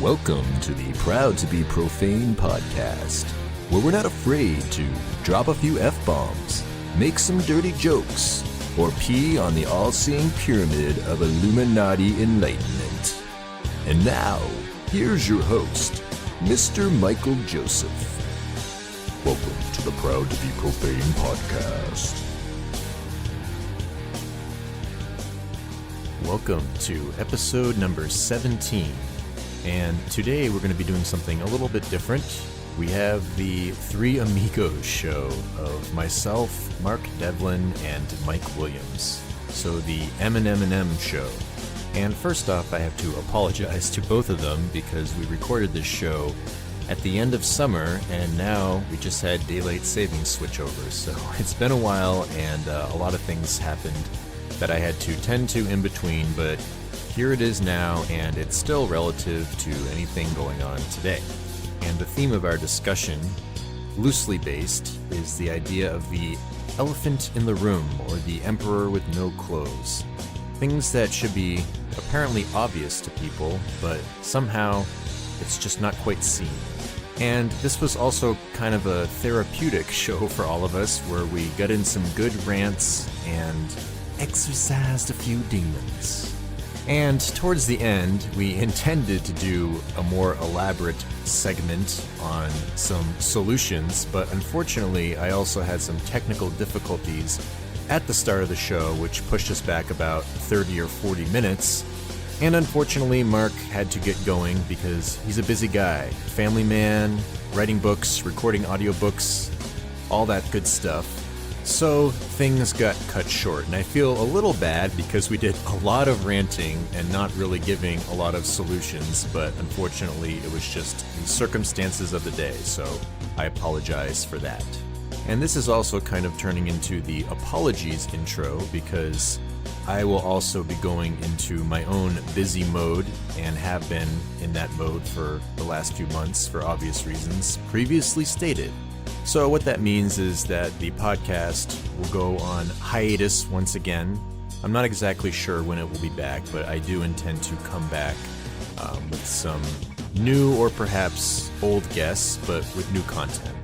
Welcome to the Proud to be Profane podcast, where we're not afraid to drop a few F-bombs, make some dirty jokes, or pee on the all-seeing pyramid of Illuminati enlightenment. And now, here's your host, Mr. Michael Joseph. Welcome to the Proud to be Profane podcast. Welcome to episode number 17. And today we're going to be doing something a little bit different. We have the Three Amigos show of myself, Mark Devlin, and Mike Williams. So the M&M show. And first off, I have to apologize to both of them because we recorded this show at the end of summer, and now we just had daylight savings switchover. So it's been a while, and a lot of things happened that I had to tend to in between, but here it is now, and it's still relative to anything going on today. And the theme of our discussion, loosely based, is the idea of the elephant in the room, or the emperor with no clothes. Things that should be apparently obvious to people, but somehow it's just not quite seen. And this was also kind of a therapeutic show for all of us, where we got in some good rants and exorcised a few demons. And towards the end, we intended to do a more elaborate segment on some solutions, but unfortunately, I also had some technical difficulties at the start of the show, which pushed us back about 30 or 40 minutes. And unfortunately, Mark had to get going because he's a busy guy. Family man, writing books, recording audiobooks, all that good stuff. So things got cut short, and I feel a little bad because we did a lot of ranting and not really giving a lot of solutions, but unfortunately it was just the circumstances of the day, so I apologize for that. And this is also kind of turning into the apologies intro because I will also be going into my own busy mode and have been in that mode for the last few months for obvious reasons previously stated. So what that means is that the podcast will go on hiatus once again. I'm not exactly sure when it will be back, but I do intend to come back with some new or perhaps old guests, but with new content.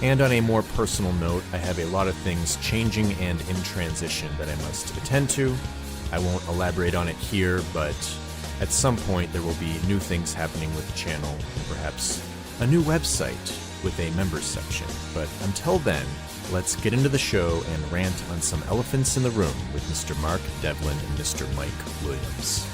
And on a more personal note, I have a lot of things changing and in transition that I must attend to. I won't elaborate on it here, but at some point there will be new things happening with the channel, and perhaps a new website with a members section. But until then, let's get into the show and rant on some elephants in the room with Mr. Mark Devlin and Mr. Mike Williams.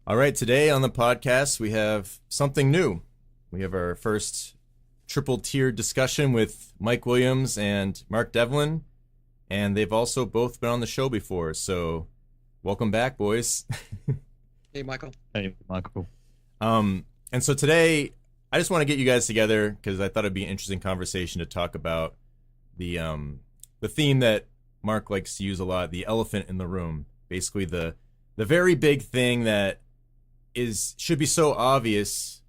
All right, today on the podcast, we have something new. We have our first triple-tiered discussion with Mike Williams and Mark Devlin. And they've also both been on the show before, so welcome back, boys. Hey, Michael. Hey, Michael. And so today, I just want to get you guys together because I thought it'd be an interesting conversation to talk about the theme that Mark likes to use a lot, the elephant in the room. Basically, the very big thing that should be so obvious,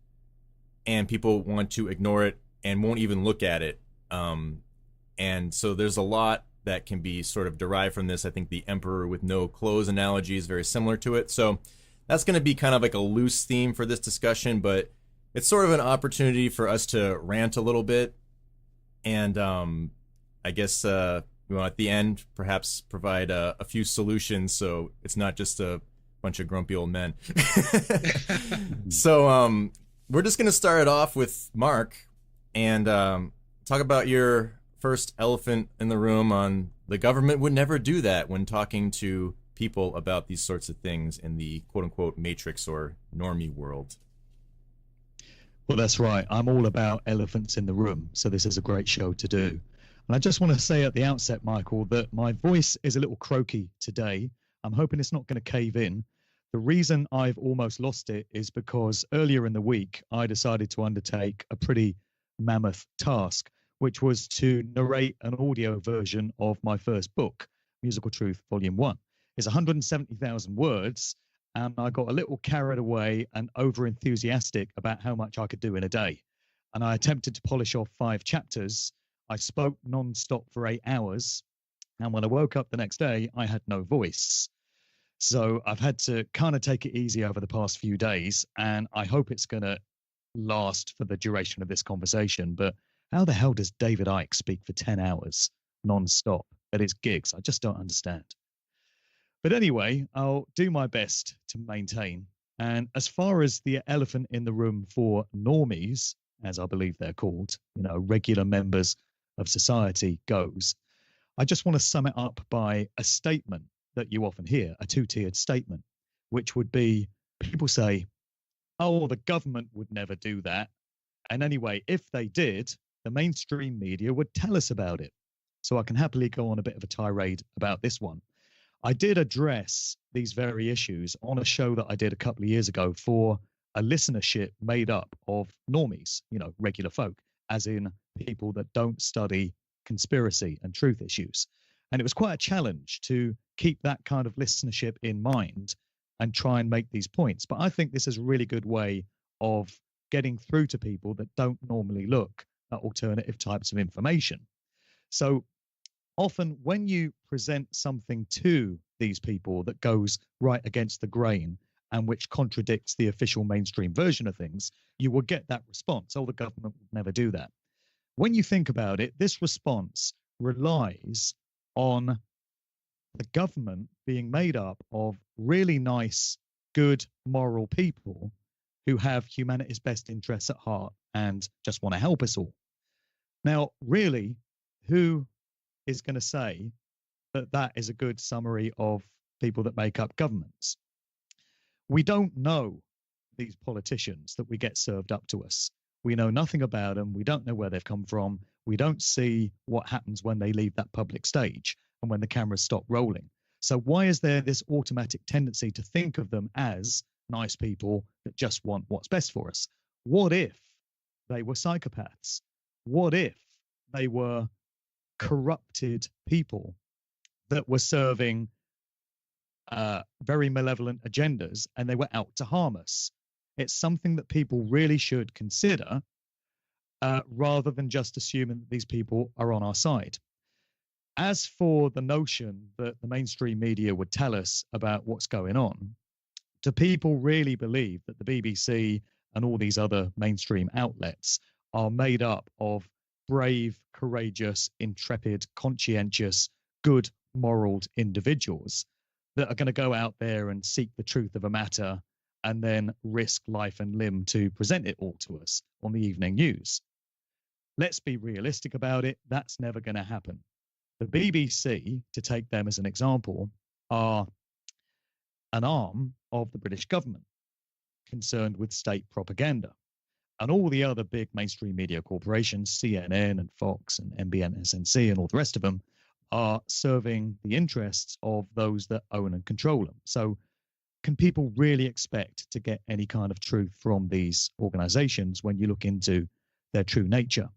and people want to ignore it and won't even look at it. And so there's a lot that can be sort of derived from this. I think the emperor with no clothes analogy is very similar to it. So that's going to be kind of like a loose theme for this discussion, but it's sort of an opportunity for us to rant a little bit. And I guess we want at the end perhaps provide a few solutions so it's not just a bunch of grumpy old men. So we're just going to start it off with Mark and talk about your first elephant in the room on the government would never do that when talking to people about these sorts of things in the quote-unquote matrix or normie world. Well, that's right. I'm all about elephants in the room, so this is a great show to do. And I just want to say at the outset, Michael, that my voice is a little croaky today. I'm hoping it's not going to cave in. The reason I've almost lost it is because earlier in the week, I decided to undertake a pretty mammoth task, which was to narrate an audio version of my first book, Musical Truth, Volume 1. It's 170,000 words, and I got a little carried away and over-enthusiastic about how much I could do in a day. And I attempted to polish off 5 chapters I spoke non-stop for 8 hours. And when I woke up the next day, I had no voice. So I've had to kind of take it easy over the past few days. And I hope it's going to last for the duration of this conversation. But how the hell does David Icke speak for 10 hours non-stop at his gigs? I just don't understand. But anyway, I'll do my best to maintain. And as far as the elephant in the room for normies, as I believe they're called, regular members of society goes, I just want to sum it up by a statement that you often hear, a two-tiered statement, which would be people say, oh, the government would never do that. And anyway, if they did, the mainstream media would tell us about it. So I can happily go on a bit of a tirade about this one. I did address these very issues on a show that I did a couple of years ago for a listenership made up of normies, regular folk, as in people that don't study conspiracy and truth issues. And it was quite a challenge to keep that kind of listenership in mind and try and make these points. But I think this is a really good way of getting through to people that don't normally look at alternative types of information. So often when you present something to these people that goes right against the grain and which contradicts the official mainstream version of things, you will get that response. Oh, the government would never do that. When you think about it, this response relies on the government being made up of really nice, good, moral people who have humanity's best interests at heart and just want to help us all. Now, really, who is going to say that that is a good summary of people that make up governments? We don't know these politicians that we get served up to us. We know nothing about them. We don't know where they've come from. We don't see what happens when they leave that public stage and when the cameras stop rolling. So why is there this automatic tendency to think of them as nice people that just want what's best for us? What if they were psychopaths? What if they were corrupted people that were serving very malevolent agendas and they were out to harm us? It's something that people really should consider rather than just assuming that these people are on our side. As for the notion that the mainstream media would tell us about what's going on, do people really believe that the BBC and all these other mainstream outlets are made up of brave, courageous, intrepid, conscientious, good, moral individuals that are going to go out there and seek the truth of a matter and then risk life and limb to present it all to us on the evening news? Let's be realistic about it. That's never going to happen. The BBC, to take them as an example, are an arm of the British government concerned with state propaganda. And all the other big mainstream media corporations, CNN and Fox and MSNBC and all the rest of them, are serving the interests of those that own and control them. So can people really expect to get any kind of truth from these organizations when you look into their true nature?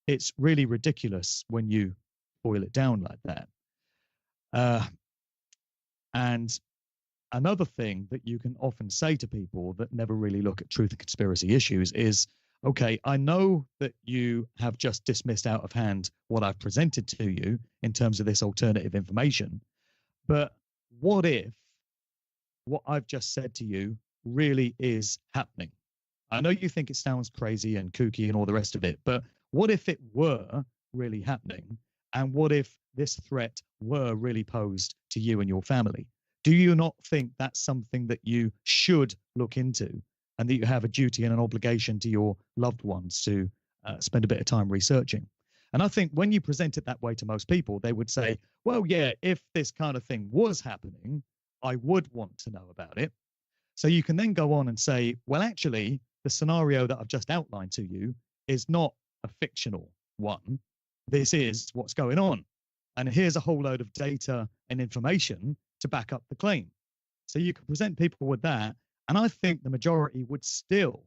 It's really ridiculous when you boil it down like that. And another thing that you can often say to people that never really look at truth and conspiracy issues is, okay, I know that you have just dismissed out of hand what I've presented to you in terms of this alternative information, but what if what I've just said to you really is happening? I know you think it sounds crazy and kooky and all the rest of it, but what if it were really happening? And what if this threat were really posed to you and your family? Do you not think that's something that you should look into and that you have a duty and an obligation to your loved ones to spend a bit of time researching? And I think when you present it that way to most people, they would say, well, yeah, if this kind of thing was happening, I would want to know about it. So you can then go on and say, well, actually, the scenario that I've just outlined to you is not a fictional one. This is what's going on. And here's a whole load of data and information to back up the claim. So you can present people with that. And I think the majority would still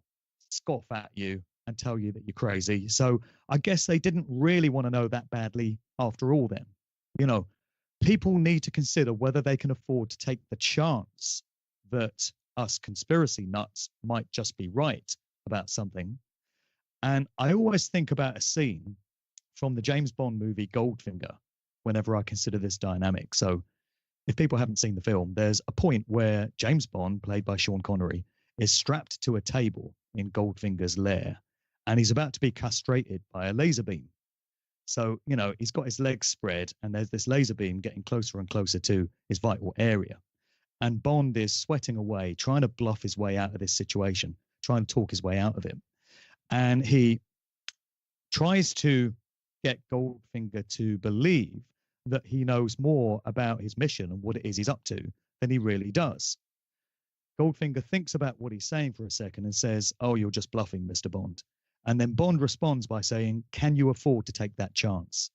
scoff at you and tell you that you're crazy. So I guess they didn't really want to know that badly after all then. People need to consider whether they can afford to take the chance that us conspiracy nuts might just be right about something. And I always think about a scene from the James Bond movie Goldfinger whenever I consider this dynamic. So if people haven't seen the film, there's a point where James Bond, played by Sean Connery, is strapped to a table in Goldfinger's lair, and he's about to be castrated by a laser beam. So, he's got his legs spread, and there's this laser beam getting closer and closer to his vital area. And Bond is sweating away, trying to bluff his way out of this situation, trying to talk his way out of it. And he tries to get Goldfinger to believe that he knows more about his mission and what it is he's up to than he really does. Goldfinger thinks about what he's saying for a second and says, "Oh, you're just bluffing, Mr. Bond." And then Bond responds by saying, "Can you afford to take that chance?"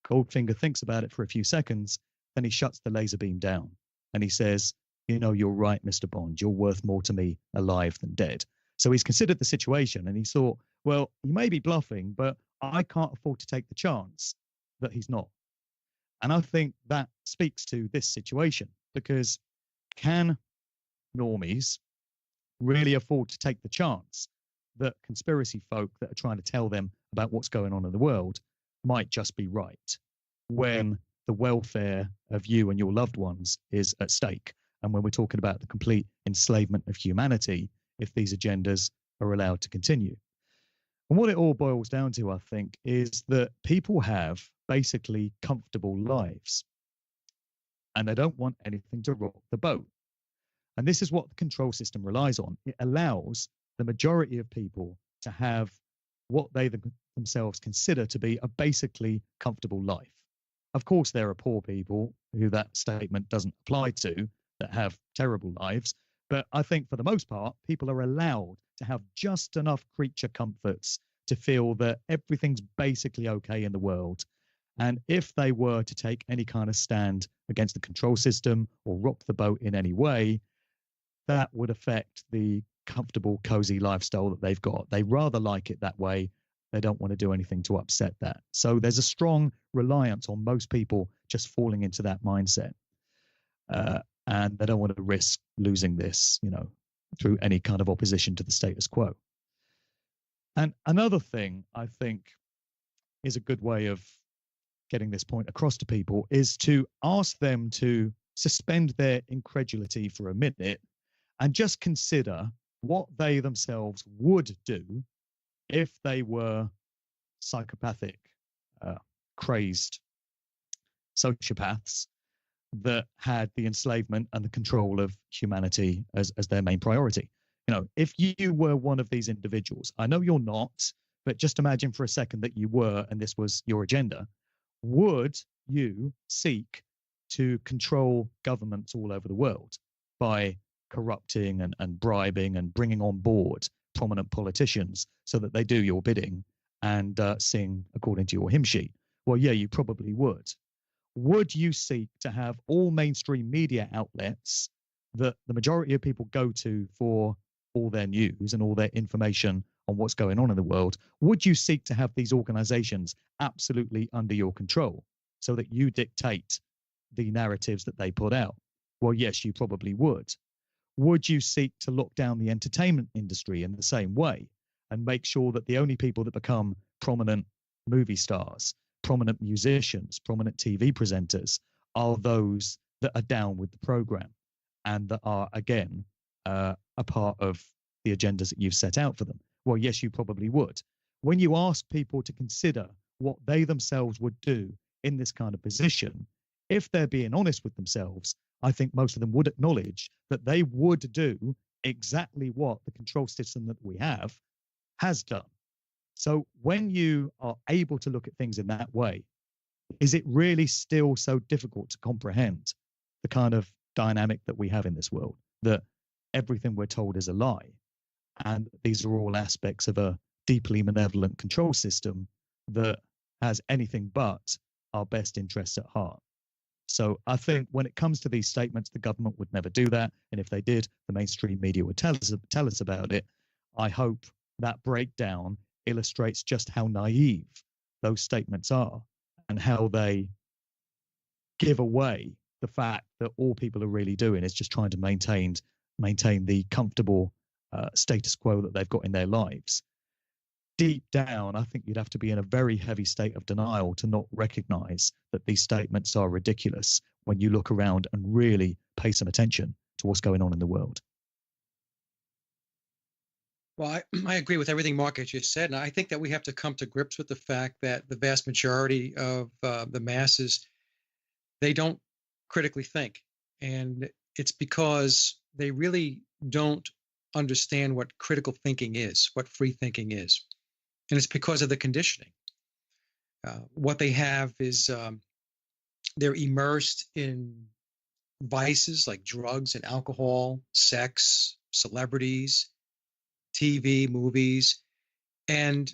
Goldfinger thinks about it for a few seconds, then he shuts the laser beam down and he says, "You're right, Mr. Bond. You're worth more to me alive than dead." So he's considered the situation and he's thought, well, he may be bluffing, but I can't afford to take the chance that he's not. And I think that speaks to this situation, because can normies really afford to take the chance that conspiracy folk that are trying to tell them about what's going on in the world might just be right, when the welfare of you and your loved ones is at stake, and when we're talking about the complete enslavement of humanity if these agendas are allowed to continue? And what it all boils down to, I think, is that people have basically comfortable lives and they don't want anything to rock the boat. And this is what the control system relies on. It allows the majority of people to have what they themselves consider to be a basically comfortable life. Of course, there are poor people who that statement doesn't apply to, that have terrible lives. But I think for the most part, people are allowed to have just enough creature comforts to feel that everything's basically okay in the world. And if they were to take any kind of stand against the control system or rock the boat in any way, that would affect the comfortable, cozy lifestyle that they've got. They rather like it that way. They don't want to do anything to upset that. So there's a strong reliance on most people just falling into that mindset. And they don't want to risk losing this, through any kind of opposition to the status quo. And another thing I think is a good way of getting this point across to people is to ask them to suspend their incredulity for a minute and just consider what they themselves would do if they were psychopathic, crazed sociopaths that had the enslavement and the control of humanity as their main priority. If you were one of these individuals, I know you're not, but just imagine for a second that you were, and this was your agenda. Would you seek to control governments all over the world by corrupting and bribing and bringing on board prominent politicians so that they do your bidding and sing according to your hymn sheet? Well, yeah, you probably would. Would you seek to have all mainstream media outlets that the majority of people go to for all their news and all their information on what's going on in the world? Would you seek to have these organizations absolutely under your control so that you dictate the narratives that they put out? Well, yes, you probably would. Would you seek to lock down the entertainment industry in the same way and make sure that the only people that become prominent movie stars, prominent musicians, prominent TV presenters are those that are down with the program and that are, again, a part of the agendas that you've set out for them? Well, yes, you probably would. When you ask people to consider what they themselves would do in this kind of position, if they're being honest with themselves, I think most of them would acknowledge that they would do exactly what the control system that we have has done. So when you are able to look at things in that way, is it really still so difficult to comprehend the kind of dynamic that we have in this world, that everything we're told is a lie? And these are all aspects of a deeply malevolent control system that has anything but our best interests at heart. So I think when it comes to these statements, the government would never do that. And if they did, the mainstream media would tell us about it. I hope that breakdown illustrates just how naive those statements are and how they give away the fact that all people are really doing is just trying to maintain the comfortable status quo that they've got in their lives. deep down, I think you'd have to be in a very heavy state of denial to not recognize that these statements are ridiculous when you look around and really pay some attention to what's going on in the world. Well, I agree with everything Mark has just said, and I think that we have to come to grips with the fact that the vast majority of the masses, they don't critically think, and it's because they really don't understand what critical thinking is, what free thinking is, and it's because of the conditioning. What they have is they're immersed in vices like drugs and alcohol, sex, celebrities, TV, movies, and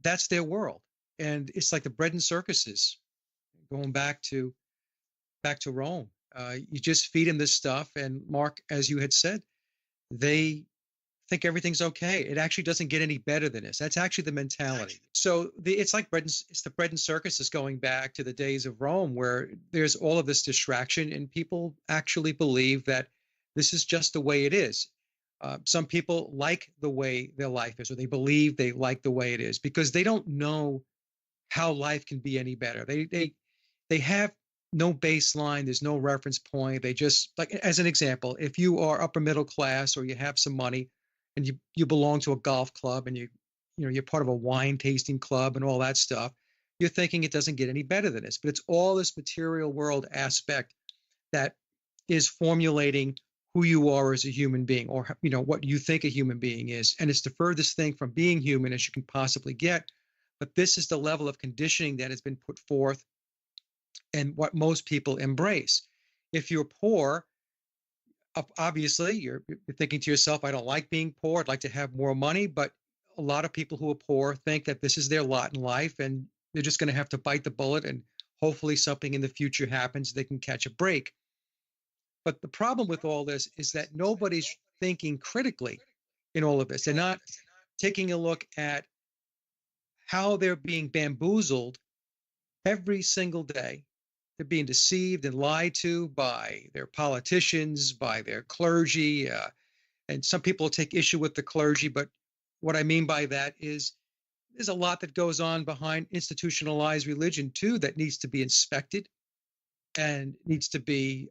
that's their world. And it's like the bread and circuses, going back to Rome. You just feed them this stuff, and Mark, as you had said, they think everything's okay. It actually doesn't get any better than this. That's actually the mentality. So it's like it's the bread and circuses going back to the days of Rome, where there's all of this distraction, and people actually believe that this is just the way it is. Some people like the way their life is, or they believe they like the way it is because they don't know how life can be any better. They have no baseline. There's no reference point. They just, like, as an example, if you are upper middle class or you have some money and you belong to a golf club and you're part of a wine tasting club and all that stuff, you're thinking it doesn't get any better than this. But it's all this material world aspect that is formulating who you are as a human being, or what you think a human being is. And it's the furthest thing from being human as you can possibly get. But this is the level of conditioning that has been put forth and what most people embrace. If you're poor, obviously you're thinking to yourself, I don't like being poor, I'd like to have more money. But a lot of people who are poor think that this is their lot in life, and they're just going to have to bite the bullet, and hopefully something in the future happens, they can catch a break. But the problem with all this is that nobody's thinking critically in all of this. They're not taking a look at how they're being bamboozled every single day. They're being deceived and lied to by their politicians, by their clergy. And some people take issue with the clergy, but what I mean by that is there's a lot that goes on behind institutionalized religion too that needs to be inspected and needs to be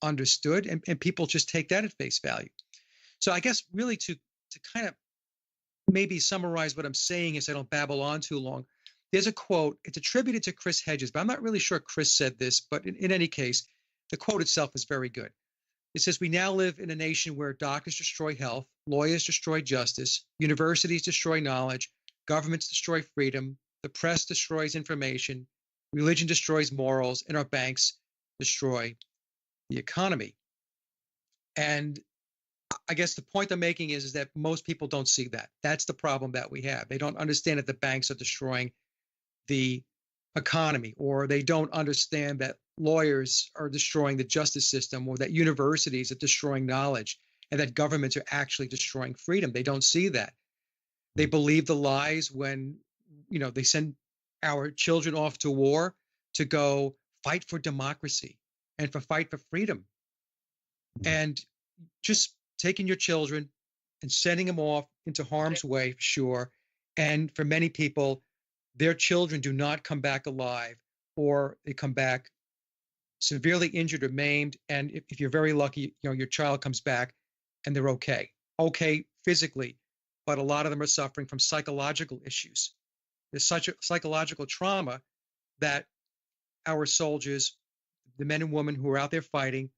understood, and people just take that at face value. So I guess really to kind of maybe summarize what I'm saying is I don't babble on too long. There's a quote, it's attributed to Chris Hedges, but I'm not really sure Chris said this, but in any case, the quote itself is very good. It says, "We now live in a nation where doctors destroy health, lawyers destroy justice, universities destroy knowledge, governments destroy freedom, the press destroys information, religion destroys morals, and our banks destroy the economy." And I guess the point I'm making is that most people don't see that. That's the problem that we have. They don't understand that the banks are destroying the economy, or they don't understand that lawyers are destroying the justice system, or that universities are destroying knowledge, and that governments are actually destroying freedom. They don't see that. They believe the lies when, they send our children off to war to go fight for democracy and fight for freedom. And just taking your children and sending them off into harm's way, sure. And for many people, their children do not come back alive, or they come back severely injured or maimed. And if you're very lucky, your child comes back and they're okay physically, but a lot of them are suffering from psychological issues. There's such a psychological trauma that our soldiers, the men and women who are out there fighting,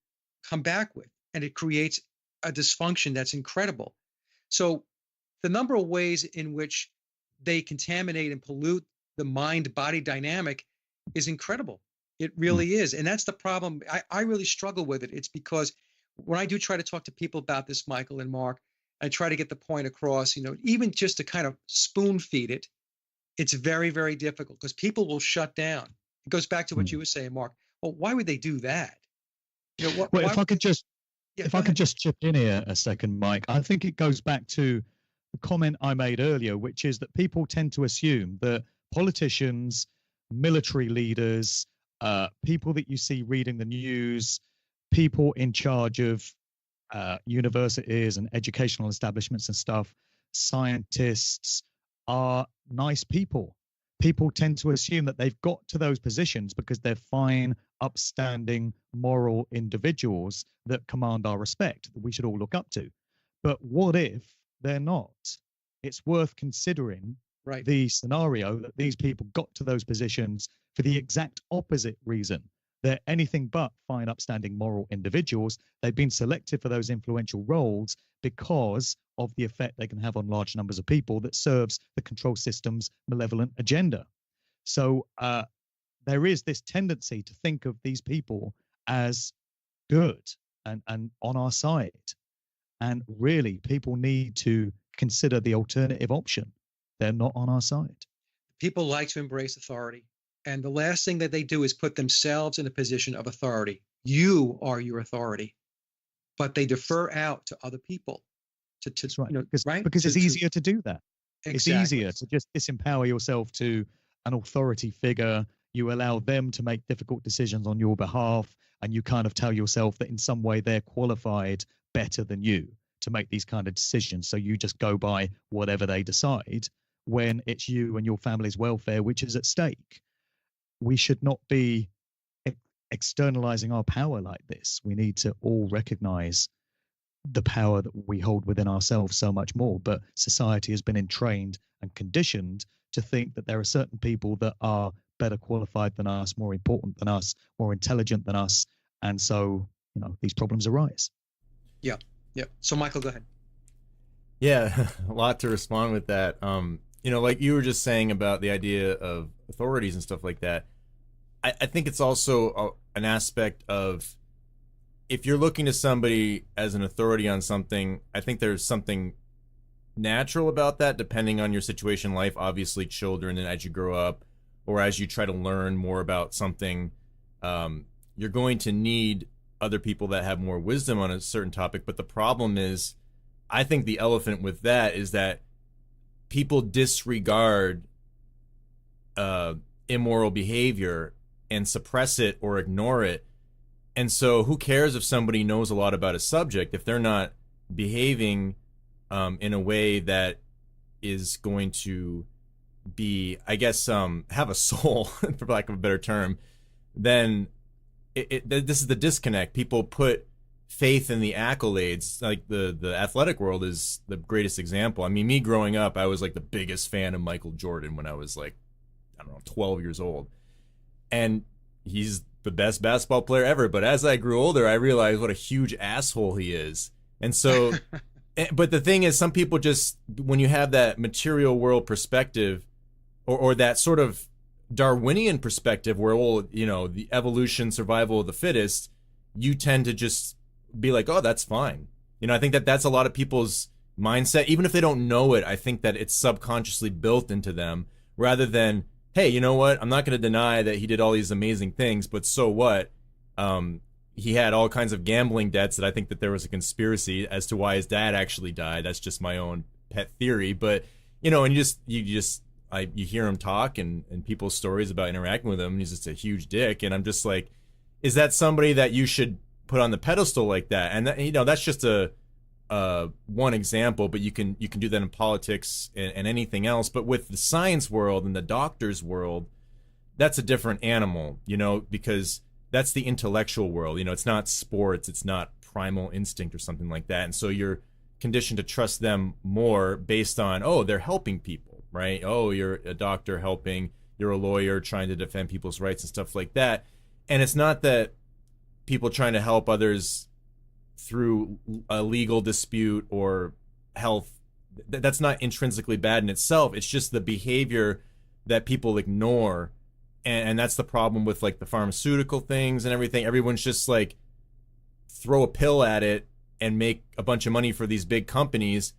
come back with, and it creates a dysfunction that's incredible. So the number of ways in which they contaminate and pollute the mind-body dynamic is incredible. It really is. And that's the problem. I really struggle with it. It's because when I do try to talk to people about this, Michael and Mark, I try to get the point across, even just to kind of spoon feed it, it's very, very difficult because people will shut down. It goes back to what you were saying, Mark. Well, why would they do that? If I could just chip in here a second, Mike, I think it goes back to the comment I made earlier, which is that people tend to assume that politicians, military leaders, people that you see reading the news, people in charge of universities and educational establishments and stuff, scientists, are nice people. People tend to assume that they've got to those positions because they're fine, upstanding, moral individuals that command our respect, that we should all look up to. But what if they're not? It's worth considering Right. the scenario that these people got to those positions for the exact opposite reason. They're anything but fine, upstanding, moral individuals. They've been selected for those influential roles because of the effect they can have on large numbers of people that serves the control system's malevolent agenda. So there is this tendency to think of these people as good and on our side. And really, people need to consider the alternative option. They're not on our side. People like to embrace authority. And the last thing that they do is put themselves in a position of authority. You are your authority. But they defer out to other people. That's right. Right? Because it's easier to do that. Exactly. It's easier to just disempower yourself to an authority figure. You allow them to make difficult decisions on your behalf, and you kind of tell yourself that in some way they're qualified better than you to make these kind of decisions. So you just go by whatever they decide when it's you and your family's welfare which is at stake. We should not be externalizing our power like this. We need to all recognize the power that we hold within ourselves so much more. But society has been entrained and conditioned to think that there are certain people that are better qualified than us, more important than us, more intelligent than us. And so, these problems arise. Yeah. Yeah. So Michael, go ahead. Yeah, a lot to respond with that. Like you were just saying about the idea of authorities and stuff like that. I think it's also an aspect of, if you're looking to somebody as an authority on something, I think there's something natural about that depending on your situation in life. Obviously, children, and as you grow up or as you try to learn more about something, you're going to need other people that have more wisdom on a certain topic. But the problem is, I think the elephant with that is that people disregard immoral behavior and suppress it or ignore it. And so who cares if somebody knows a lot about a subject if they're not behaving in a way that is going to be, I guess, have a soul, for lack of a better term, then this is the disconnect. People put faith in the accolades. Like the athletic world is the greatest example. I mean, me growing up, I was like the biggest fan of Michael Jordan when I was like, I don't know, 12 years old. And he's the best basketball player ever. But as I grew older, I realized what a huge asshole he is. And so, but the thing is, some people just, when you have that material world perspective, or that sort of Darwinian perspective where, the evolution, survival of the fittest, you tend to just be like, oh, that's fine. I think that's a lot of people's mindset. Even if they don't know it, I think that it's subconsciously built into them, rather than, hey, you know what? I'm not going to deny that he did all these amazing things, but so what? He had all kinds of gambling debts that I think that there was a conspiracy as to why his dad actually died. That's just my own pet theory. But, and you hear him talk and people's stories about interacting with him. He's just a huge dick. And I'm just like, is that somebody that you should put on the pedestal like that? And that's just a one example, but you can do that in politics and anything else. But with the science world and the doctor's world, that's a different animal, because that's the intellectual world. It's not sports, it's not primal instinct or something like that. And so you're conditioned to trust them more based on, oh, they're helping people, right? Oh, you're a doctor helping, you're a lawyer trying to defend people's rights and stuff like that. And it's not that people trying to help others through a legal dispute or health, that's not intrinsically bad in itself. It's just the behavior that people ignore. And that's the problem with like the pharmaceutical things and everything. Everyone's just like, throw a pill at it and make a bunch of money for these big companies,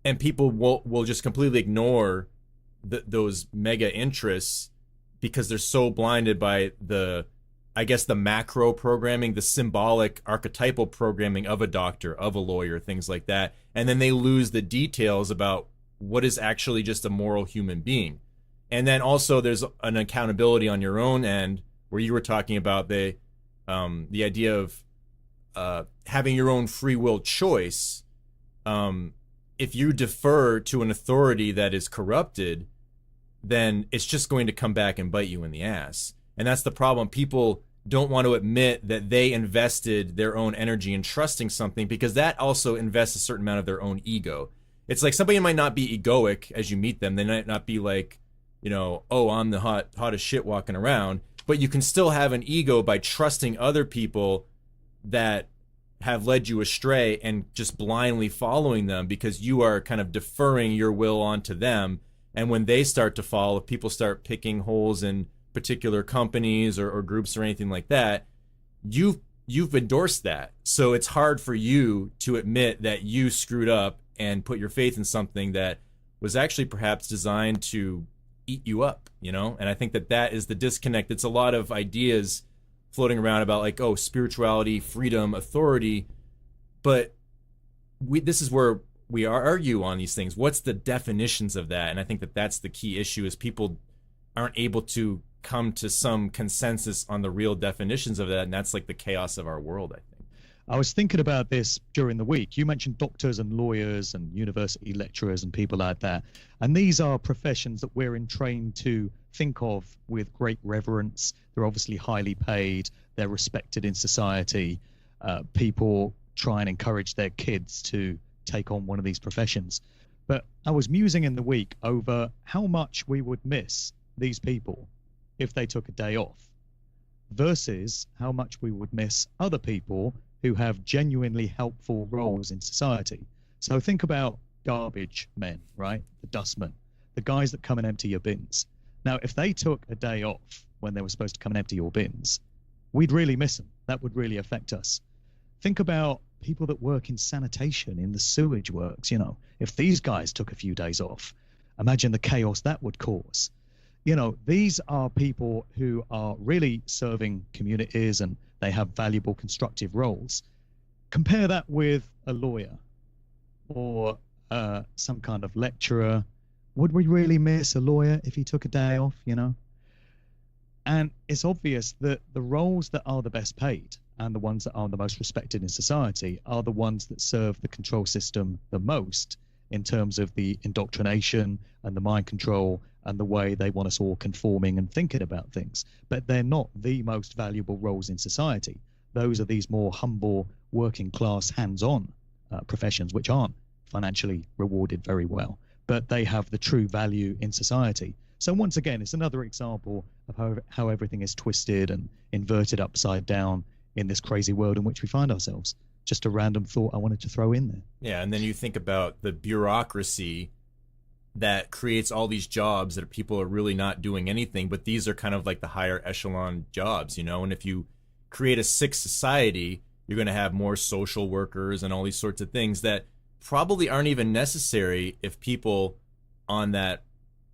and people will just completely ignore those mega interests because they're so blinded by the macro programming, the symbolic archetypal programming of a doctor, of a lawyer, things like that. And then they lose the details about what is actually just a moral human being. And then also there's an accountability on your own end, where you were talking about the idea of having your own free will choice. if you defer to an authority that is corrupted, then it's just going to come back and bite you in the ass. And that's the problem. People don't want to admit that they invested their own energy in trusting something, because that also invests a certain amount of their own ego. It's like somebody might not be egoic as you meet them. They might not be like, oh, I'm the hottest shit walking around. But you can still have an ego by trusting other people that have led you astray and just blindly following them, because you are kind of deferring your will onto them. And when they start to fall, if people start picking holes in particular companies or groups or anything like that, you've endorsed that. So it's hard for you to admit that you screwed up and put your faith in something that was actually perhaps designed to eat you up, And I think that is the disconnect. It's a lot of ideas floating around about like, oh, spirituality, freedom, authority, but this is where we argue on these things. What's the definitions of that? And I think that's the key issue, is people aren't able to come to some consensus on the real definitions of that, and that's like the chaos of our world, I think. I was thinking about this during the week. You mentioned doctors and lawyers and university lecturers and people like that. And these are professions that we're trained to think of with great reverence. They're obviously highly paid. They're respected in society. People try and encourage their kids to take on one of these professions. But I was musing in the week over how much we would miss these people if they took a day off, versus how much we would miss other people who have genuinely helpful roles in society. So think about garbage men, right? The dustmen, the guys that come and empty your bins. Now, if they took a day off when they were supposed to come and empty your bins, we'd really miss them. That would really affect us. Think about people that work in sanitation, in the sewage works. If these guys took a few days off, imagine the chaos that would cause. These are people who are really serving communities, and they have valuable, constructive roles. Compare that with a lawyer or some kind of lecturer. Would we really miss a lawyer if he took a day off, And it's obvious that the roles that are the best paid and the ones that are the most respected in society are the ones that serve the control system the most, in terms of the indoctrination and the mind control and the way they want us all conforming and thinking about things. But they're not the most valuable roles in society. Those are these more humble, working class, hands-on professions, which aren't financially rewarded very well, but they have the true value in society. So once again, it's another example of how everything is twisted and inverted upside down in this crazy world in which we find ourselves. Just a random thought I wanted to throw in there. Yeah, and then you think about the bureaucracy that creates all these jobs that people are really not doing anything, but these are kind of like the higher echelon jobs, And if you create a sick society, you're going to have more social workers and all these sorts of things that probably aren't even necessary if people on that,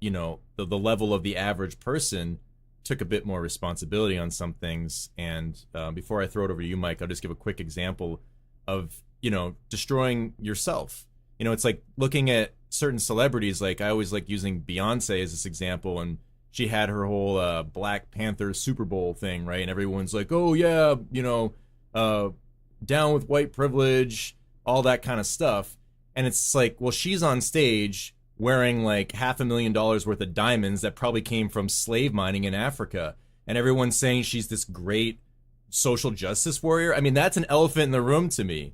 the level of the average person took a bit more responsibility on some things. And before I throw it over to you, Mike, I'll just give a quick example of, destroying yourself. It's like looking at certain celebrities. Like I always like using Beyonce as this example, and she had her whole Black Panther Super Bowl thing, right? And everyone's like, oh yeah, down with white privilege, all that kind of stuff. And it's like, well, she's on stage wearing like $500,000 worth of diamonds that probably came from slave mining in Africa, and everyone's saying she's this great social justice warrior. I mean, that's an elephant in the room to me.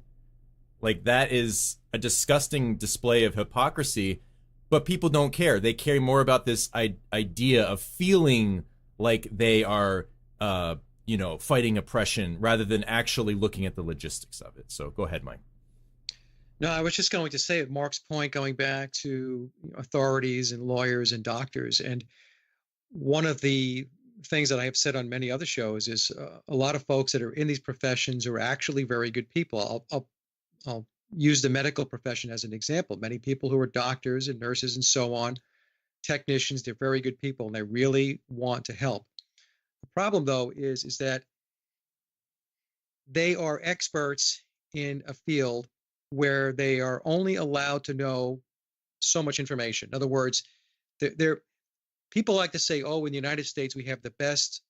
Like, that is a disgusting display of hypocrisy, but people don't care. They care more about this idea of feeling like they are, fighting oppression rather than actually looking at the logistics of it. So go ahead, Mike. No, I was just going to say, at Mark's point, going back to authorities and lawyers and doctors, and one of the things that I have said on many other shows is a lot of folks that are in these professions are actually very good people. I'll use the medical profession as an example. Many people who are doctors and nurses and so on, technicians, they're very good people and they really want to help. The problem, though, is that they are experts in a field where they are only allowed to know so much information. In other words, people like to say, oh, in the United States, we have the best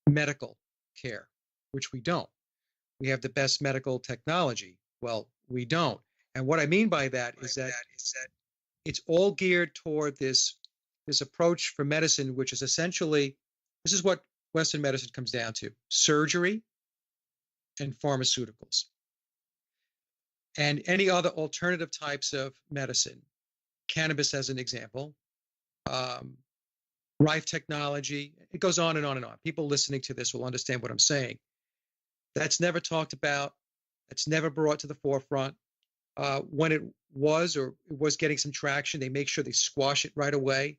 medical care, which we don't. We have the best medical technology. Well, we don't. And what I mean by that is that it's all geared toward this approach for medicine, which is essentially, this is what Western medicine comes down to: surgery and pharmaceuticals, and any other alternative types of medicine. Cannabis as an example, rife technology. It goes on and on and on. People listening to this will understand what I'm saying. That's never talked about. That's never brought to the forefront. When it was getting some traction, they make sure they squash it right away.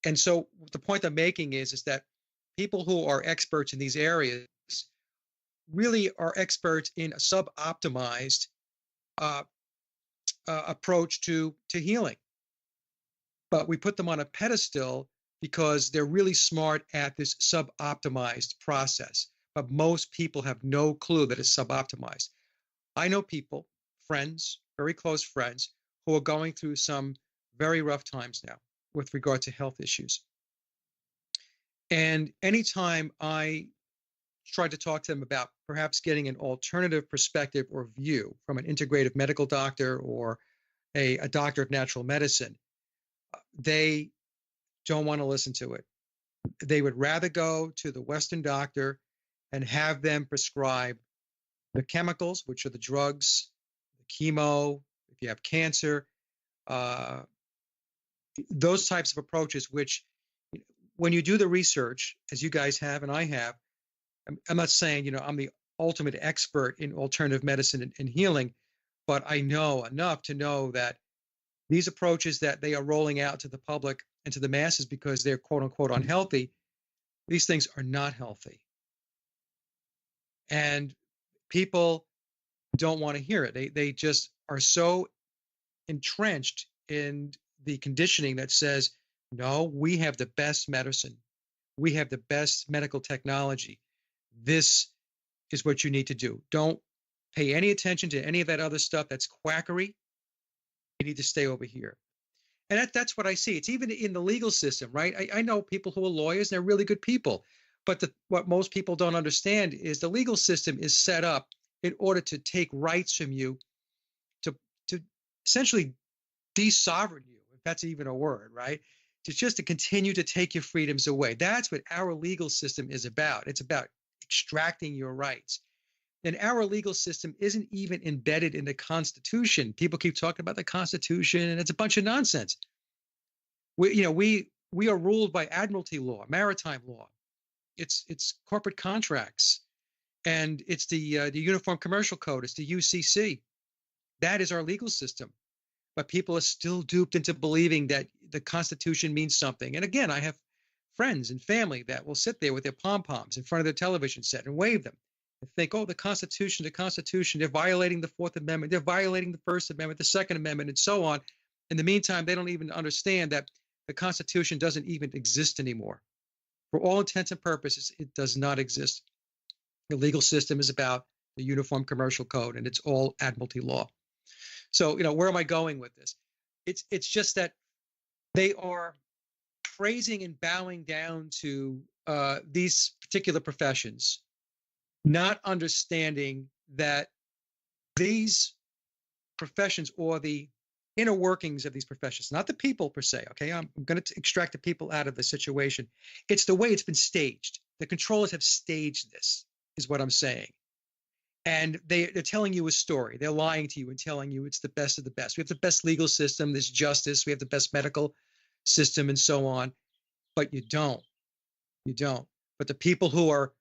And so the point I'm making is that people who are experts in these areas really are experts in a sub-optimized approach to healing. But we put them on a pedestal because they're really smart at this sub-optimized process. But most people have no clue that it's sub-optimized. I know people, friends, very close friends, who are going through some very rough times now with regard to health issues. And anytime I try to talk to them about perhaps getting an alternative perspective or view from an integrative medical doctor or a doctor of natural medicine, they don't want to listen to it. They would rather go to the Western doctor and have them prescribe the chemicals, which are the drugs, the chemo, if you have cancer, those types of approaches, which when you do the research, as you guys have and I have, I'm not saying, I'm the ultimate expert in alternative medicine and healing, but I know enough to know that these approaches that they are rolling out to the public and to the masses because they're quote unquote unhealthy, these things are not healthy. And people don't want to hear it. They just are so entrenched in the conditioning that says, no, we have the best medicine. We have the best medical technology. This is what you need to do. Don't pay any attention to any of that other stuff. That's quackery. You need to stay over here. And that's what I see. It's even in the legal system, right? I know people who are lawyers, and they're really good people. But what most people don't understand is the legal system is set up in order to take rights from you, to essentially de-sovereign you, if that's even a word, right? To continue to take your freedoms away. That's what our legal system is about. It's about extracting your rights. And our legal system isn't even embedded in the Constitution. People keep talking about the Constitution, and it's a bunch of nonsense. We are ruled by admiralty law, maritime law. It's corporate contracts, and it's the Uniform Commercial Code. It's the UCC. That is our legal system. But people are still duped into believing that the Constitution means something. And again, I have friends and family that will sit there with their pom-poms in front of their television set and wave them and think, oh, the Constitution, they're violating the Fourth Amendment, they're violating the First Amendment, the Second Amendment, and so on. In the meantime, they don't even understand that the Constitution doesn't even exist anymore. For all intents and purposes, it does not exist. The legal system is about the Uniform Commercial Code, and it's all admiralty law. So, where am I going with this? It's just that they are praising and bowing down to these particular professions, not understanding that these professions, or the inner workings of these professions, not the people per se, okay? I'm going to extract the people out of the situation. It's the way it's been staged. The controllers have staged this, is what I'm saying. And they're telling you a story. They're lying to you and telling you it's the best of the best. We have the best legal system, there's justice, we have the best medical system, and so on. But you don't. You don't. But the people who are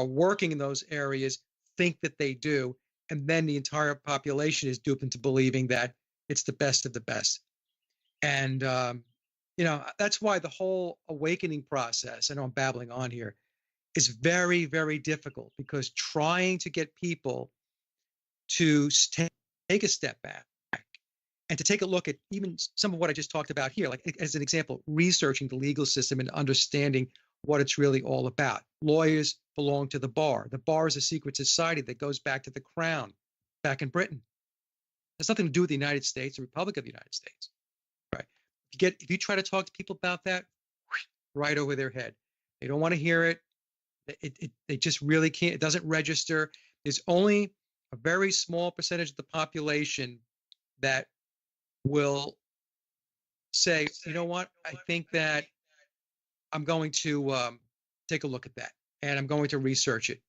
working in those areas think that they do, and then the entire population is duped into believing that it's the best of the best. And that's why the whole awakening process, I know I'm babbling on here, is very, very difficult, because trying to get people to take a step back and to take a look at even some of what I just talked about here, like as an example, researching the legal system and understanding what it's really all about. Lawyers belong to the bar. The bar is a secret society that goes back to the crown back in Britain. It has nothing to do with the United States, the Republic of the United States, right? If you try to talk to people about that, right over their head. They don't want to hear it. They just really can't. It doesn't register. There's only a very small percentage of the population that will say, you know what, I think that I'm going to take a look at that and I'm going to research it.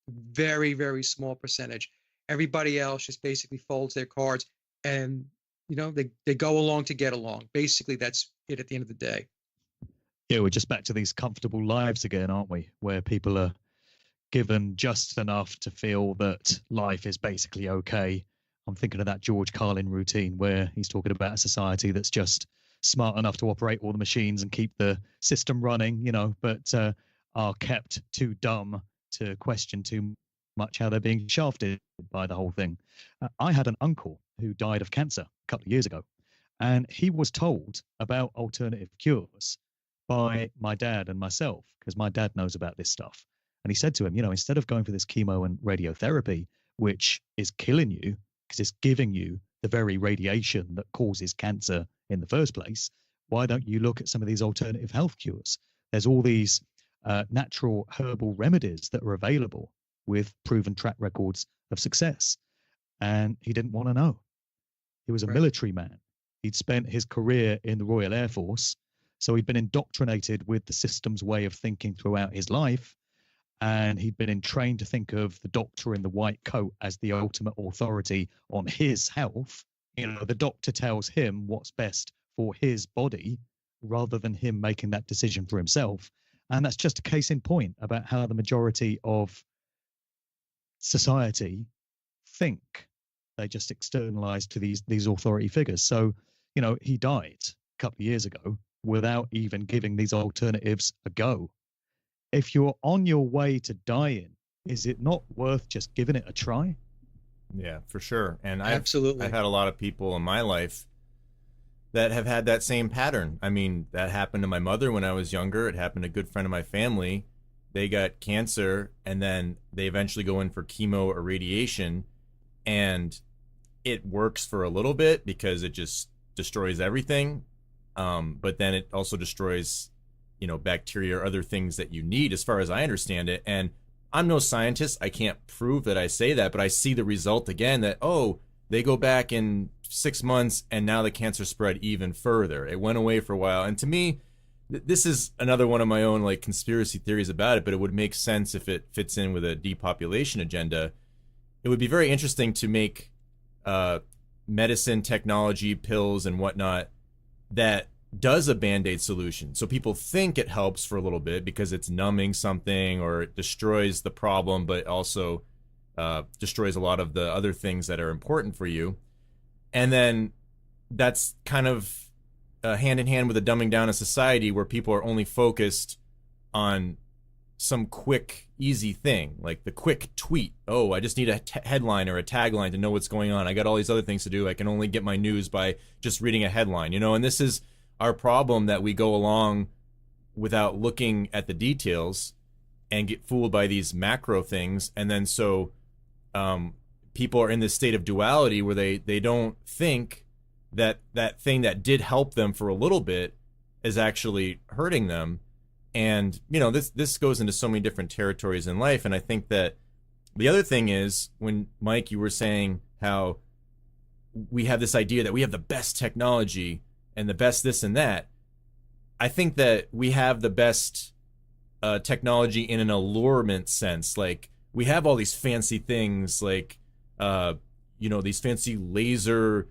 Very, very small percentage. Everybody else just basically folds their cards and, they go along to get along. Basically, that's it at the end of the day. Yeah, we're just back to these comfortable lives again, aren't we? Where people are given just enough to feel that life is basically okay. I'm thinking of that George Carlin routine where he's talking about a society that's just smart enough to operate all the machines and keep the system running, but are kept too dumb to question too much how they're being shafted by the whole thing. I had an uncle who died of cancer a couple of years ago, and he was told about alternative cures by my dad and myself, because my dad knows about this stuff. And he said to him, instead of going for this chemo and radiotherapy, which is killing you because it's giving you the very radiation that causes cancer in the first place, why don't you look at some of these alternative health cures? There's all these natural herbal remedies that are available with proven track records of success. And he didn't want to know. He was a military man. He'd spent his career in the Royal Air Force. So he'd been indoctrinated with the system's way of thinking throughout his life. And he'd been trained to think of the doctor in the white coat as the ultimate authority on his health. The doctor tells him what's best for his body rather than him making that decision for himself. And that's just a case in point about how the majority of society think. They just externalize to these authority figures. So, he died a couple of years ago without even giving these alternatives a go. If you're on your way to dying, is it not worth just giving it a try? Yeah, for sure. And Absolutely. I've had a lot of people in my life that have had that same pattern. I mean, that happened to my mother when I was younger. It happened to a good friend of my family. They got cancer, and then they eventually go in for chemo or radiation, and it works for a little bit because it just destroys everything. But then it also destroys, bacteria or other things that you need, as far as I understand it. And I'm no scientist. I can't prove that I say that, but I see the result again that, they go back in 6 months and now the cancer spread even further. It went away for a while. And to me, this is another one of my own conspiracy theories about it, but it would make sense if it fits in with a depopulation agenda. It would be very interesting to make medicine, technology, pills, and whatnot that does a Band-Aid solution. So people think it helps for a little bit because it's numbing something or it destroys the problem, but also destroys a lot of the other things that are important for you. And then that's kind of hand in hand with the dumbing down of society where people are only focused on some quick, easy thing, like the quick tweet. Oh, I just need a headline or a tagline to know what's going on. I got all these other things to do. I can only get my news by just reading a headline, and this is our problem, that we go along without looking at the details and get fooled by these macro things. And then so people are in this state of duality where they don't think that thing that did help them for a little bit is actually hurting them. And, this goes into so many different territories in life. And I think that the other thing is, when, Mike, you were saying how we have this idea that we have the best technology and the best this and that, I think that we have the best technology in an allurement sense. Like, we have all these fancy things, like, these fancy laser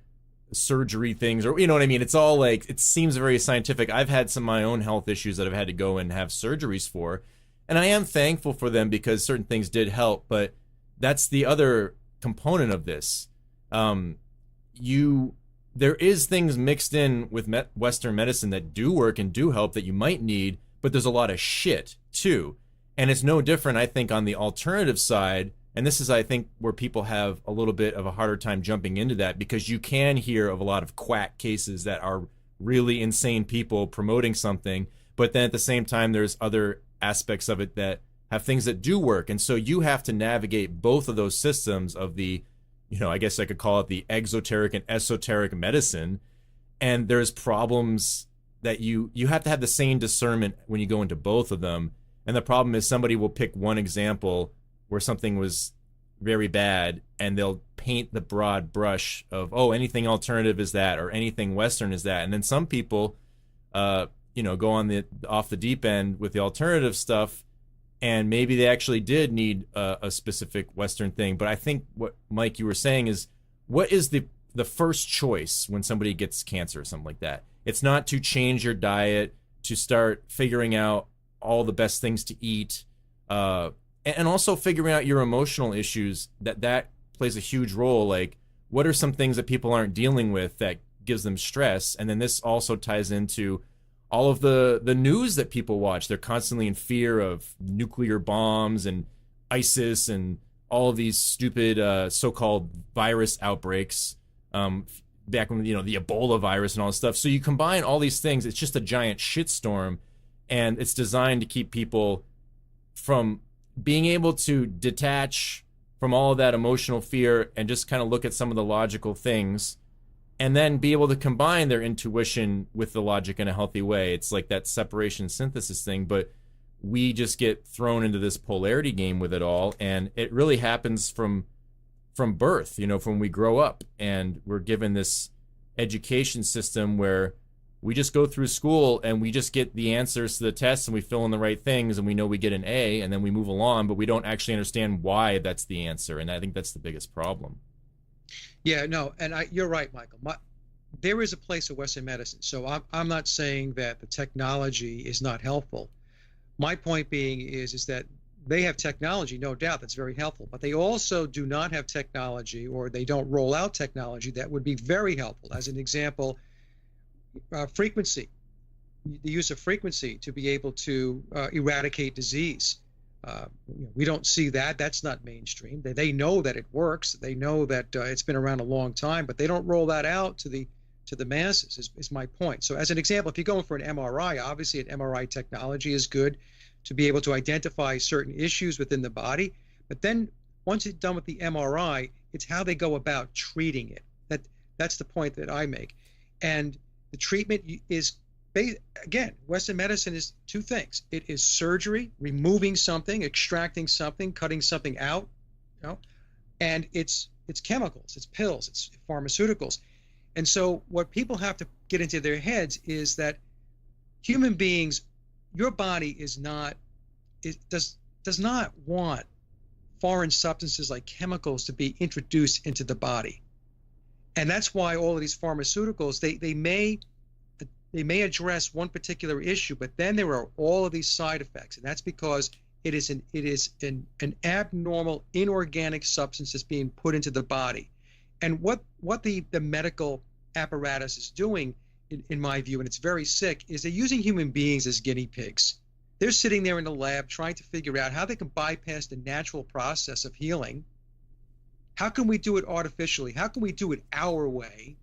surgery things, or what I mean? It's all it seems very scientific. I've had some of my own health issues that I've had to go and have surgeries for, and I am thankful for them because certain things did help. But that's the other component of this. There is things mixed in with Western medicine that do work and do help that you might need, but there's a lot of shit too. And it's no different, I think, on the alternative side. And this is, I think, where people have a little bit of a harder time jumping into that, because you can hear of a lot of quack cases that are really insane people promoting something. But then at the same time, there's other aspects of it that have things that do work. And so you have to navigate both of those systems of the, I guess I could call it the exoteric and esoteric medicine. And there's problems that you have to have the same discernment when you go into both of them. And the problem is, somebody will pick one example where something was very bad, and they'll paint the broad brush of, oh, anything alternative is that, or anything Western is that. And then some people, go on the off the deep end with the alternative stuff, and maybe they actually did need a specific Western thing. But I think what, Mike, you were saying is, what is the first choice when somebody gets cancer or something like that? It's not to change your diet, to start figuring out all the best things to eat, and also figuring out your emotional issues. That plays a huge role. Like, what are some things that people aren't dealing with that gives them stress? And then this also ties into all of the news that people watch. They're constantly in fear of nuclear bombs and ISIS and all of these stupid so-called virus outbreaks, back when, the Ebola virus and all this stuff. So you combine all these things, it's just a giant shitstorm, and it's designed to keep people from being able to detach from all of that emotional fear and just kind of look at some of the logical things, and then be able to combine their intuition with the logic in a healthy way. It's like that separation synthesis thing, but we just get thrown into this polarity game with it all, and it really happens from birth, from when we grow up, and we're given this education system where we just go through school and we just get the answers to the tests and we fill in the right things and we know we get an A, and then we move along, but we don't actually understand why that's the answer. And I think that's the biggest problem. Yeah, no, and you're right, Michael. There is a place of Western medicine. So I'm not saying that the technology is not helpful. My point being is that they have technology, no doubt, that's very helpful, but they also do not have technology, or they don't roll out technology that would be very helpful. As an example, frequency, the use of frequency to be able to eradicate disease. We don't see that. That's not mainstream. They know that it works. They know that it's been around a long time, but they don't roll that out to the masses, is my point. So as an example, if you're going for an MRI, obviously an MRI technology is good to be able to identify certain issues within the body. But then once it's done with the MRI, it's how they go about treating it. That's the point that I make. And the treatment is, again, Western medicine is two things. It is surgery, removing something, extracting something, cutting something out, and it's chemicals, it's pills, it's pharmaceuticals. And so what people have to get into their heads is that human beings, your body does not want foreign substances like chemicals to be introduced into the body. And that's why all of these pharmaceuticals, they may address one particular issue, but then there are all of these side effects, and that's because it is an abnormal inorganic substance that's being put into the body. And what the medical apparatus is doing, in my view, and it's very sick, is they're using human beings as guinea pigs. They're sitting there in the lab trying to figure out how they can bypass the natural process of healing. How can we do it artificially? How can we do it our way,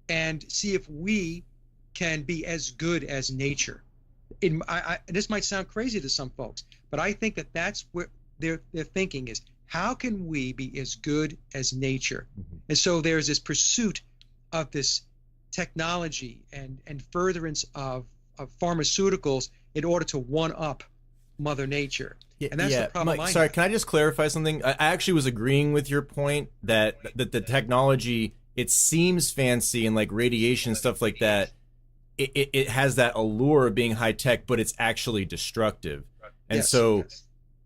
and see if we can be as good as nature? This might sound crazy to some folks, but I think that that's where their thinking is. How can we be as good as nature? Mm-hmm. And so there's this pursuit of this technology and furtherance of pharmaceuticals in order to one-up Mother Nature. Yeah, and that's the problem. Mike, sorry, can I just clarify something? I actually was agreeing with your point that the technology, it seems fancy and like radiation, stuff like that. It has that allure of being high tech, but it's actually destructive. And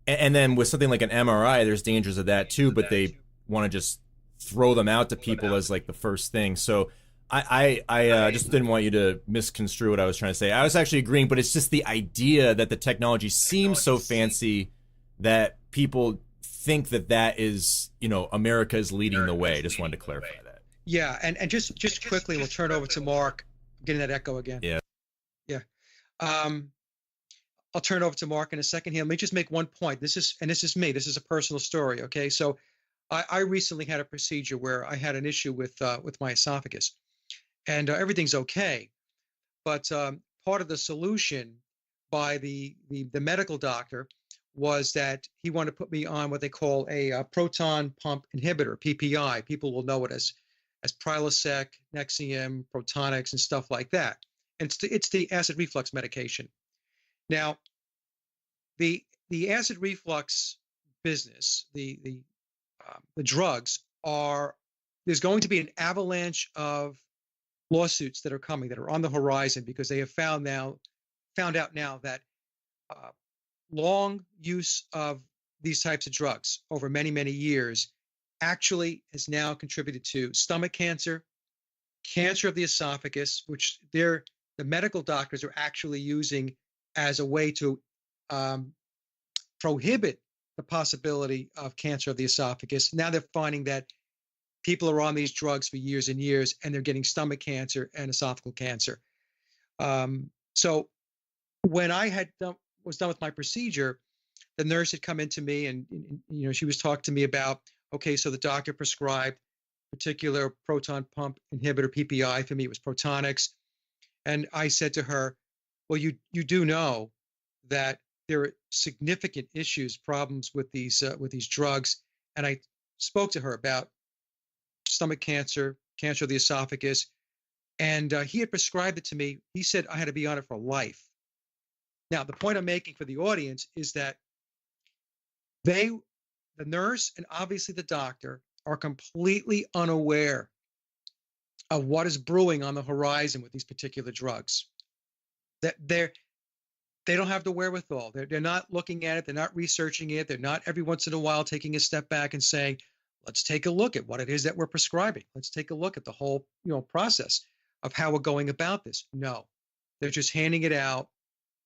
and then with something like an MRI, there's dangers of that too, but they want to just throw them out to people as like the first thing. So I just didn't want you to misconstrue what I was trying to say. I was actually agreeing, but it's just the idea that the technology seems so fancy that people think that is, America is leading the way. I just wanted to clarify that. Yeah, and just quickly, we'll turn over to Mark. I'm getting that echo again. Yeah. I'll turn over to Mark in a second here. Let me just make one point. This is me. This is a personal story. Okay, so I recently had a procedure where I had an issue with my esophagus, and everything's okay. But part of the solution by the medical doctor was that he wanted to put me on what they call a proton pump inhibitor, PPI. People will know it as Prilosec, Nexium, Protonix, and stuff like that. And it's the acid reflux medication. Now, the acid reflux business, the the drugs are, there's going to be an avalanche of lawsuits that are coming, that are on the horizon, because they have found out now that long use of these types of drugs over many, many years actually has now contributed to stomach cancer, cancer of the esophagus, which the medical doctors are actually using as a way to prohibit the possibility of cancer of the esophagus. Now they're finding that people are on these drugs for years and years, and they're getting stomach cancer and esophageal cancer. So when I was done with my procedure, the nurse had come into me, and she was talking to me about, okay, so the doctor prescribed particular proton pump inhibitor, PPI. For me, it was Protonix. And I said to her, well, you do know that there are significant problems with these drugs. And I spoke to her about stomach cancer, cancer of the esophagus, and he had prescribed it to me. He said I had to be on it for life. Now, the point I'm making for the audience is that the nurse and obviously the doctor are completely unaware of what is brewing on the horizon with these particular drugs. That they don't have the wherewithal. They're not looking at it. They're not researching it. They're not every once in a while taking a step back and saying, let's take a look at what it is that we're prescribing. Let's take a look at the whole process of how we're going about this. No, they're just handing it out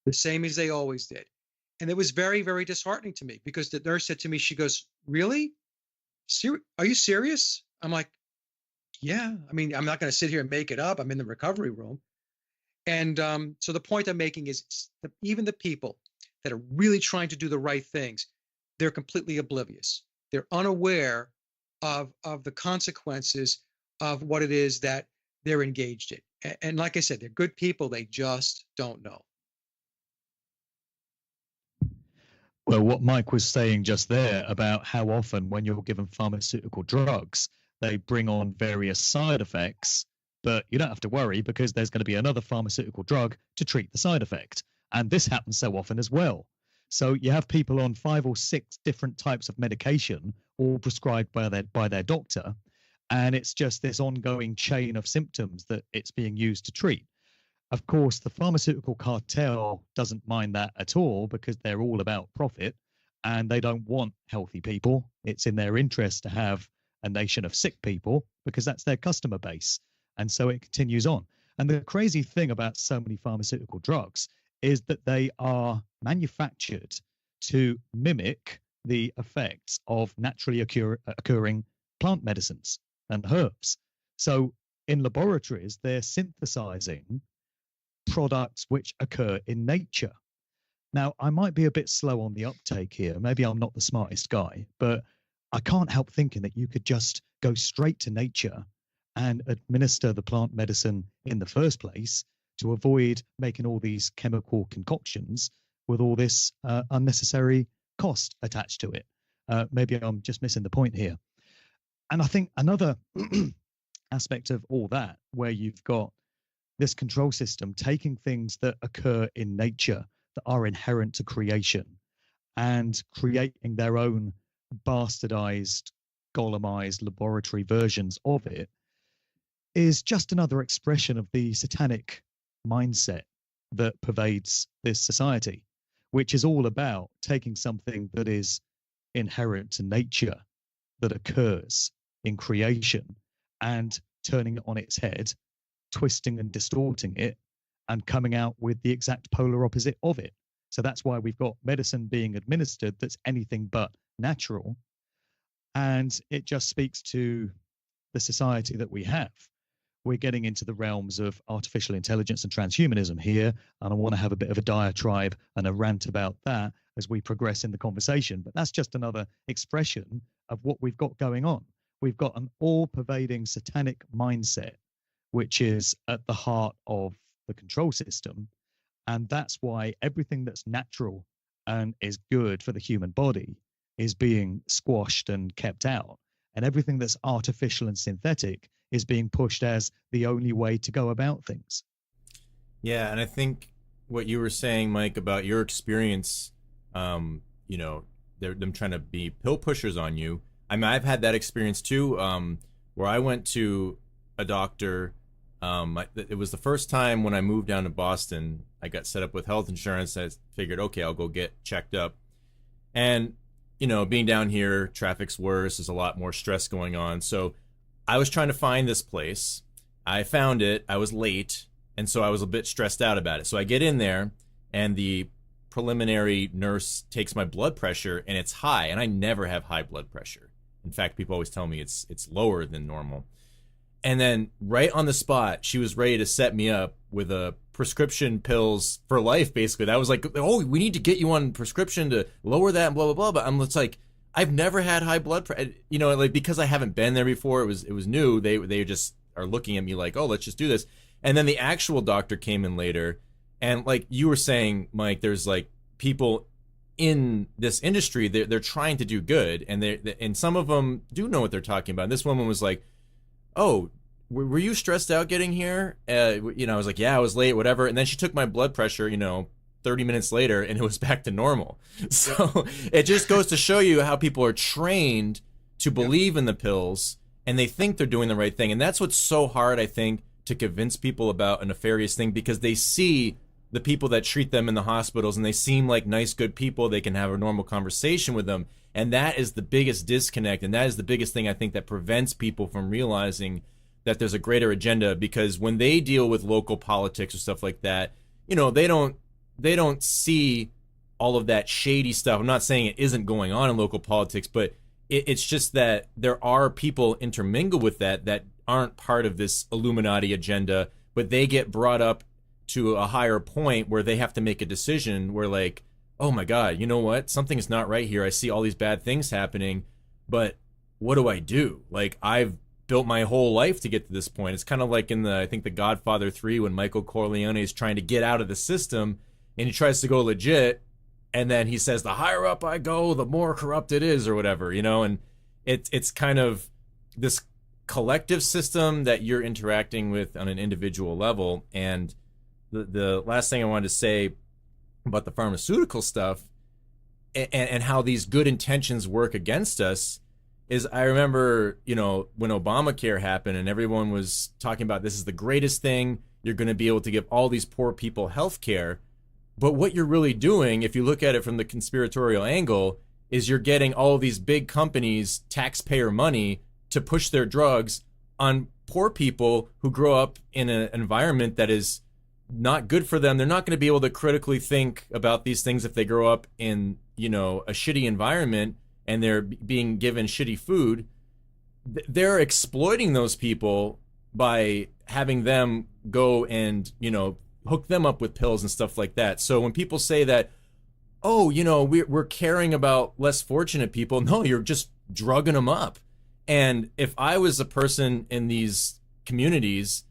the same as they always did. And it was very, very disheartening to me, because the nurse said to me, she goes, really? Are you serious? I'm like, yeah. I mean, I'm not going to sit here and make it up. I'm in the recovery room. And so the point I'm making is even the people that are really trying to do the right things, they're completely oblivious. They're unaware of the consequences of what it is that they're engaged in. And like I said, they're good people. They just don't know. Well, what Mike was saying just there about how often when you're given pharmaceutical drugs, they bring on various side effects, but you don't have to worry because there's going to be another pharmaceutical drug to treat the side effect. And this happens so often as well. So you have people on 5 or 6 different types of medication, all prescribed by their doctor, and it's just this ongoing chain of symptoms that it's being used to treat. Of course, the pharmaceutical cartel doesn't mind that at all, because they're all about profit and they don't want healthy people. It's in their interest to have a nation of sick people because that's their customer base. And so it continues on. And the crazy thing about so many pharmaceutical drugs is that they are manufactured to mimic the effects of naturally occurring plant medicines and herbs. So in laboratories, they're synthesizing products which occur in nature. Now, I might be a bit slow on the uptake here. Maybe I'm not the smartest guy, but I can't help thinking that you could just go straight to nature and administer the plant medicine in the first place to avoid making all these chemical concoctions with all this unnecessary cost attached to it. Maybe I'm just missing the point here. And I think another aspect of all that, where you've got this control system taking things that occur in nature that are inherent to creation and creating their own bastardized, golemized laboratory versions of it, is just another expression of the satanic mindset that pervades this society, which is all about taking something that is inherent to nature, that occurs in creation, and turning it on its head, twisting and distorting it, and coming out with the exact polar opposite of it. So that's why we've got medicine being administered that's anything but natural. And it just speaks to the society that we have. We're getting into the realms of artificial intelligence and transhumanism here, and I want to have a bit of a diatribe and a rant about that as we progress in the conversation. But that's just another expression of what we've got going on. We've got an all-pervading satanic mindset, which is at the heart of the control system. And that's why everything that's natural and is good for the human body is being squashed and kept out. And everything that's artificial and synthetic is being pushed as the only way to go about things. Yeah, and I think what you were saying, Mike, about your experience, them trying to be pill pushers on you, I mean, I've had that experience too, where I went to a doctor. It was the first time when I moved down to Boston. I got set up with health insurance. I figured, okay, I'll go get checked up. And, being down here, traffic's worse. There's a lot more stress going on. So I was trying to find this place. I found it. I was late. And so I was a bit stressed out about it. So I get in there, and the preliminary nurse takes my blood pressure, and it's high. And I never have high blood pressure. In fact, people always tell me it's lower than normal. And then right on the spot, she was ready to set me up with a prescription pills for life, basically. That was like, oh, we need to get you on prescription to lower that and blah, blah, blah. But I'm just like, I've never had high blood pressure. Like, because I haven't been there before, it was new. They just are looking at me like, oh, let's just do this. And then the actual doctor came in later. And like you were saying, Mike, there's like people in this industry, they're trying to do good. And some of them do know what they're talking about. And this woman was like, oh, were you stressed out getting here? I was like, yeah, I was late, whatever. And then she took my blood pressure, 30 minutes later, and it was back to normal. So it just goes to show you how people are trained to believe in the pills, and they think they're doing the right thing. And that's what's so hard, I think, to convince people about a nefarious thing, because they see the people that treat them in the hospitals, and they seem like nice, good people. They can have a normal conversation with them. And that is the biggest disconnect. And that is the biggest thing, I think, that prevents people from realizing that there's a greater agenda. Because when they deal with local politics or stuff like that, they don't see all of that shady stuff. I'm not saying it isn't going on in local politics, but it's just that there are people intermingled with that aren't part of this Illuminati agenda, but they get brought up to a higher point where they have to make a decision where, like, oh my God, you know what? Something is not right here. I see all these bad things happening, but what do I do? Like, I've built my whole life to get to this point. It's kind of like in I think The Godfather 3, when Michael Corleone is trying to get out of the system, and he tries to go legit, and then he says, the higher up I go, the more corrupt it is, or whatever, and it's kind of this collective system that you're interacting with on an individual level. And the last thing I wanted to say about the pharmaceutical stuff and how these good intentions work against us is, I remember, when Obamacare happened and everyone was talking about, this is the greatest thing, you're going to be able to give all these poor people health care. But what you're really doing, if you look at it from the conspiratorial angle, is you're getting all of these big companies taxpayer money to push their drugs on poor people who grow up in an environment that is not good for them. They're not going to be able to critically think about these things if they grow up in, a shitty environment and they're being given shitty food. They're exploiting those people by having them go and, hook them up with pills and stuff like that. So when people say that, oh, we're caring about less fortunate people, no, you're just drugging them up. And if I was a person in these communities,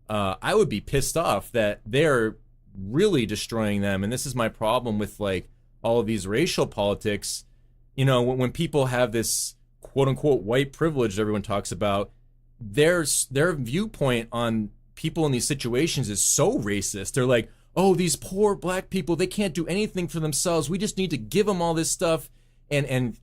I would be pissed off that they're really destroying them. And this is my problem with like all of these racial politics. When people have this quote unquote white privilege that everyone talks about, their viewpoint on people in these situations is so racist. They're like, oh, these poor black people, they can't do anything for themselves. We just need to give them all this stuff. And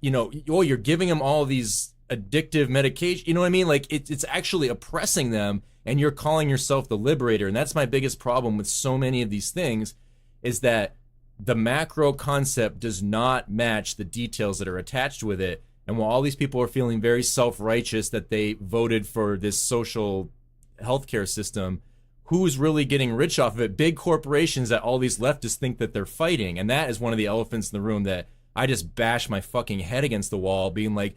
oh, you're giving them all these addictive medication. You know what I mean? Like it's actually oppressing them, and you're calling yourself the liberator. And that's my biggest problem with so many of these things, is that the macro concept does not match the details that are attached with it. And while all these people are feeling very self-righteous that they voted for this social healthcare system, who's really getting rich off of it? Big corporations that all these leftists think that they're fighting. And that is one of the elephants in the room that I just bash my fucking head against the wall, being like,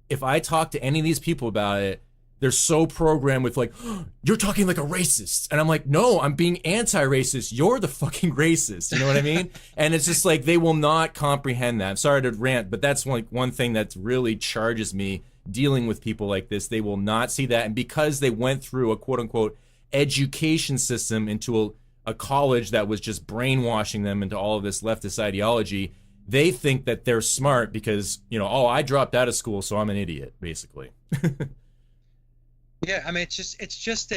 if I talk to any of these people about it, they're so programmed with like, oh, you're talking like a racist. And I'm like, no, I'm being anti-racist. You're the fucking racist. You know what I mean? And it's just like, they will not comprehend that. I'm sorry to rant, but that's one thing that really charges me dealing with people like this. They will not see that. And because they went through a quote unquote education system into a college that was just brainwashing them into all of this leftist ideology, they think that they're smart because, oh, I dropped out of school, so I'm an idiot, basically. Yeah, I mean, it's just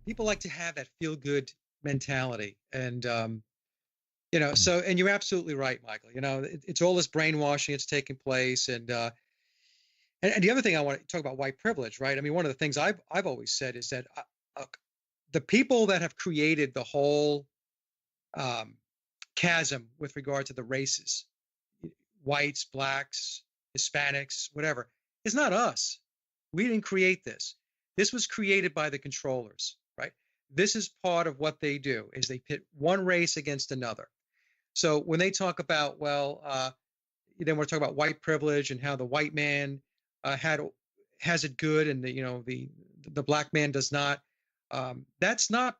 people like to have that feel good mentality, and so, and you're absolutely right, Michael. It's all this brainwashing that's taking place, and And the other thing I want to talk about white privilege, right? I mean, one of the things I've always said is that the people that have created the whole chasm with regard to the races, whites, blacks, Hispanics, whatever, is not us. We didn't create this. This was created by the controllers, right? This is part of what they do, is they pit one race against another. So when they talk about, then we're talking about white privilege and how the white man has it good, and the black man does not. That's not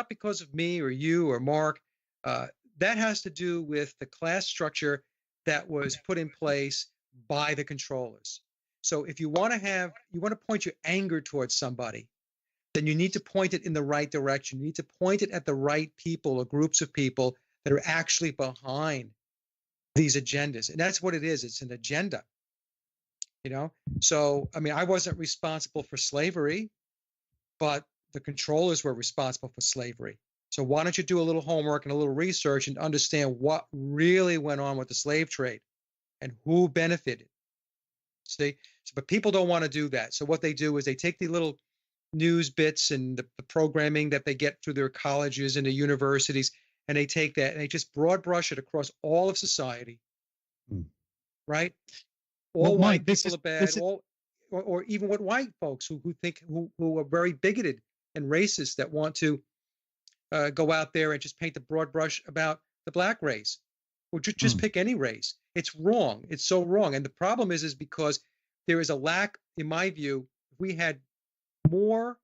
because of me or you or Mark. That has to do with the class structure that was put in place by the controllers. So if you want to point your anger towards somebody, then you need to point it in the right direction. You need to point it at the right people or groups of people that are actually behind these agendas. And that's what it is. It's an agenda. So, I mean, I wasn't responsible for slavery, but the controllers were responsible for slavery. So why don't you do a little homework and a little research and understand what really went on with the slave trade and who benefited? See, but people don't want to do that. So what they do is they take the little news bits and the programming that they get through their colleges and the universities, and they take that and they just broad brush it across all of society, right? All white people are bad, or even what white folks who are very bigoted and racist that want to go out there and just paint the broad brush about the black race, or just pick any race. It's wrong. It's so wrong. And the problem is because there is a lack, in my view. If we had more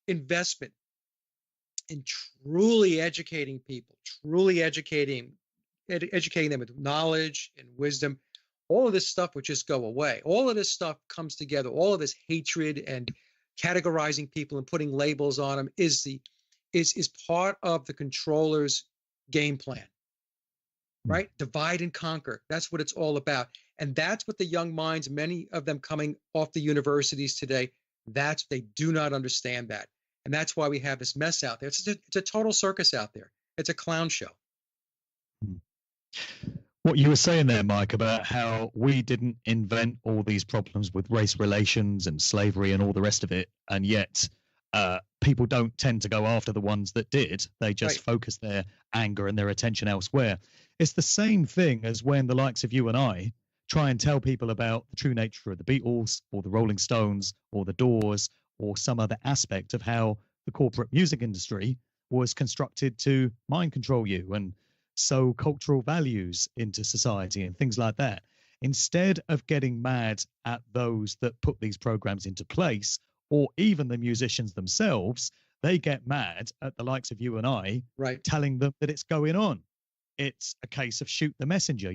investment in truly educating people, truly educating them with knowledge and wisdom, all of this stuff would just go away. All of this stuff comes together. All of this hatred and categorizing people and putting labels on them is part of the controller's game plan, right? Divide and conquer. That's what it's all about. And that's what the young minds, many of them coming off the universities today, they do not understand that. And that's why we have this mess out there. It's a total circus out there. It's a clown show. What you were saying there, Mike, about how we didn't invent all these problems with race relations and slavery and all the rest of it, and yet people don't tend to go after the ones that did. They just focus their anger and their attention elsewhere. It's the same thing as when the likes of you and I try and tell people about the true nature of the Beatles or the Rolling Stones or the Doors or some other aspect of how the corporate music industry was constructed to mind control you and sow cultural values into society and things like that. Instead of getting mad at those that put these programs into place, or even the musicians themselves, they get mad at the likes of you and I, telling them that it's going on. It's a case of shoot the messenger.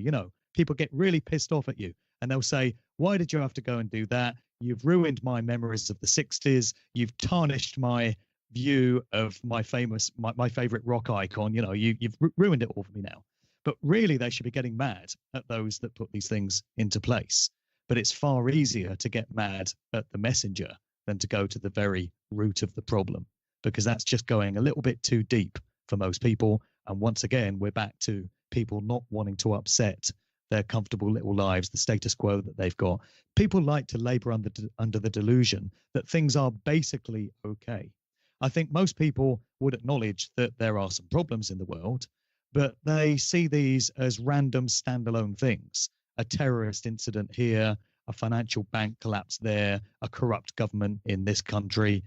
People get really pissed off at you and they'll say, why did you have to go and do that? You've ruined my memories of the 60s. You've tarnished my view of my favorite rock icon. You've ruined it all for me now. But really, they should be getting mad at those that put these things into place. But it's far easier to get mad at the messenger than to go to the very root of the problem, because that's just going a little bit too deep for most people. And once again, we're back to people not wanting to upset their comfortable little lives, the status quo that they've got. People like to labor under the delusion that things are basically okay. I think most people would acknowledge that there are some problems in the world, but they see these as random standalone things. A terrorist incident here, a financial bank collapse there, a corrupt government in this country.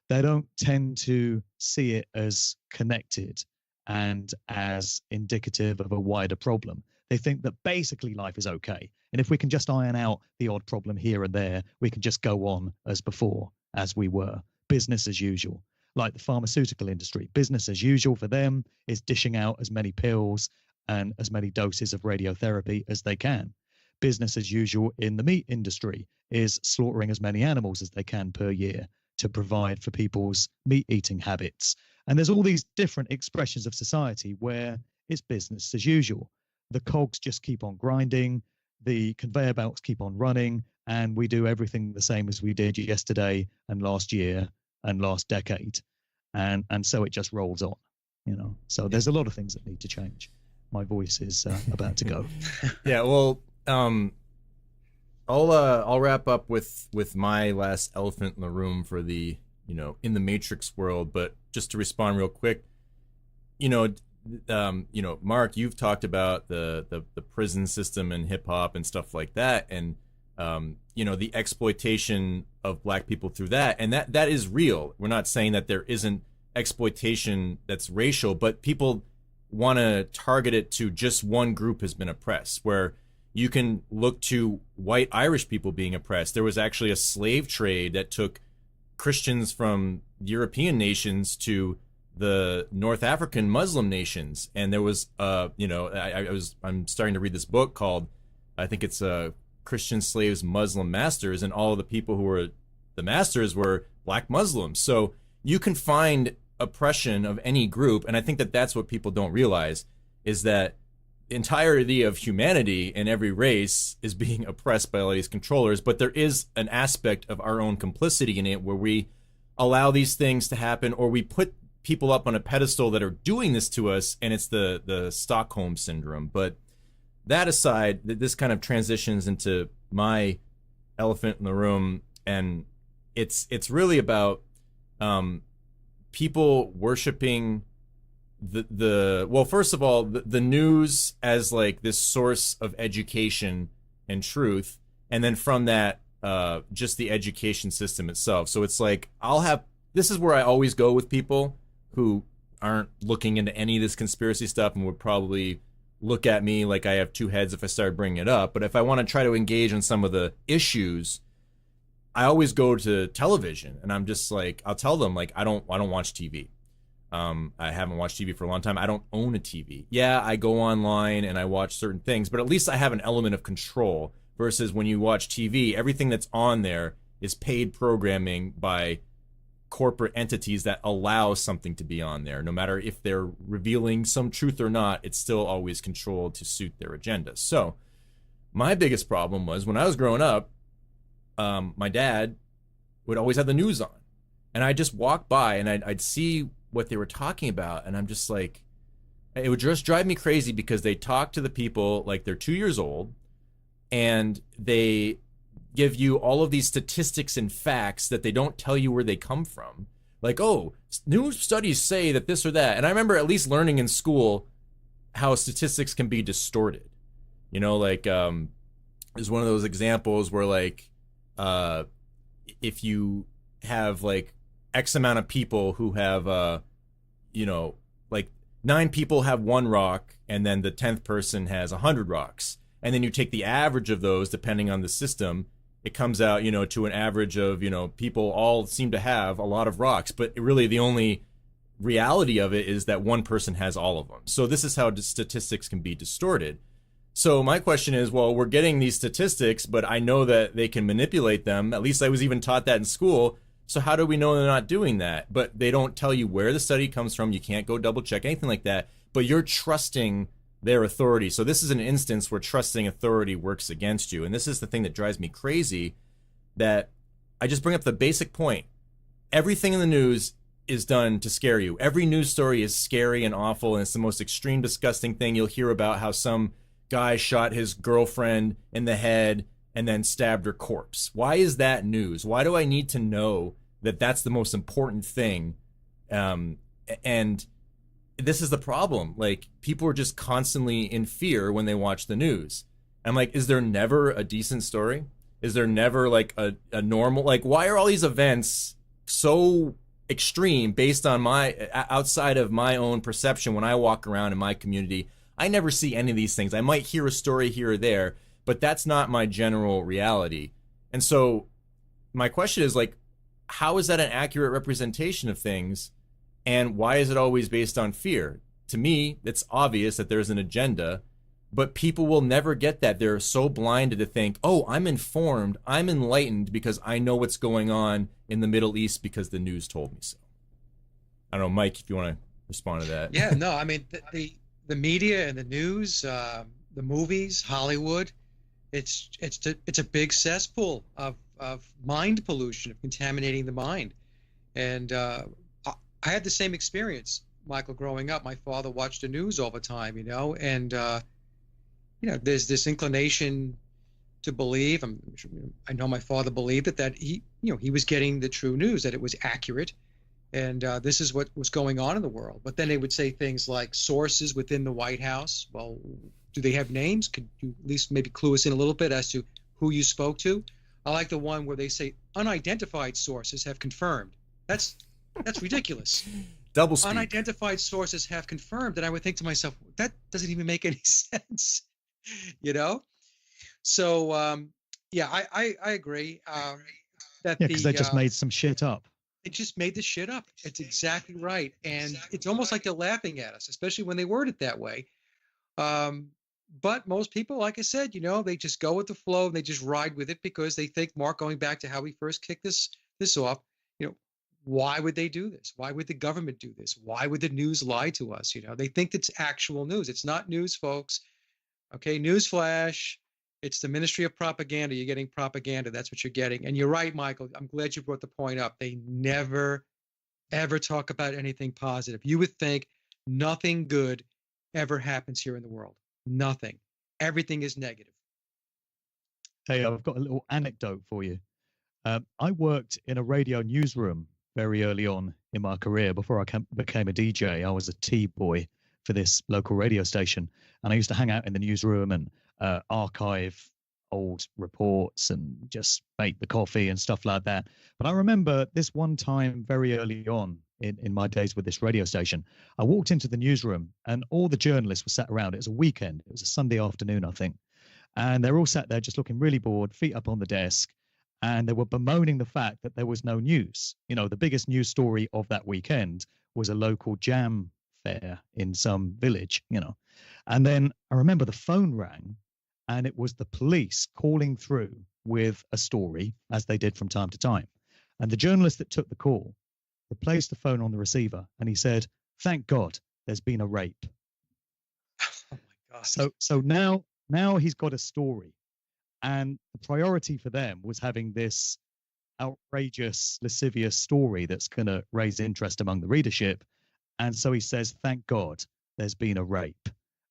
They don't tend to see it as connected and as indicative of a wider problem. They think that basically life is okay. And if we can just iron out the odd problem here and there, we can just go on as before, as we were, business as usual. Like the pharmaceutical industry, business as usual for them is dishing out as many pills and as many doses of radiotherapy as they can. Business as usual in the meat industry is slaughtering as many animals as they can per year to provide for people's meat eating habits. And there's all these different expressions of society where it's business as usual. The cogs just keep on grinding, the conveyor belts keep on running, and we do everything the same as we did yesterday and last year and last decade. And so it just rolls on, So there's a lot of things that need to change. My voice is about to go. Yeah, well, I'll wrap up with my last elephant in the room for the, in the Matrix world. But just to respond real quick, Mark, you've talked about the prison system and hip hop and stuff like that, and the exploitation of black people through that, and that is real. We're not saying that there isn't exploitation that's racial, but people want to target it to just one group has been oppressed, where you can look to white Irish people being oppressed. There was actually a slave trade that took Christians from European nations to the North African Muslim nations, and there was I'm starting to read this book called, I think it's Christian Slaves, Muslim Masters, and all of the people who were the masters were black Muslims. So you can find oppression of any group, and I think that that's what people don't realize, is that the entirety of humanity in every race is being oppressed by all these controllers, but there is an aspect of our own complicity in it where we allow these things to happen, or we put people up on a pedestal that are doing this to us, and it's the Stockholm syndrome. But that aside, this kind of transitions into my elephant in the room, and it's really about people worshiping well, first of all, the news as like this source of education and truth, and then from that, just the education system itself. So it's like, this is where I always go with people who aren't looking into any of this conspiracy stuff and would probably look at me like I have two heads if I started bringing it up. But if I want to try to engage in some of the issues, I always go to television, and I'm just like, I'll tell them, like, I don't watch TV. I haven't watched TV for a long time. I don't own a TV. Yeah, I go online and I watch certain things, but at least I have an element of control, versus when you watch TV, everything that's on there is paid programming by corporate entities that allow something to be on there. No matter if they're revealing some truth or not, it's still always controlled to suit their agenda. So my biggest problem was, when I was growing up, my dad would always have the news on, and I'd just walk by and I'd see what they were talking about, and I'm just like, it would just drive me crazy, because they talk to the people like they're 2 years old, and they give you all of these statistics and facts that they don't tell you where they come from. Like, oh, new studies say that this or that. And I remember at least learning in school how statistics can be distorted. Like, there's one of those examples where, like, if you have like X amount of people who have, like 9 people have 1 rock, and then the 10th person has 100 rocks. And then you take the average of those, depending on the system, it comes out, to an average of, people all seem to have a lot of rocks. But really the only reality of it is that one person has all of them. So this is how statistics can be distorted. So my question is, well, we're getting these statistics, but I know that they can manipulate them. At least I was even taught that in school. So how do we know they're not doing that? But they don't tell you where the study comes from. You can't go double check anything like that, but you're trusting their authority. So this is an instance where trusting authority works against you. And this is the thing that drives me crazy, that I just bring up the basic point. Everything in the news is done to scare you. Every news story is scary and awful, and it's the most extreme, disgusting thing. You'll hear about how some guy shot his girlfriend in the head and then stabbed her corpse. Why is that news? Why do I need to know that that's the most important thing? And this is the problem. Like, people are just constantly in fear when they watch the news. I'm like, is there never a decent story? Is there never like a normal, like, why are all these events so extreme based on outside of my own perception? When I walk around in my community, I never see any of these things. I might hear a story here or there, but that's not my general reality. And so my question is, like, how is that an accurate representation of things? And why is it always based on fear? To me, it's obvious that there's an agenda, but people will never get that. They're so blinded to think, oh, I'm informed, I'm enlightened because I know what's going on in the Middle East because the news told me so. I don't know, Mike, if you want to respond to that. Yeah, no, I mean, the media and the news, the movies, Hollywood, it's a big cesspool of mind pollution, of contaminating the mind. And I had the same experience, Michael, growing up. My father watched the news all the time, and there's this inclination to believe. I know my father believed it, that he was getting the true news, that it was accurate, and this is what was going on in the world. But then they would say things like sources within the White House. Well, do they have names? Could you at least maybe clue us in a little bit as to who you spoke to? I like the one where they say unidentified sources have confirmed. That's ridiculous. Double speak. Unidentified sources have confirmed, and I would think to myself, that doesn't even make any sense, you know. So yeah, I agree that because they just made some shit up. They just made this shit up. It's exactly right, and it's almost like they're laughing at us, especially when they word it that way. But most people, like I said, they just go with the flow and they just ride with it because they think, Mark, going back to how we first kicked this off, why would they do this? Why would the government do this? Why would the news lie to us? They think it's actual news. It's not news, folks. Okay, newsflash. It's the Ministry of Propaganda. You're getting propaganda. That's what you're getting. And you're right, Michael. I'm glad you brought the point up. They never, ever talk about anything positive. You would think nothing good ever happens here in the world. Nothing. Everything is negative. Hey, I've got a little anecdote for you. I worked in a radio newsroom very early on in my career. Before I became a DJ, I was a tea boy for this local radio station. And I used to hang out in the newsroom and archive old reports and just make the coffee and stuff like that. But I remember this one time very early on in my days with this radio station, I walked into the newsroom and all the journalists were sat around. It was a weekend. It was a Sunday afternoon, I think. And they're all sat there just looking really bored, feet up on the desk. And they were bemoaning the fact that there was no news. The biggest news story of that weekend was a local jam fair in some village, And then I remember the phone rang and it was the police calling through with a story, as they did from time to time. And the journalist that took the call replaced the phone on the receiver and he said, "Thank God there's been a rape." Oh my God. So now he's got a story. And the priority for them was having this outrageous, lascivious story that's going to raise interest among the readership. And so he says, "Thank God there's been a rape."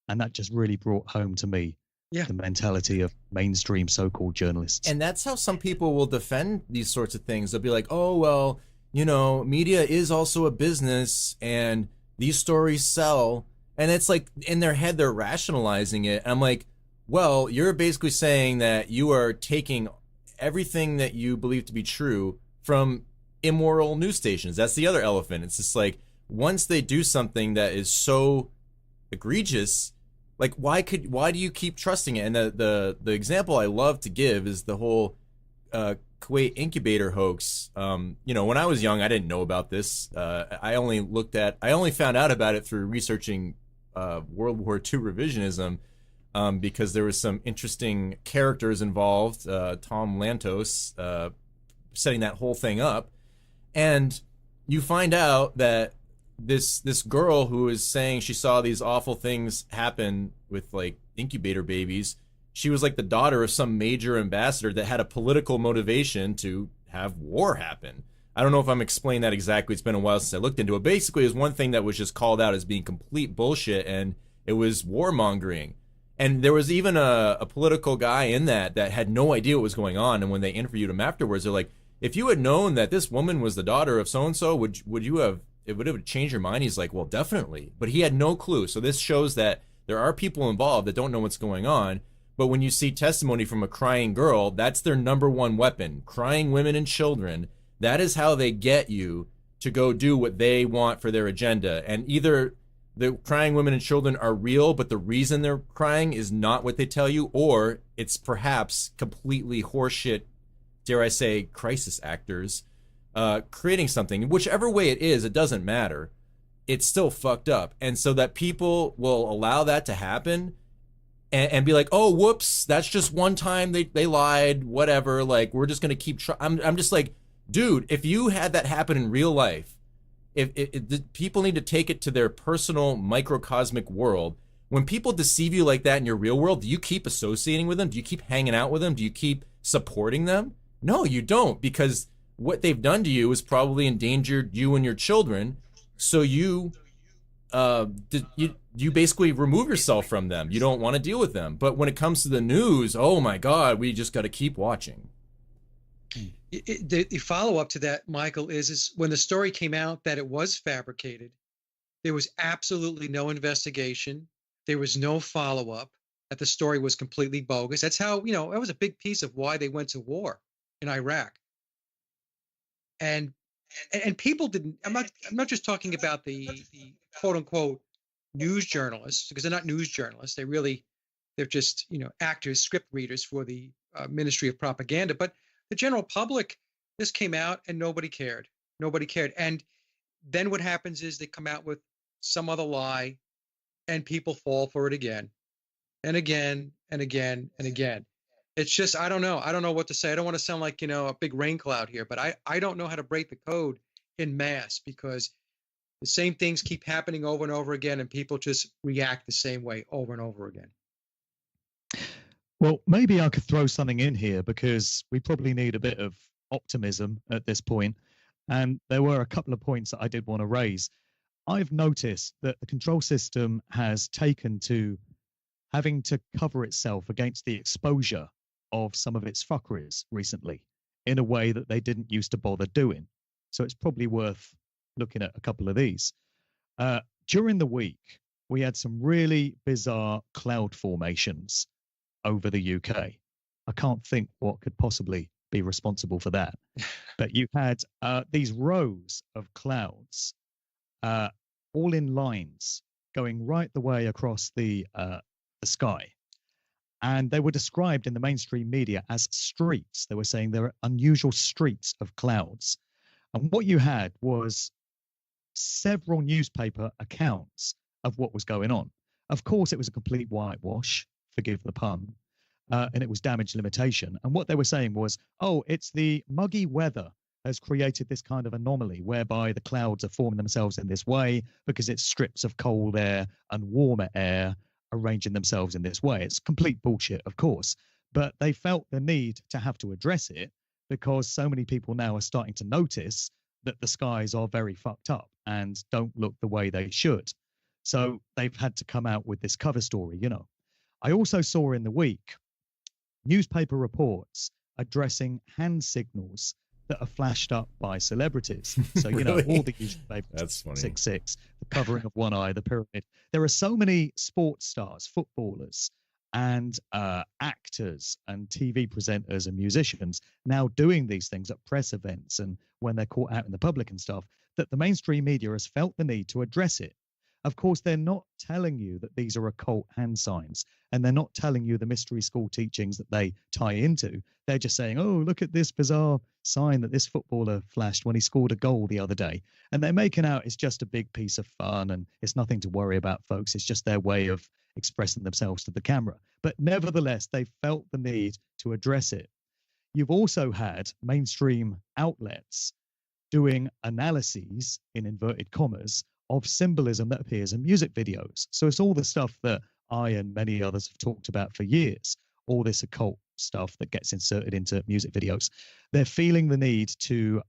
And that just really brought home to me the mentality of mainstream so-called journalists. And that's how some people will defend these sorts of things. They'll be like, oh, well, media is also a business and these stories sell. And it's like in their head, they're rationalizing it. And I'm like, well, you're basically saying that you are taking everything that you believe to be true from immoral news stations. That's the other elephant. It's just like, once they do something that is so egregious, like why do you keep trusting it? And the example I love to give is the whole Quay incubator hoax. When I was young, I didn't know about this. I only found out about it through researching World War II revisionism. Because there was some interesting characters involved, Tom Lantos setting that whole thing up, and you find out that this girl who is saying she saw these awful things happen with like incubator babies, she was like the daughter of some major ambassador that had a political motivation to have war happen. I don't know if I'm explaining that exactly. It's been a while since I looked into it. Basically, it was one thing that was just called out as being complete bullshit, and it was warmongering. And there was even a political guy in that had no idea what was going on. And when they interviewed him afterwards, they're like, if you had known that this woman was the daughter of so-and-so, would it would have changed your mind? He's like, well, definitely. But he had no clue. So this shows that there are people involved that don't know what's going on. But when you see testimony from a crying girl, that's their number one weapon. Crying women and children. That is how they get you to go do what they want for their agenda. And either the crying women and children are real, but the reason they're crying is not what they tell you, or it's perhaps completely horseshit, dare I say, crisis actors creating something. Whichever way it is, it doesn't matter. It's still fucked up. And so that people will allow that to happen and be like, oh, whoops, that's just one time they lied, whatever. Like, we're just going to keep trying. I'm just like, dude, if you had that happen in real life, if people need to take it to their personal microcosmic world. When people deceive you like that in your real world, do you keep associating with them? Do you keep hanging out with them? Do you keep supporting them? No, you don't, because what they've done to you has probably endangered you and your children. So you you basically remove yourself from them. You don't want to deal with them. But when it comes to the news, oh my God, we just got to keep watching. The follow-up to that, Michael, is when the story came out that it was fabricated, there was absolutely no investigation. There was no follow-up, that the story was completely bogus. That's how, that was a big piece of why they went to war in Iraq. And people didn't, I'm not just talking about the quote unquote news journalists, because they're not news journalists. They're just, actors, script readers for the Ministry of Propaganda. But the general public, this came out and nobody cared. Nobody cared. And then what happens is they come out with some other lie and people fall for it again and again and again and again. It's just, I don't know. I don't know what to say. I don't want to sound like, a big rain cloud here, but I don't know how to break the code in mass, because the same things keep happening over and over again, and people just react the same way over and over again. Well, maybe I could throw something in here, because we probably need a bit of optimism at this point. And there were a couple of points that I did want to raise. I've noticed that the control system has taken to having to cover itself against the exposure of some of its fuckeries recently in a way that they didn't used to bother doing. So it's probably worth looking at a couple of these. During the week, we had some really bizarre cloud formations over the UK. I can't think what could possibly be responsible for that. But you had these rows of clouds, all in lines, going right the way across the sky. And they were described in the mainstream media as streets. They were saying there are unusual streets of clouds. And what you had was several newspaper accounts of what was going on. Of course, it was a complete whitewash, forgive the pun, and it was damage limitation. And what they were saying was, oh, it's the muggy weather has created this kind of anomaly whereby the clouds are forming themselves in this way because it's strips of cold air and warmer air arranging themselves in this way. It's complete bullshit, of course, but they felt the need to have to address it because so many people now are starting to notice that the skies are very fucked up and don't look the way they should. So they've had to come out with this cover story, I also saw in the week newspaper reports addressing hand signals that are flashed up by celebrities. So, Really? All the newspapers, That's funny. 666, the covering of one eye, the pyramid. There are so many sports stars, footballers, and actors and TV presenters and musicians now doing these things at press events and when they're caught out in the public and stuff, that the mainstream media has felt the need to address it. Of course, they're not telling you that these are occult hand signs, and they're not telling you the mystery school teachings that they tie into. They're just saying, oh, look at this bizarre sign that this footballer flashed when he scored a goal the other day. And they're making out it's just a big piece of fun and it's nothing to worry about, folks. It's just their way of expressing themselves to the camera. But nevertheless, they felt the need to address it. You've also had mainstream outlets doing analyses, in inverted commas, of symbolism that appears in music videos. So it's all the stuff that I and many others have talked about for years, all this occult stuff that gets inserted into music videos. They're feeling the need to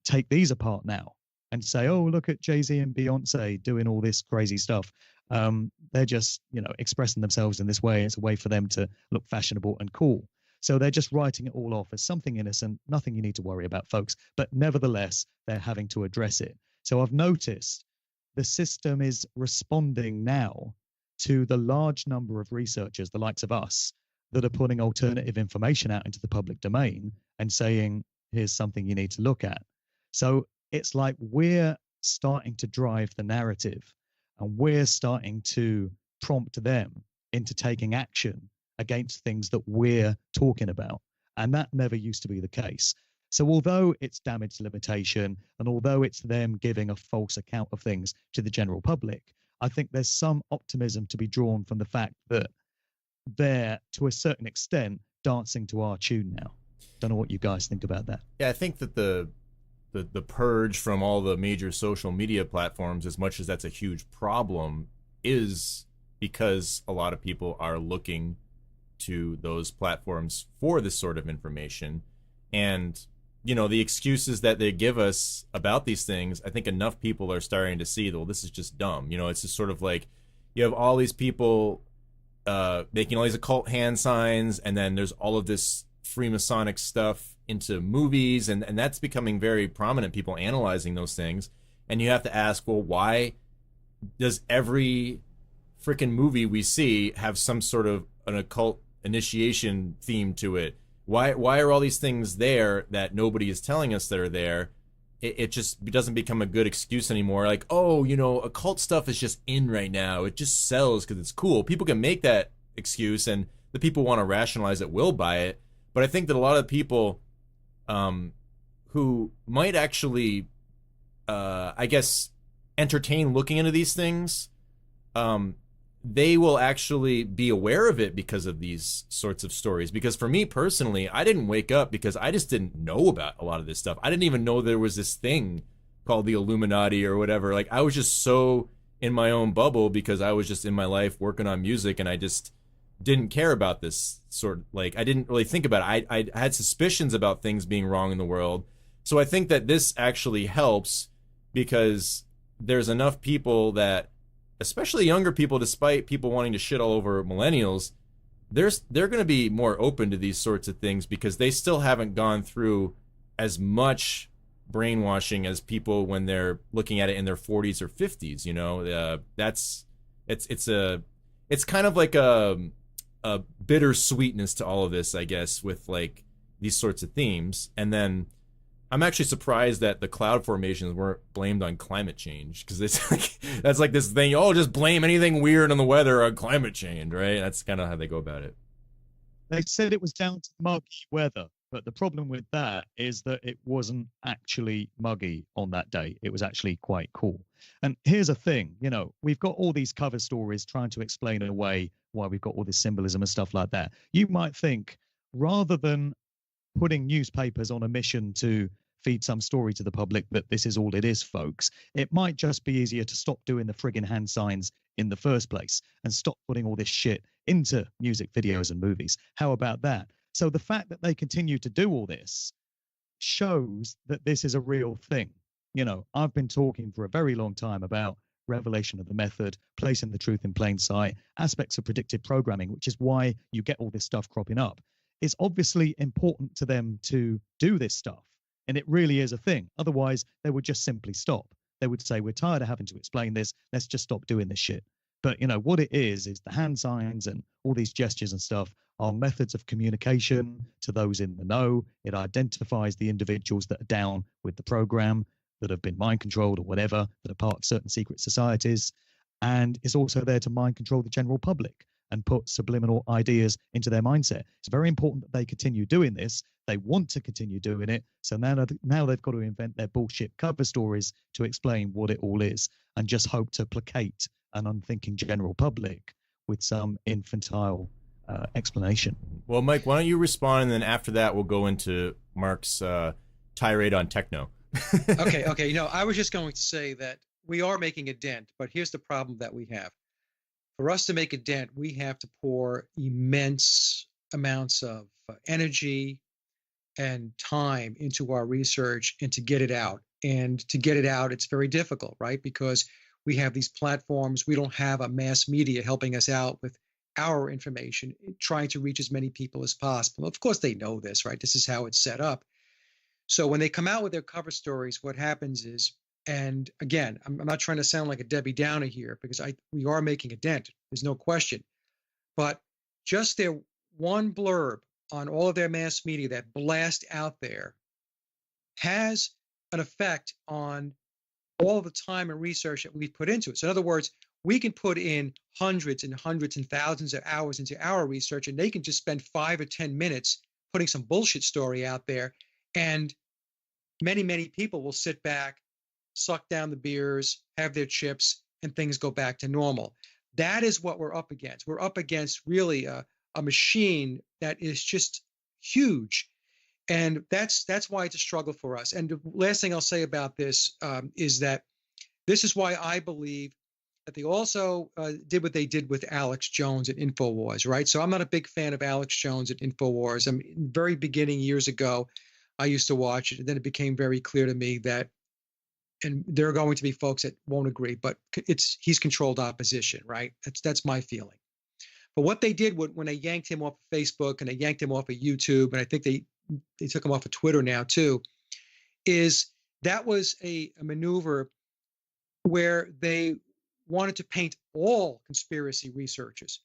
take these apart now and say, oh, look at Jay-Z and Beyonce doing all this crazy stuff. They're just, expressing themselves in this way. It's a way for them to look fashionable and cool. So they're just writing it all off as something innocent, nothing you need to worry about, folks. But nevertheless, they're having to address it. So I've noticed the system is responding now to the large number of researchers, the likes of us, that are putting alternative information out into the public domain and saying, here's something you need to look at. So it's like we're starting to drive the narrative and we're starting to prompt them into taking action against things that we're talking about. And that never used to be the case. So although it's damage limitation and although it's them giving a false account of things to the general public, I think there's some optimism to be drawn from the fact that they're, to a certain extent, dancing to our tune now. Don't know what you guys think about that. Yeah, I think that the purge from all the major social media platforms, as much as that's a huge problem, is because a lot of people are looking to those platforms for this sort of information. And the excuses that they give us about these things, I think enough people are starting to see, well, this is just dumb. It's just sort of like, you have all these people making all these occult hand signs, and then there's all of this Freemasonic stuff into movies, and that's becoming very prominent, people analyzing those things. And you have to ask, well, why does every freaking movie we see have some sort of an occult initiation theme to it? Why are all these things there that nobody is telling us that are there? It just doesn't become a good excuse anymore. Like, oh, occult stuff is just in right now. It just sells because it's cool. People can make that excuse, and the people want to rationalize it will buy it. But I think that a lot of people who might actually, I guess, entertain looking into these things, they will actually be aware of it because of these sorts of stories. Because for me personally, I didn't wake up because I just didn't know about a lot of this stuff. I didn't even know there was this thing called the Illuminati or whatever. Like, I was just so in my own bubble because I was just in my life working on music, and I just didn't care about this sort of, like, I didn't really think about it. I had suspicions about things being wrong in the world. So I think that this actually helps because there's enough people that, especially younger people, despite people wanting to shit all over millennials, they're going to be more open to these sorts of things because they still haven't gone through as much brainwashing as people when they're looking at it in their 40s or 50s. It's kind of like a bitter sweetness to all of this, I guess, with like these sorts of themes. And then I'm actually surprised that the cloud formations weren't blamed on climate change, because it's like, that's like this thing, oh, just blame anything weird on the weather on climate change, right? That's kind of how they go about it. They said it was down to muggy weather, but the problem with that is that it wasn't actually muggy on that day. It was actually quite cool. And here's a thing, we've got all these cover stories trying to explain away why we've got all this symbolism and stuff like that. You might think, rather than putting newspapers on a mission to feed some story to the public that this is all it is, folks, it might just be easier to stop doing the friggin' hand signs in the first place and stop putting all this shit into music videos and movies. How about that? So the fact that they continue to do all this shows that this is a real thing. I've been talking for a very long time about revelation of the method, placing the truth in plain sight, aspects of predictive programming, which is why you get all this stuff cropping up. It's obviously important to them to do this stuff. And it really is a thing. Otherwise, they would just simply stop. They would say, we're tired of having to explain this. Let's just stop doing this shit. But, what it is the hand signs and all these gestures and stuff are methods of communication to those in the know. It identifies the individuals that are down with the program, that have been mind controlled or whatever, that are part of certain secret societies. And it's also there to mind control the general public and put subliminal ideas into their mindset. It's very important that they continue doing this. They want to continue doing it. So now they've got to invent their bullshit cover stories to explain what it all is, and just hope to placate an unthinking general public with some infantile explanation. Well, Mike, why don't you respond, and then after that we'll go into Mark's tirade on techno. Okay. I was just going to say that we are making a dent, but here's the problem that we have. For us to make a dent, we have to pour immense amounts of energy and time into our research and to get it out. And to get it out, it's very difficult, right? Because we have these platforms. We don't have a mass media helping us out with our information, trying to reach as many people as possible. Of course, they know this, right? This is how it's set up. So when they come out with their cover stories, what happens is, and again, I'm not trying to sound like a Debbie Downer here, because we are making a dent. There's no question. But just their one blurb on all of their mass media that blast out there has an effect on all the time and research that we've put into it. So in other words, we can put in hundreds and hundreds and thousands of hours into our research, and they can just spend 5 or 10 minutes putting some bullshit story out there. And many, many people will sit back, suck down the beers, have their chips, and things go back to normal. That is what we're up against. We're up against really a machine that is just huge. And that's why it's a struggle for us. And the last thing I'll say about this is that this is why I believe that they also did what they did with Alex Jones at InfoWars, right? So I'm not a big fan of Alex Jones at InfoWars. In the very beginning, years ago, I used to watch it, and then it became very clear to me that and there are going to be folks that won't agree, but he's controlled opposition, right? That's my feeling. But what they did when they yanked him off of Facebook and they yanked him off of YouTube, and I think they took him off of Twitter now too, is that was a maneuver where they wanted to paint all conspiracy researchers,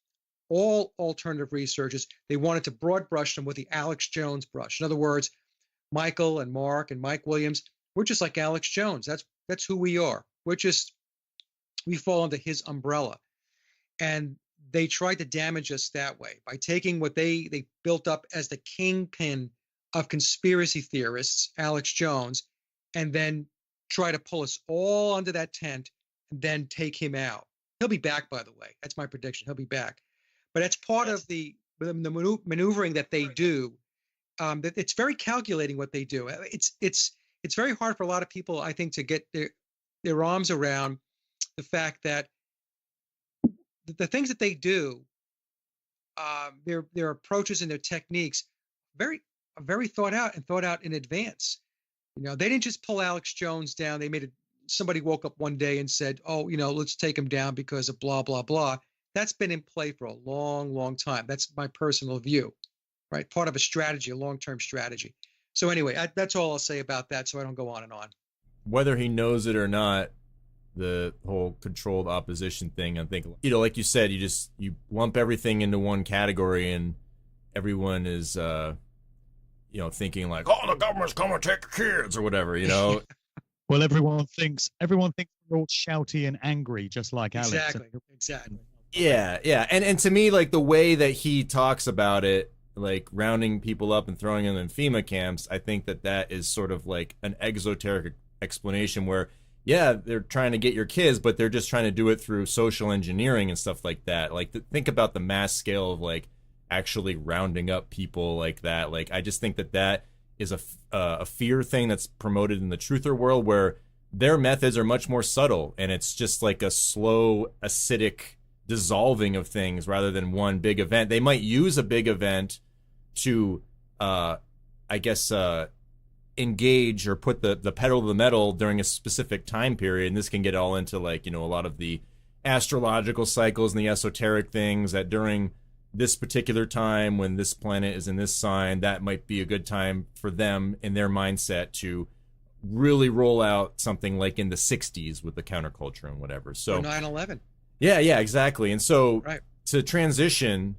all alternative researchers. They wanted to broad brush them with the Alex Jones brush. In other words, Michael and Mark and Mike Williams, we're just like Alex Jones. That's who we are. We fall under his umbrella. And they tried to damage us that way by taking what they built up as the kingpin of conspiracy theorists, Alex Jones, and then try to pull us all under that tent and then take him out. He'll be back, by the way. That's my prediction. He'll be back. But that's part of the maneuvering that they do. That it's very calculating what they do. It's very hard for a lot of people, I think, to get their arms around the fact that the things that they do, their approaches and their techniques, very thought out in advance. They didn't just pull Alex Jones down. They made it. Somebody woke up one day and said, "Oh, let's take him down because of blah blah blah." That's been in play for a long, long time. That's my personal view, right? Part of a strategy, a long-term strategy. So anyway, that's all I'll say about that, so I don't go on and on. Whether he knows it or not, the whole controlled opposition thing, I think, like you said, you lump everything into one category, and everyone is thinking like, oh, the government's coming to take your kids or whatever. Well, everyone thinks we're all shouty and angry, just like Alex. Exactly. Yeah. And to me, like, the way that he talks about it, like rounding people up and throwing them in FEMA camps, I think that is sort of like an exoteric explanation where, yeah, they're trying to get your kids, but they're just trying to do it through social engineering and stuff like that. Like, think about the mass scale of, like, actually rounding up people like that. Like, I just think that is a fear thing that's promoted in the truther world, where their methods are much more subtle, and it's just like a slow, acidic dissolving of things rather than one big event. They might use a big event to, engage or put the pedal to the metal during a specific time period. And this can get all into, like, a lot of the astrological cycles and the esoteric things, that during this particular time when this planet is in this sign, that might be a good time for them in their mindset to really roll out something like in the 60s with the counterculture and whatever. So 9/11. Yeah, exactly. And so right. To transition,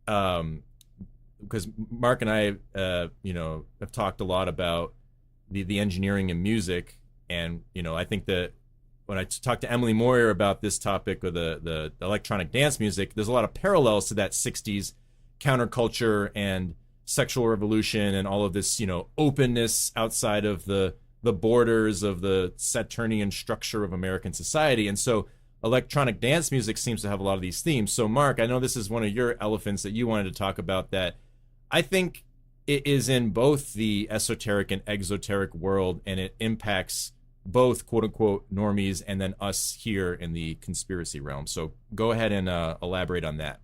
because Mark and I, have talked a lot about the engineering in music, and I think that when I talked to Emily Moyer about this topic of the electronic dance music, there's a lot of parallels to that 60s counterculture and sexual revolution and all of this, openness outside of the borders of the Saturnian structure of American society. And so electronic dance music seems to have a lot of these themes. So Mark, I know this is one of your elephants that you wanted to talk about, that I think it is in both the esoteric and exoteric world, and it impacts both quote unquote normies and then us here in the conspiracy realm. So go ahead and elaborate on that.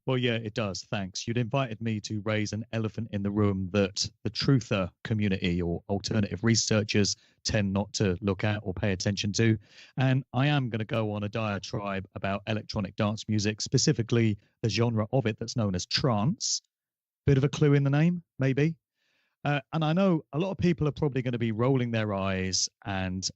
Well, yeah, it does. Thanks. You'd invited me to raise an elephant in the room that the truther community or alternative researchers tend not to look at or pay attention to. And I am going to go on a diatribe about electronic dance music, specifically the genre of it that's known as trance. Bit of a clue in the name, maybe. And I know a lot of people are probably going to be rolling their eyes and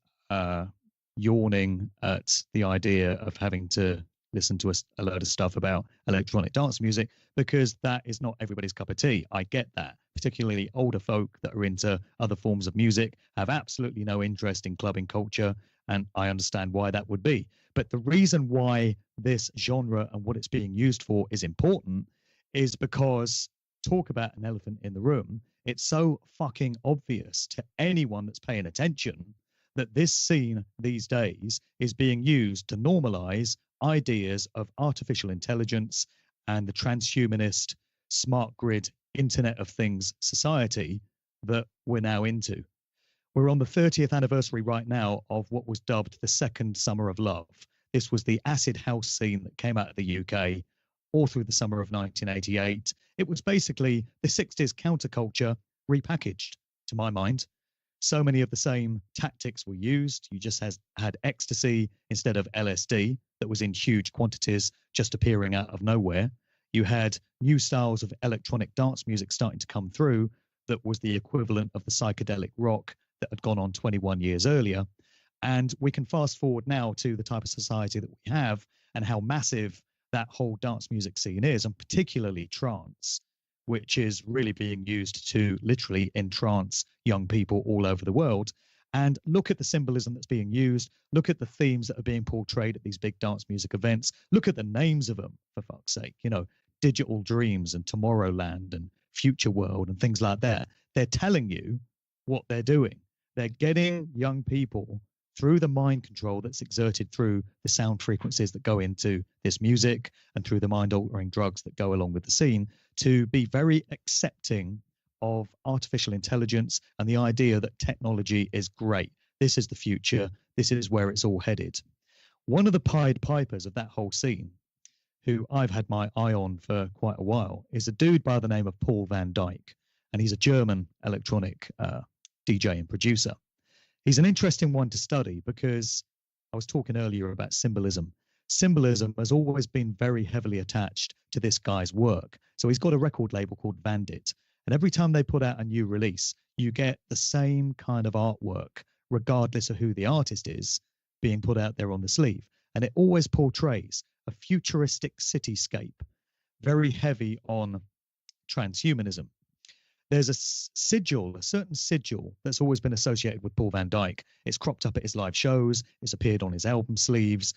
yawning at the idea of having to listen to a load of stuff about electronic dance music, because that is not everybody's cup of tea. I get that. Particularly older folk that are into other forms of music have absolutely no interest in clubbing culture, and I understand why that would be. But the reason why this genre and what it's being used for is important is because, talk about an elephant in the room, it's so fucking obvious to anyone that's paying attention that this scene these days is being used to normalize ideas of artificial intelligence and the transhumanist smart grid Internet of Things society that we're now into. We're on the 30th anniversary right now of what was dubbed the second summer of love. This was the acid house scene that came out of the UK all through the summer of 1988. It was basically the 60s counterculture repackaged, to my mind. So many of the same tactics were used. You just had ecstasy instead of LSD that was in huge quantities just appearing out of nowhere. You had new styles of electronic dance music starting to come through that was the equivalent of the psychedelic rock that had gone on 21 years earlier. And we can fast forward now to the type of society that we have and how massive that whole dance music scene is, and particularly trance, which is really being used to literally entrance young people all over the world. And look at the symbolism that's being used. Look at the themes that are being portrayed at these big dance music events. Look at the names of them, for fuck's sake. You know, Digital Dreams and Tomorrowland and Future World and things like that. They're telling you what they're doing. They're getting young people through the mind control that's exerted through the sound frequencies that go into this music and through the mind-altering drugs that go along with the scene to be very accepting of artificial intelligence and the idea that technology is great. This is the future. This is where it's all headed. One of the Pied Pipers of that whole scene, who I've had my eye on for quite a while, is a dude by the name of Paul van Dyk, and he's a German electronic DJ and producer. He's an interesting one to study because I was talking earlier about symbolism. Symbolism has always been very heavily attached to this guy's work. So he's got a record label called Vandit. And every time they put out a new release, you get the same kind of artwork, regardless of who the artist is, being put out there on the sleeve. And it always portrays a futuristic cityscape, very heavy on transhumanism. There's a sigil, a certain sigil that's always been associated with Paul van Dyk. It's cropped up at his live shows. It's appeared on his album sleeves.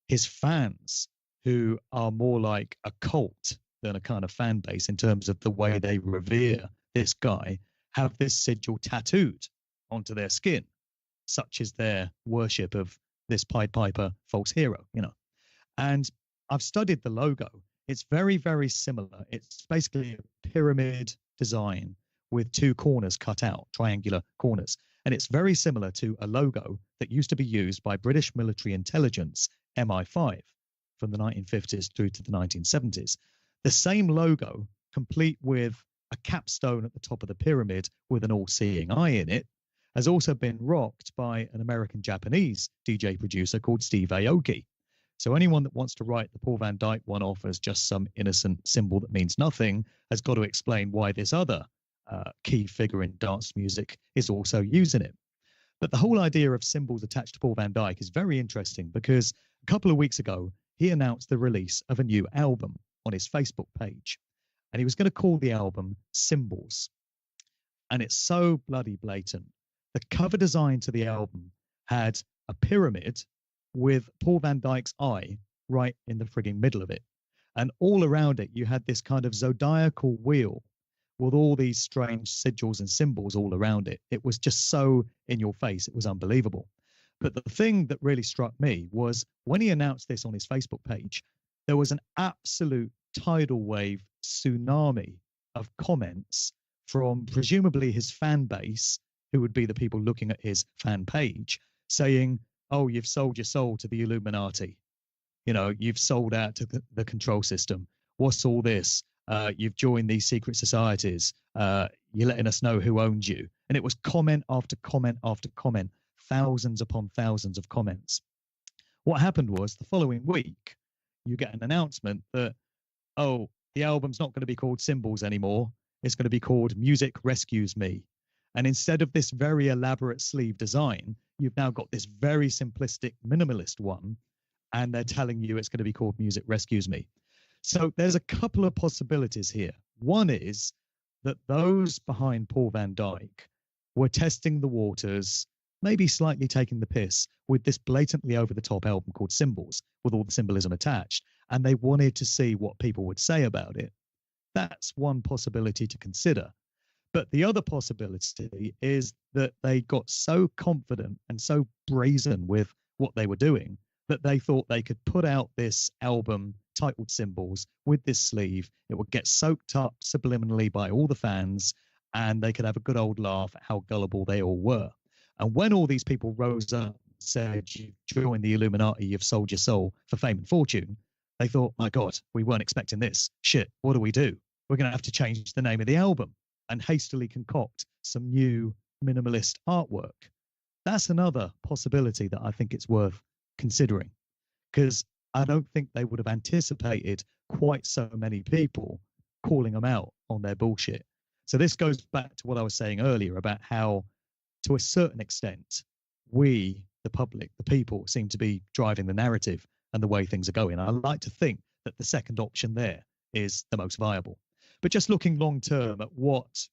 His fans, who are more like a cult than a kind of fan base in terms of the way they revere this guy, have this sigil tattooed onto their skin, such is their worship of this Pied Piper false hero, you know. And I've studied the logo. It's very, very similar. It's basically a pyramid design with two corners cut out, triangular corners. And it's very similar to a logo that used to be used by British military intelligence, MI5, from the 1950s through to the 1970s. The same logo, complete with a capstone at the top of the pyramid with an all-seeing eye in it, has also been rocked by an American-Japanese DJ producer called Steve Aoki. So anyone that wants to write the Paul van Dyk one off as just some innocent symbol that means nothing has got to explain why this other key figure in dance music is also using it. But the whole idea of symbols attached to Paul van Dyk is very interesting because a couple of weeks ago, he announced the release of a new album on his Facebook page. And he was going to call the album Symbols. And it's so bloody blatant. The cover design to the album had a pyramid with Paul van Dyk's eye right in the frigging middle of it. And all around it, you had this kind of zodiacal wheel with all these strange sigils and symbols all around it. It was just so in your face. It was unbelievable. But the thing that really struck me was when he announced this on his Facebook page, there was an absolute tidal wave tsunami of comments from presumably his fan base, who would be the people looking at his fan page, saying, oh, you've sold your soul to the Illuminati. You know, you've sold out to the control system. What's all this? You've joined these secret societies. You're letting us know who owns you. And it was comment after comment after comment, thousands upon thousands of comments. What happened was the following week, you get an announcement that, oh, the album's not going to be called Symbols anymore. It's going to be called Music Rescues Me. And instead of this very elaborate sleeve design, you've now got this very simplistic minimalist one, and they're telling you it's going to be called Music Rescues Me. So there's a couple of possibilities here. One is that those behind Paul van Dyk were testing the waters, maybe slightly taking the piss with this blatantly over-the-top album called Symbols, with all the symbolism attached, and they wanted to see what people would say about it. That's one possibility to consider. But the other possibility is that they got so confident and so brazen with what they were doing that they thought they could put out this album titled Symbols with this sleeve. It would get soaked up subliminally by all the fans, and they could have a good old laugh at how gullible they all were. And when all these people rose up and said, you've joined the Illuminati, you've sold your soul for fame and fortune, they thought, my God, we weren't expecting this. Shit, what do? We're going to have to change the name of the album and hastily concoct some new minimalist artwork. That's another possibility that I think it's worth considering, because I don't think they would have anticipated quite so many people calling them out on their bullshit. So this goes back to what I was saying earlier about how, to a certain extent, we, the public, the people, seem to be driving the narrative and the way things are going. I like to think that the second option there is the most viable. But just looking long term at what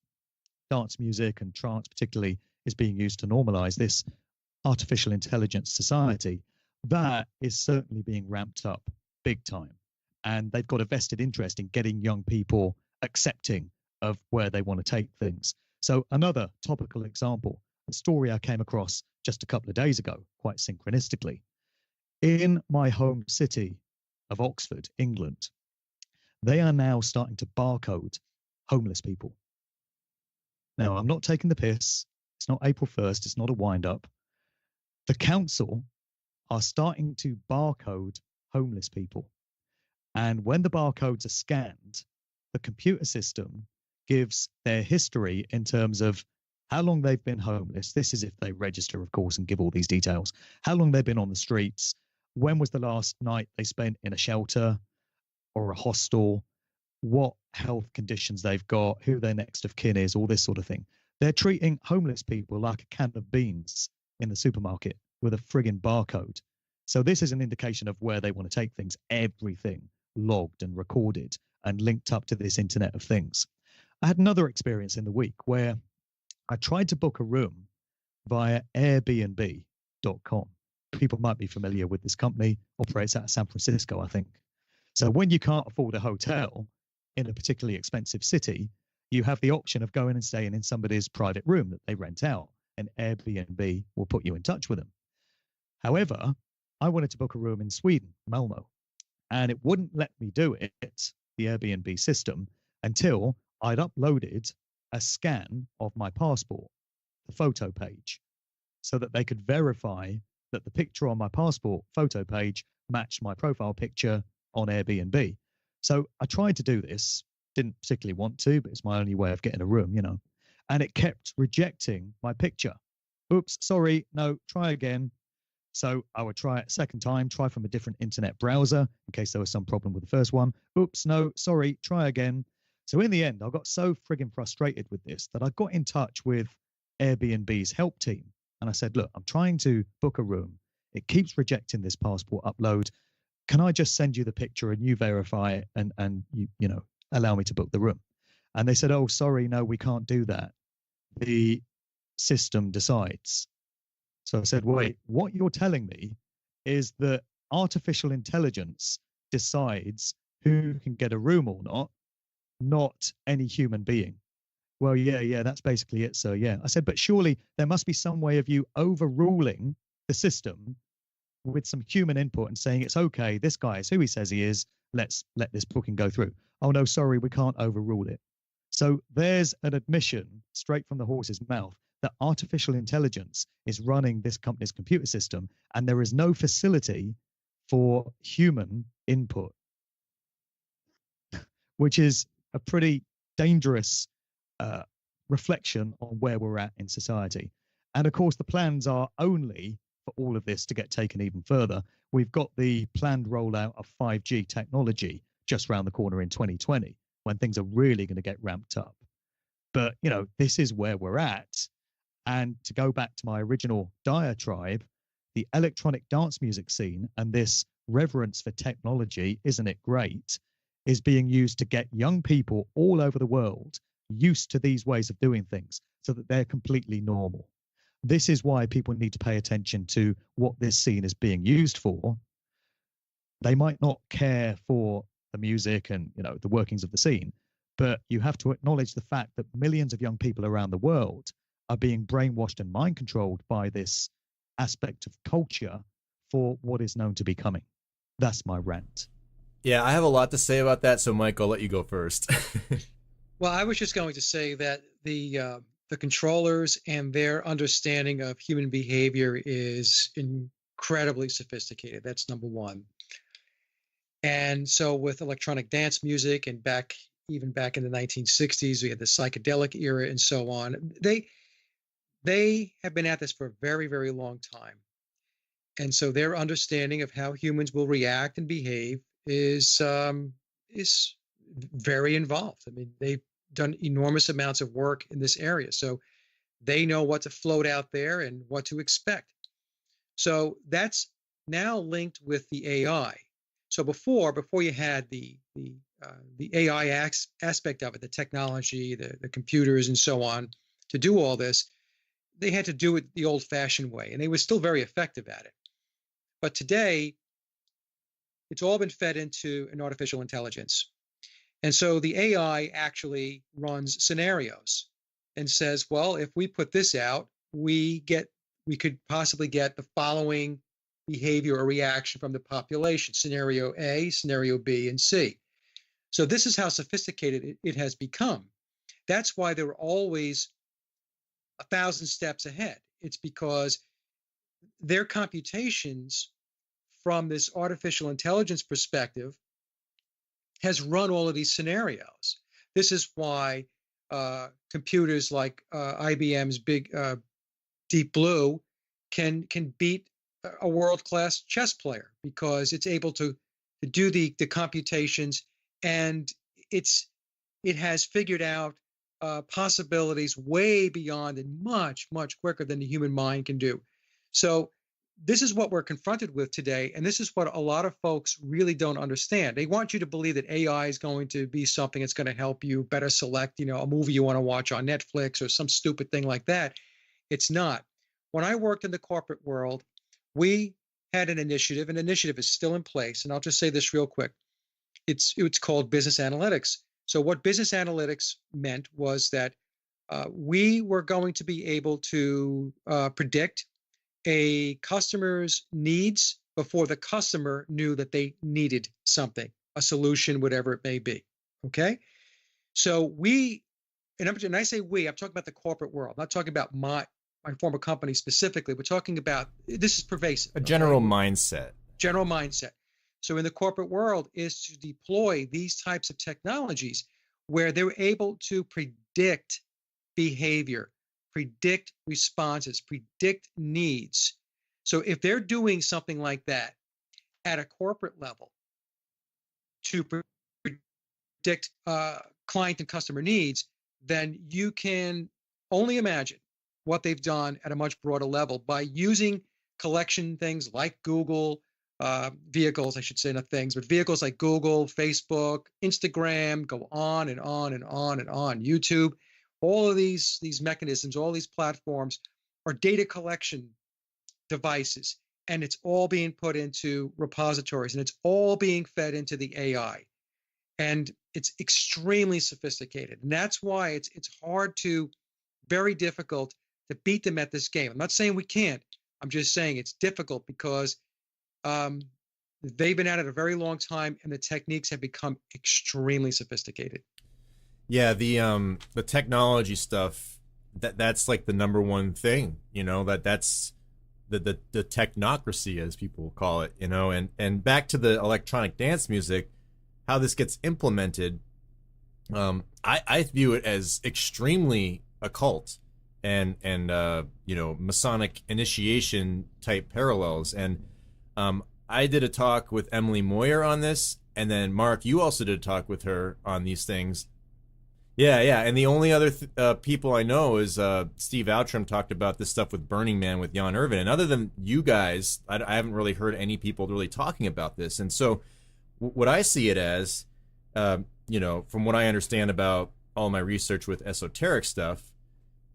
dance music and trance particularly is being used to normalize this artificial intelligence society, that is certainly being ramped up big time. And they've got a vested interest in getting young people accepting of where they want to take things. So another topical example, a story I came across just a couple of days ago, quite synchronistically. In my home city of Oxford, England, they are now starting to barcode homeless people. Now, I'm not taking the piss. It's not April 1st. It's not a wind up. The council are starting to barcode homeless people. And when the barcodes are scanned, the computer system gives their history in terms of how long they've been homeless. This is if they register, of course, and give all these details. How long they've been on the streets. When was the last night they spent in a shelter or a hostel? What health conditions they've got, who their next of kin is, all this sort of thing. They're treating homeless people like a can of beans in the supermarket with a friggin' barcode. So this is an indication of where they want to take things, everything logged and recorded and linked up to this Internet of Things. I had another experience in the week where I tried to book a room via Airbnb.com. People might be familiar with this company, operates out of San Francisco, I think. So when you can't afford a hotel in a particularly expensive city, you have the option of going and staying in somebody's private room that they rent out, and Airbnb will put you in touch with them. However, I wanted to book a room in Sweden, Malmo, and it wouldn't let me do it, the Airbnb system, until I'd uploaded a scan of my passport, the photo page, so that they could verify that the picture on my passport photo page matched my profile picture on Airbnb. So I tried to do this, didn't particularly want to, but it's my only way of getting a room, you know, and it kept rejecting my picture. Oops, sorry, no, try again. So I would try it a second time, try from a different internet browser in case there was some problem with the first one. Oops, no, sorry, try again. So in the end, I got so friggin' frustrated with this that I got in touch with Airbnb's help team. And I said, look, I'm trying to book a room. It keeps rejecting this passport upload. Can I just send you the picture and you verify it and you know, allow me to book the room? And they said, oh, sorry, no, we can't do that. The system decides. So I said, wait, what you're telling me is that artificial intelligence decides who can get a room or not any human being. Well, yeah, that's basically it, sir. Yeah. I said, but surely there must be some way of you overruling the system with some human input and saying it's okay, this guy is who he says he is, let's let this booking go through. Oh, no, sorry, we can't overrule it. So there's an admission straight from the horse's mouth that artificial intelligence is running this company's computer system and there is no facility for human input, which is a pretty dangerous reflection on where we're at in society. And of course, the plans are only for all of this to get taken even further. We've got the planned rollout of 5G technology just around the corner in 2020, when things are really going to get ramped up. But, you know, this is where we're at. And to go back to my original diatribe, the electronic dance music scene and this reverence for technology, isn't it great, is being used to get young people all over the world used to these ways of doing things so that they're completely normal. This is why people need to pay attention to what this scene is being used for. They might not care for the music and, you know, the workings of the scene, but you have to acknowledge the fact that millions of young people around the world are being brainwashed and mind controlled by this aspect of culture for what is known to be coming. That's my rant. Yeah, I have a lot to say about that, so Mike, I'll let you go first. Well, I was just going to say that the controllers and their understanding of human behavior is incredibly sophisticated. That's number one. And so with electronic dance music and even back in the 1960s, we had the psychedelic era and so on. they have been at this for a very, very long time. And so their understanding of how humans will react and behave is very involved. I mean, they've done enormous amounts of work in this area. So they know what to float out there and what to expect. So that's now linked with the AI. So before you had the AI aspect of it, the technology, the computers, and so on, to do all this, they had to do it the old-fashioned way, and they were still very effective at it. But today, it's all been fed into an artificial intelligence, and so the AI actually runs scenarios and says, well, if we put this out, we could possibly get the following behavior or reaction from the population: scenario A, scenario B, and C. So this is how sophisticated it has become. That's why they're always 1,000 steps ahead. It's because their computations from this artificial intelligence perspective has run all of these scenarios. This is why computers like IBM's big Deep Blue can beat a world-class chess player, because it's able to do the computations, and it has figured out possibilities way beyond and much, much quicker than the human mind can do. So this is what we're confronted with today, and this is what a lot of folks really don't understand. They want you to believe that AI is going to be something that's going to help you better select, a movie you want to watch on Netflix or some stupid thing like that. It's not. When I worked in the corporate world, we had an initiative. An initiative is still in place, and I'll just say this real quick. It's called business analytics. So what business analytics meant was that we were going to be able to predict a customer's needs before the customer knew that they needed something, a solution, whatever it may be. Okay? So and I say we, I'm talking about the corporate world. I'm not talking about my former company specifically. We're talking about, this is pervasive. A general mindset. General mindset. So in the corporate world is to deploy these types of technologies where they're able to predict behavior, predict responses, predict needs. So if they're doing something like that at a corporate level to predict client and customer needs, then you can only imagine what they've done at a much broader level by using collection things like Google, vehicles, I should say, not things, but vehicles like Google, Facebook, Instagram, go on and on and on and on, YouTube. All of these mechanisms, all these platforms are data collection devices, and it's all being put into repositories, and it's all being fed into the AI. And it's extremely sophisticated. And that's why it's very difficult to beat them at this game. I'm not saying we can't. I'm just saying it's difficult because they've been at it a very long time, and the techniques have become extremely sophisticated. Yeah, the technology stuff, that's like the number one thing, that's the technocracy, as people call it, and back to the electronic dance music, how this gets implemented, I view it as extremely occult and Masonic initiation type parallels. And I did a talk with Emily Moyer on this, and then Mark, you also did a talk with her on these things. Yeah, and the only other people I know is Steve Outram talked about this stuff with Burning Man with Jan Irvin, and other than you guys, I haven't really heard any people really talking about this. And so what I see it as, from what I understand about all my research with esoteric stuff,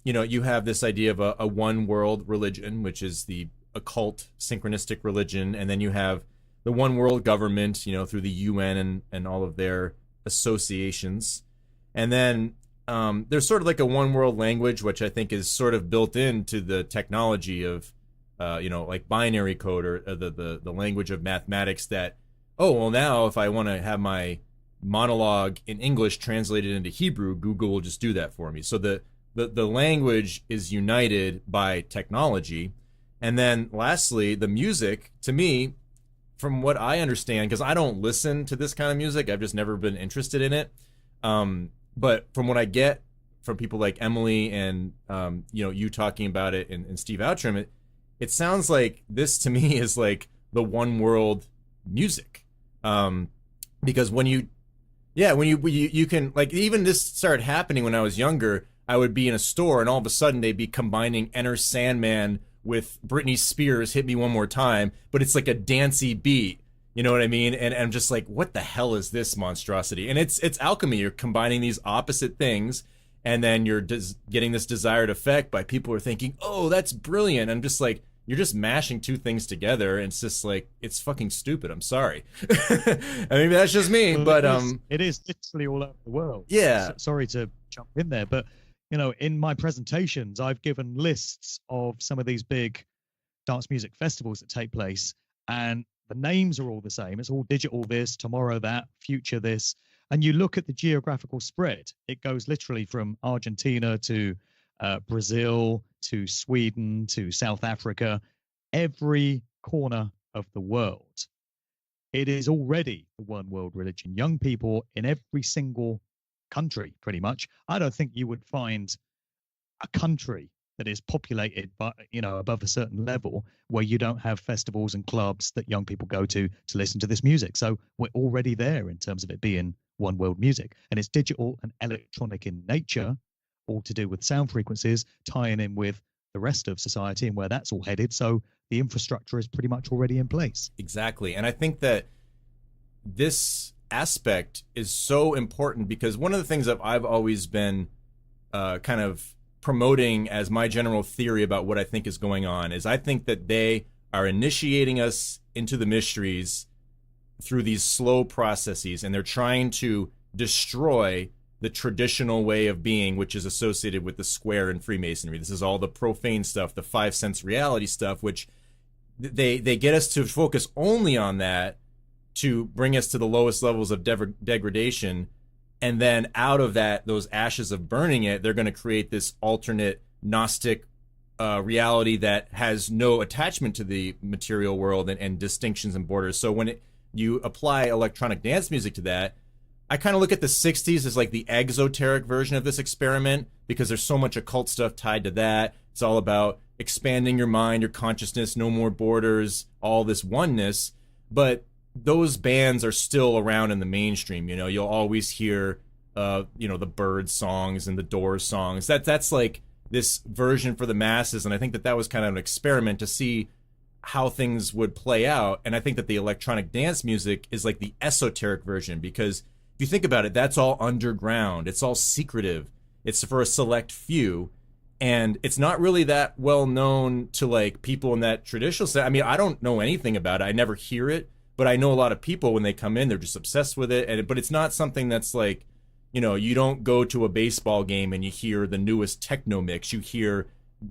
you have this idea of a one world religion, which is the occult synchronistic religion, and then you have the one world government, through the UN and all of their associations. And then there's sort of like a one world language, which I think is sort of built into the technology of, like binary code, or the language of mathematics that, now if I want to have my monologue in English translated into Hebrew, Google will just do that for me. So the language is united by technology. And then lastly, the music, to me, from what I understand, because I don't listen to this kind of music, I've just never been interested in it. But from what I get from people like Emily and you talking about it, and Steve Outram, it sounds like this to me is like the one world music, because when you can, like, even this started happening when I was younger. I would be in a store and all of a sudden they'd be combining Enter Sandman with Britney Spears' Hit Me One More Time, but it's like a dancey beat. You know what I mean? And I'm just like, what the hell is this monstrosity? And it's alchemy. You're combining these opposite things, and then you're getting this desired effect by people who are thinking, oh, that's brilliant. I'm just like, you're just mashing two things together, and it's just like, it's fucking stupid. I'm sorry. I mean, that's just me, well, but it is literally all over the world. Yeah. Sorry to jump in there, but in my presentations, I've given lists of some of these big dance music festivals that take place, and the names are all the same. It's all digital this, tomorrow that, future this. And you look at the geographical spread, it goes literally from Argentina to Brazil to Sweden to South Africa, every corner of the world. It is already the one world religion. Young people in every single country, pretty much. I don't think you would find a country that is populated by, above a certain level where you don't have festivals and clubs that young people go to listen to this music. So we're already there in terms of it being one world music, and it's digital and electronic in nature, all to do with sound frequencies, tying in with the rest of society and where that's all headed. So the infrastructure is pretty much already in place. Exactly. And I think that this aspect is so important, because one of the things that I've always been kind of promoting as my general theory about what I think is going on is, I think that they are initiating us into the mysteries through these slow processes, and they're trying to destroy the traditional way of being, which is associated with the square and Freemasonry. This is all the profane stuff, the 5 sense reality stuff, which they get us to focus only on that to bring us to the lowest levels of degradation. And then out of that, those ashes of burning it, they're going to create this alternate Gnostic reality that has no attachment to the material world and distinctions and borders. So when you apply electronic dance music to that, I kind of look at the 60s as like the exoteric version of this experiment, because there's so much occult stuff tied to that. It's all about expanding your mind, your consciousness, no more borders, all this oneness. But those bands are still around in the mainstream. You'll always hear the Bird songs and the Doors songs. That's like this version for the masses, and I think that was kind of an experiment to see how things would play out. And I think that the electronic dance music is like the esoteric version, because if you think about it, that's all underground, it's all secretive, it's for a select few, and it's not really that well known to like people in that traditional set. I mean, I don't know anything about it, I never hear it, but I know a lot of people, when they come in, they're just obsessed with it. But it's not something that's like, you don't go to a baseball game and you hear the newest techno mix. You hear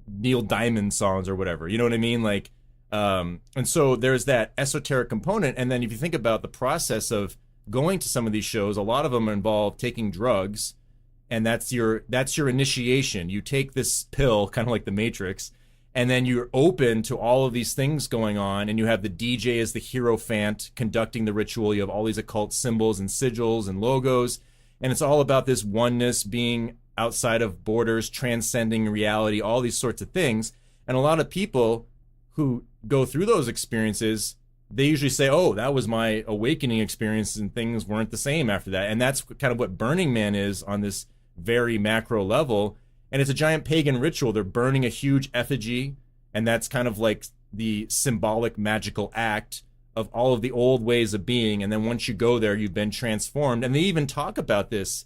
Neil Diamond songs or whatever. You know what I mean? Like, and so there's that esoteric component. And then if you think about the process of going to some of these shows, a lot of them involve taking drugs, and that's your initiation. You take this pill, kind of like the Matrix, and then you're open to all of these things going on, and you have the DJ as the hierophant conducting the ritual. You have all these occult symbols and sigils and logos, and it's all about this oneness, being outside of borders, transcending reality, all these sorts of things. And a lot of people who go through those experiences, they usually say, oh, that was my awakening experience, and things weren't the same after that. And that's kind of what Burning Man is on this very macro level. And it's a giant pagan ritual. They're burning a huge effigy, and that's kind of like the symbolic magical act of all of the old ways of being. And then once you go there, you've been transformed. And they even talk about this.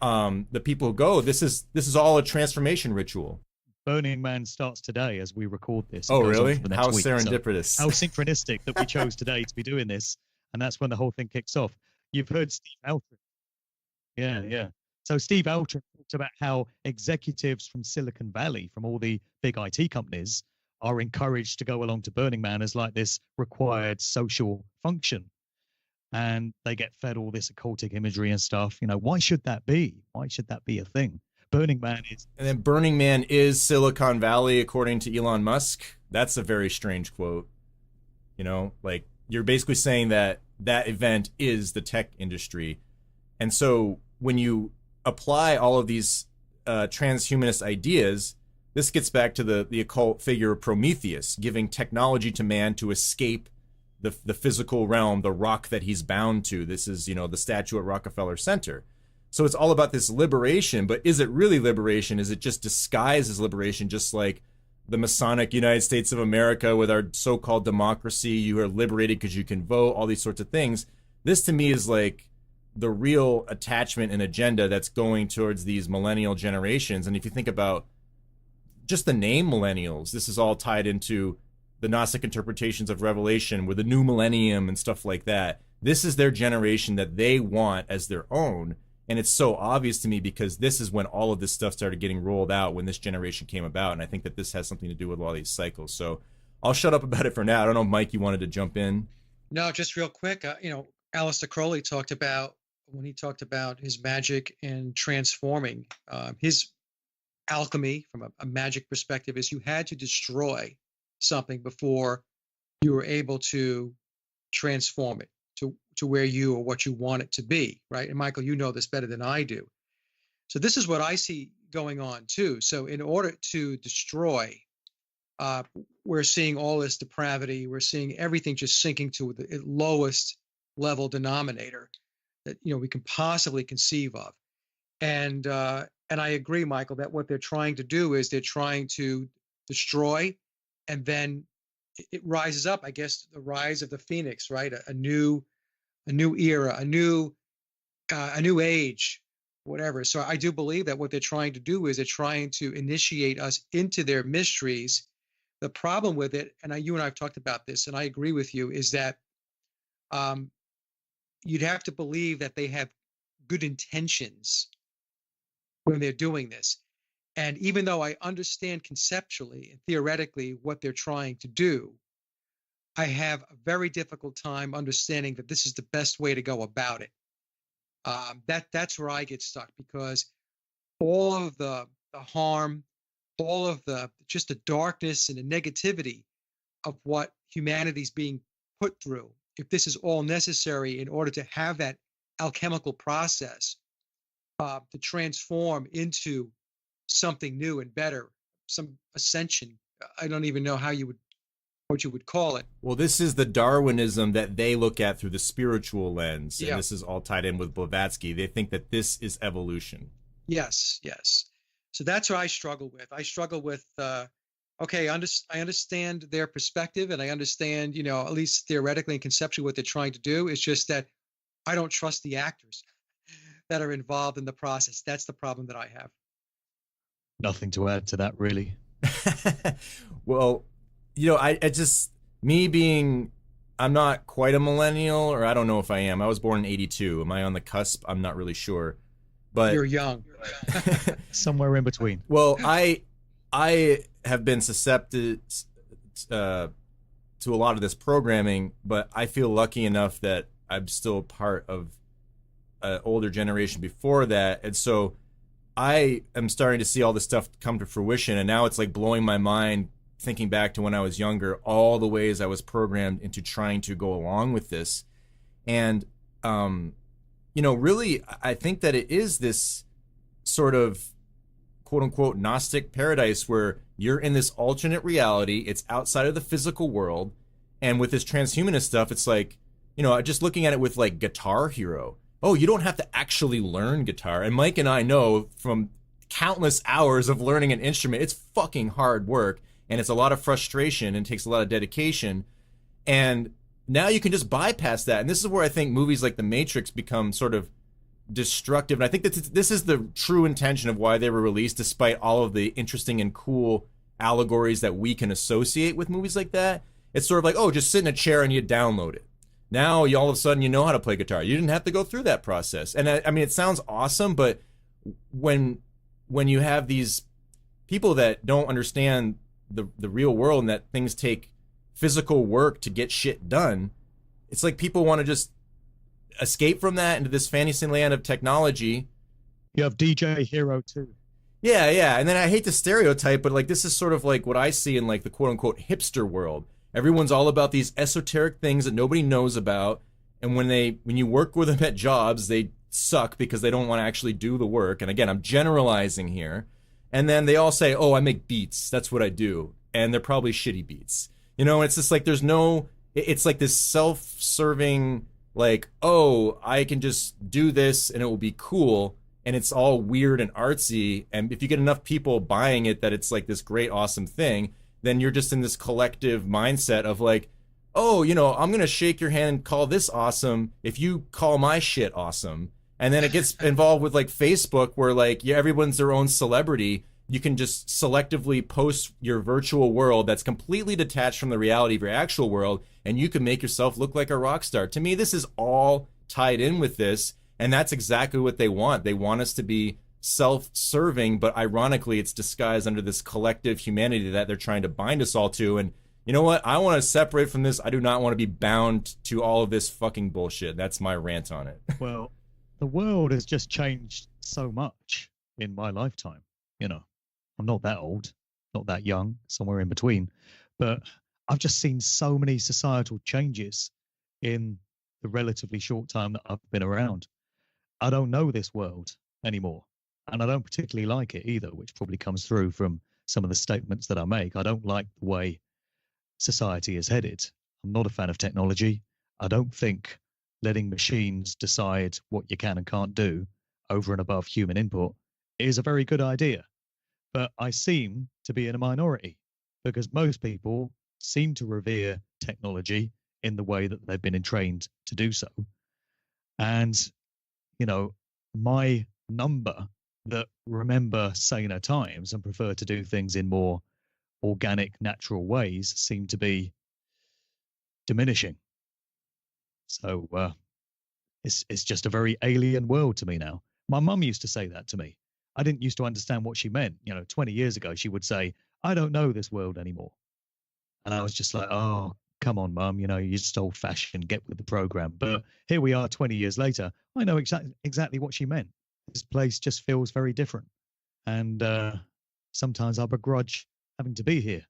The people who go, this is all a transformation ritual. Burning Man starts today as we record this. Oh, really? How serendipitous. So how synchronistic that we chose today to be doing this. And that's when the whole thing kicks off. You've heard Steve Altrin. Yeah. So Steve Altrin talks about how executives from Silicon Valley, from all the big IT companies, are encouraged to go along to Burning Man as like this required social function. And they get fed all this occultic imagery and stuff. Why should that be? Why should that be a thing? Burning Man is... And then Burning Man is Silicon Valley, according to Elon Musk. That's a very strange quote. Like, you're basically saying that event is the tech industry. And so when you apply all of these transhumanist ideas, this gets back to the occult figure of Prometheus, giving technology to man to escape the physical realm, the rock that he's bound to. This is, the statue at Rockefeller Center. So it's all about this liberation, but is it really liberation? Is it just disguised as liberation, just like the Masonic United States of America with our so-called democracy? You are liberated because you can vote, all these sorts of things. This to me is like the real attachment and agenda that's going towards these millennial generations. And if you think about just the name millennials, this is all tied into the Gnostic interpretations of Revelation with the new millennium and stuff like that. This is their generation that they want as their own. And it's so obvious to me because this is when all of this stuff started getting rolled out, when this generation came about. And I think that this has something to do with all these cycles. So I'll shut up about it for now. I don't know, Mike, you wanted to jump in? No, just real quick. Aleister Crowley talked about, when he talked about his magic and transforming, his alchemy from a magic perspective is you had to destroy something before you were able to transform it to where you or what you want it to be, right? And Michael, you know this better than I do. So this is what I see going on too. So in order to destroy, we're seeing all this depravity. We're seeing everything just sinking to the lowest level denominator that we can possibly conceive of. And I agree, Michael, that what they're trying to do is they're trying to destroy, and then it rises up. I guess the rise of the phoenix, right? A new era, a new age, whatever. So I do believe that what they're trying to do is they're trying to initiate us into their mysteries. The problem with it, and you and I have talked about this, and I agree with you, is that you'd have to believe that they have good intentions when they're doing this. And even though I understand conceptually and theoretically what they're trying to do, I have a very difficult time understanding that this is the best way to go about it. That's where I get stuck, because all of the harm, all of just the darkness and the negativity of what humanity's being put through, if this is all necessary in order to have that alchemical process to transform into something new and better, some ascension. I don't even know what you would call it. Well, this is the Darwinism that they look at through the spiritual lens. Yeah. And this is all tied in with Blavatsky. They think that this is evolution. Yes. So that's what I struggle with. I struggle with, okay, I understand their perspective, and I understand, at least theoretically and conceptually what they're trying to do. It's just that I don't trust the actors that are involved in the process. That's the problem that I have. Nothing to add to that, really. Well, I just, I'm not quite a millennial, or I don't know if I am. I was born in 82. Am I on the cusp? I'm not really sure. But you're young. Somewhere in between. Well, I have been susceptible to a lot of this programming, but I feel lucky enough that I'm still part of an older generation before that. And so I am starting to see all this stuff come to fruition, and now it's like blowing my mind thinking back to when I was younger, all the ways I was programmed into trying to go along with this. And, really, I think that it is this sort of quote unquote Gnostic paradise where you're in this alternate reality. It's outside of the physical world. And with this transhumanist stuff, it's like, just looking at it with like Guitar Hero. Oh, you don't have to actually learn guitar. And Mike and I know from countless hours of learning an instrument, it's fucking hard work, and it's a lot of frustration and takes a lot of dedication. And now you can just bypass that. And this is where I think movies like The Matrix become sort of destructive. And I think that this is the true intention of why they were released, despite all of the interesting and cool allegories that we can associate with movies like that. It's sort of like, oh, just sit in a chair and you download it. Now you all of a sudden you know how to play guitar. You didn't have to go through that process. And I mean, it sounds awesome, but when you have these people that don't understand the real world and that things take physical work to get shit done, it's like people want to just escape from that into this fantasy land of technology. You have DJ Hero too. Yeah. And then I hate the stereotype, but like this is sort of like what I see in like the quote unquote hipster world. Everyone's all about these esoteric things that nobody knows about, and when you work with them at jobs, they suck because they don't want to actually do the work. And again, I'm generalizing here. And then they all say, oh, I make beats. That's what I do. And they're probably shitty beats. You know, it's just like there's no, it's like this self-serving, like, oh, I can just do this and it will be cool. And it's all weird and artsy. And if you get enough people buying it that it's like this great, awesome thing, then you're just in this collective mindset of like, oh, you know, I'm going to shake your hand and call this awesome if you call my shit awesome. And then it gets involved with like Facebook where like, yeah, everyone's their own celebrity. You can just selectively post your virtual world that's completely detached from the reality of your actual world, and you can make yourself look like a rock star. To me, this is all tied in with this, and that's exactly what they want. They want us to be self-serving, but ironically, it's disguised under this collective humanity that they're trying to bind us all to. And you know what? I want to separate from this. I do not want to be bound to all of this fucking bullshit. That's my rant on it. Well, the world has just changed so much in my lifetime. You know, I'm not that old, not that young, somewhere in between, but I've just seen so many societal changes in the relatively short time that I've been around. I don't know this world anymore, and I don't particularly like it either, which probably comes through from some of the statements that I make. I don't like the way society is headed. I'm not a fan of technology. I don't think letting machines decide what you can and can't do over and above human input is a very good idea. But I seem to be in a minority because most people seem to revere technology in the way that they've been trained to do so. And, you know, my number that remember saner times and prefer to do things in more organic, natural ways seem to be diminishing. So it's just a very alien world to me now. My mum used to say that to me. I didn't used to understand what she meant. You know, 20 years ago, she would say, I don't know this world anymore. And I was just like, oh, come on, mum, you know, you're just old fashioned, get with the program. But here we are 20 years later. I know exactly what she meant. This place just feels very different. And sometimes I begrudge having to be here.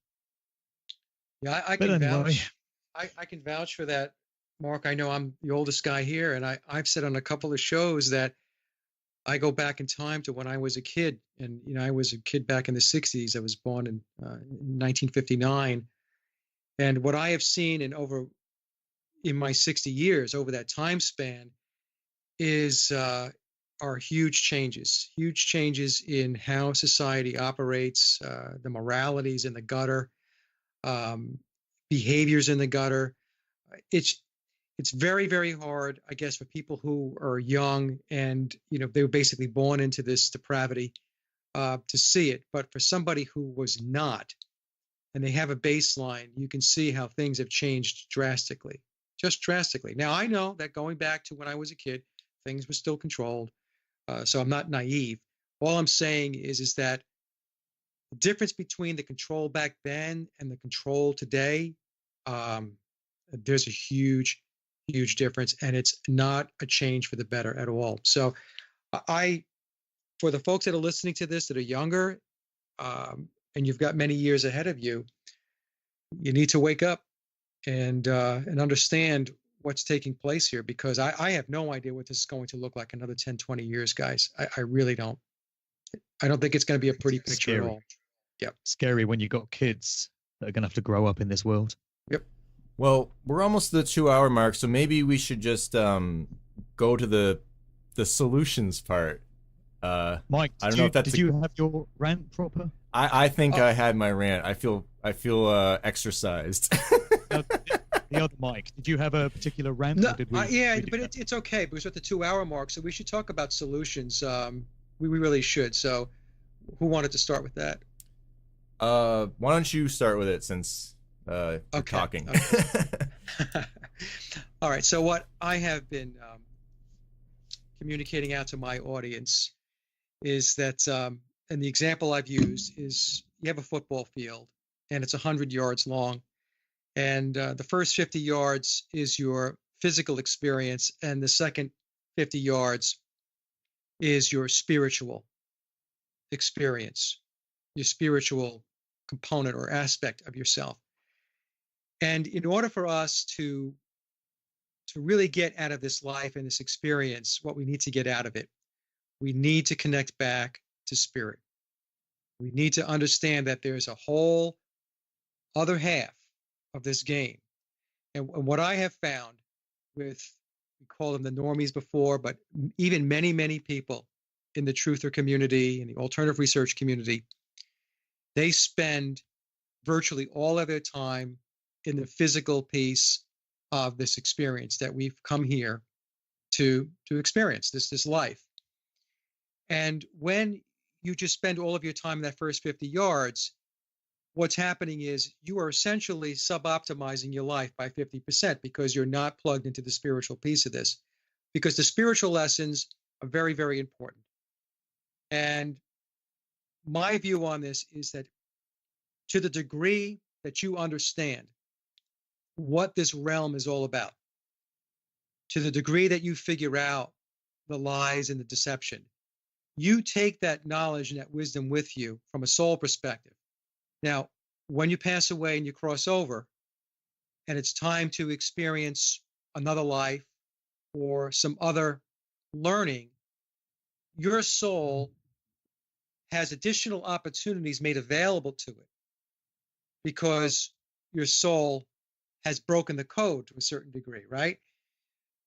Yeah, I But can anyway, vouch. I can vouch for that, Mark. I know I'm the oldest guy here, and I've said on a couple of shows that I go back in time to when I was a kid, and you know I was a kid back in the '60s. I was born in 1959, and what I have seen in my 60 years over that time span is are huge changes in how society operates, the moralities in the gutter, um, behaviors in the gutter. It's it's very, very hard, I guess, for people who are young and you know they were basically born into this depravity to see it. But for somebody who was not, and they have a baseline, you can see how things have changed drastically, just drastically. Now I know that going back to when I was a kid, things were still controlled, so I'm not naive. All I'm saying is that the difference between the control back then and the control today, um, there's a huge difference, and it's not a change for the better at all. So, I, for the folks that are listening to this that are younger, and you've got many years ahead of you, you need to wake up and understand what's taking place here because I have no idea what this is going to look like another 10, 20 years, guys. I really don't. I don't think it's going to be a pretty picture scary. at all. Yep. Scary when you've got kids that are going to have to grow up in this world. Yep. Well, we're almost to the 2-hour mark, so maybe we should just go to the solutions part. Mike, I don't know if that's did you have your rant proper? I think I had my rant. I feel exercised. The other Mike, did you have a particular rant? No, But it's okay because we're at the 2-hour mark, so we should talk about solutions. We really should. So, who wanted to start with that? Why don't you start with it since you're talking? Okay. All right. So what I have been communicating out to my audience is that, and the example I've used is you have a football field and it's 100 yards long, and the first 50 yards is your physical experience, and the second 50 yards is your spiritual experience, your spiritual component or aspect of yourself. And in order for us to to really get out of this life and this experience what we need to get out of it, we need to connect back to spirit. We need to understand that there's a whole other half of this game. And what I have found with, we call them the normies before, but even many, many people in the truther community, in the alternative research community, they spend virtually all of their time in the physical piece of this experience that we've come here to experience, this life. And when you just spend all of your time in that first 50 yards, what's happening is you are essentially sub-optimizing your life by 50% because you're not plugged into the spiritual piece of this. Because the spiritual lessons are very, very important. And my view on this is that to the degree that you understand what this realm is all about, to the degree that you figure out the lies and the deception, you take that knowledge and that wisdom with you from a soul perspective. Now, when you pass away and you cross over, and it's time to experience another life or some other learning, your soul has additional opportunities made available to it because your soul has broken the code to a certain degree, right?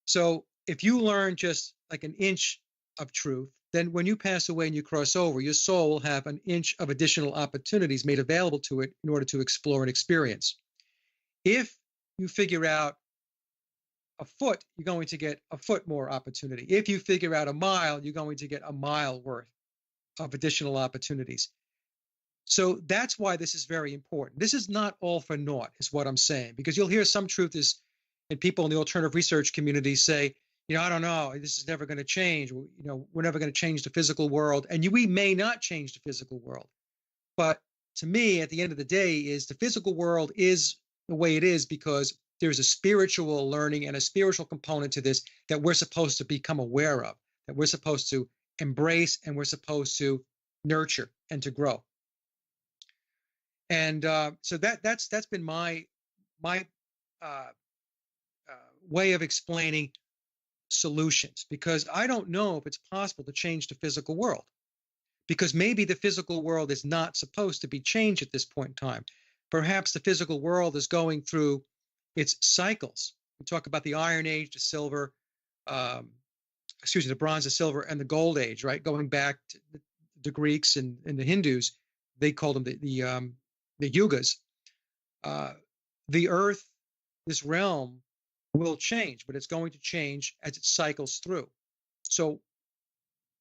So if you learn just like an inch of truth, then when you pass away and you cross over, your soul will have an inch of additional opportunities made available to it in order to explore and experience. If you figure out a foot, you're going to get a foot more opportunity. If you figure out a mile, you're going to get a mile worth of additional opportunities. So that's why this is very important. This is not all for naught, is what I'm saying, because you'll hear some truthers and people in the alternative research community say, I don't know, this is never going to change. We're never going to change the physical world. And we may not change the physical world. But to me, at the end of the day, is the physical world is the way it is because there's a spiritual learning and a spiritual component to this that we're supposed to become aware of, that we're supposed to embrace and we're supposed to nurture and to grow. And so that's been my way of explaining solutions, because I don't know if it's possible to change the physical world, because maybe the physical world is not supposed to be changed at this point in time. Perhaps the physical world is going through its cycles. We talk about the Iron Age, the Silver, the Bronze, the Silver, and the Gold Age, right? Going back to the Greeks and the Hindus, they called them the Yugas. The Earth, this realm, will change, but it's going to change as it cycles through. So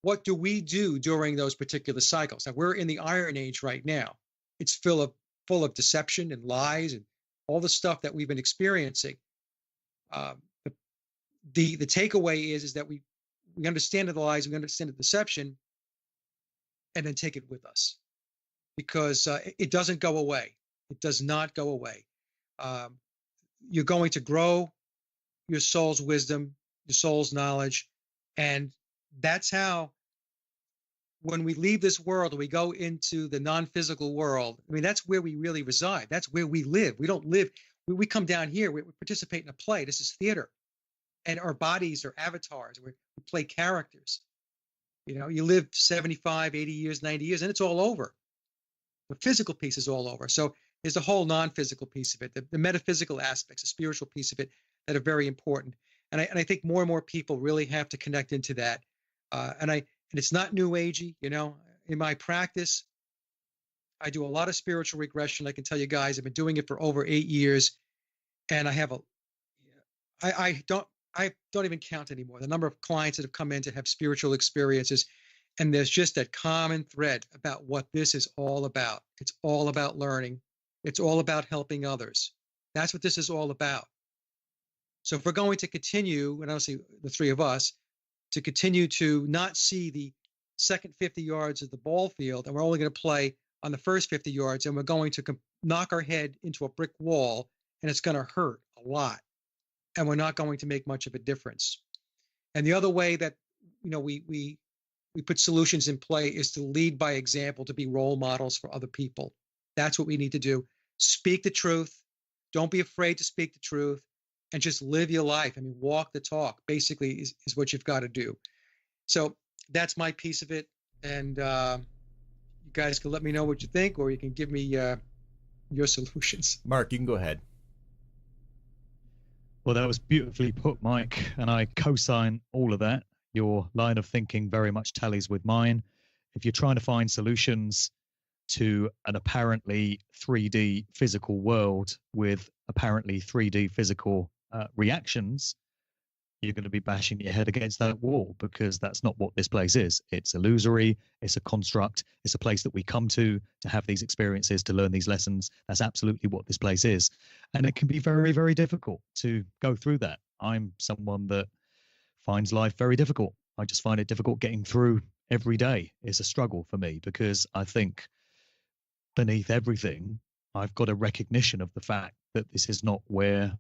what do we do during those particular cycles? Now, we're in the Iron Age right now. It's full of deception and lies and all the stuff that we've been experiencing. The takeaway is that we understand the lies, we understand the deception, and then take it with us, because it doesn't go away. It does not go away. You're going to grow your soul's wisdom, your soul's knowledge, and that's how, when we leave this world and we go into the non-physical world, I mean, that's where we really reside. That's where we live. We don't live. We come down here. We participate in a play. This is theater. And our bodies are avatars. We play characters. You live 75, 80 years, 90 years, and it's all over. The physical piece is all over. So there's a whole non-physical piece of it, the metaphysical aspects, the spiritual piece of it that are very important. And I think more and more people really have to connect into that. And it's not new agey. In my practice, I do a lot of spiritual regression. I can tell you guys, I've been doing it for over 8 years, and I don't even count anymore the number of clients that have come in to have spiritual experiences. And there's just that common thread about what this is all about. It's all about learning. It's all about helping others. That's what this is all about. So if we're going to continue, and obviously the three of us, to continue to not see the second 50 yards of the ball field, and we're only going to play on the first 50 yards, and we're going to knock our head into a brick wall, and it's going to hurt a lot, and we're not going to make much of a difference. And the other way that we put solutions in play is to lead by example, to be role models for other people. That's what we need to do. Speak the truth. Don't be afraid to speak the truth. and just live your life. I mean, walk the talk basically is what you've got to do. So that's my piece of it. And you guys can let me know what you think, or you can give me your solutions. Mark, you can go ahead. Well, that was beautifully put, Mike, and I co-sign all of that. Your line of thinking very much tallies with mine. If you're trying to find solutions to an apparently 3D physical world with apparently 3D physical reactions, you're going to be bashing your head against that wall, because that's not what this place is. It's illusory. It's a construct. It's a place that we come to have these experiences, to learn these lessons. That's absolutely what this place is. And it can be very, very difficult to go through that. I'm someone that finds life very difficult. I just find it difficult getting through every day. It's a struggle for me, because I think beneath everything, I've got a recognition of the fact that this is not where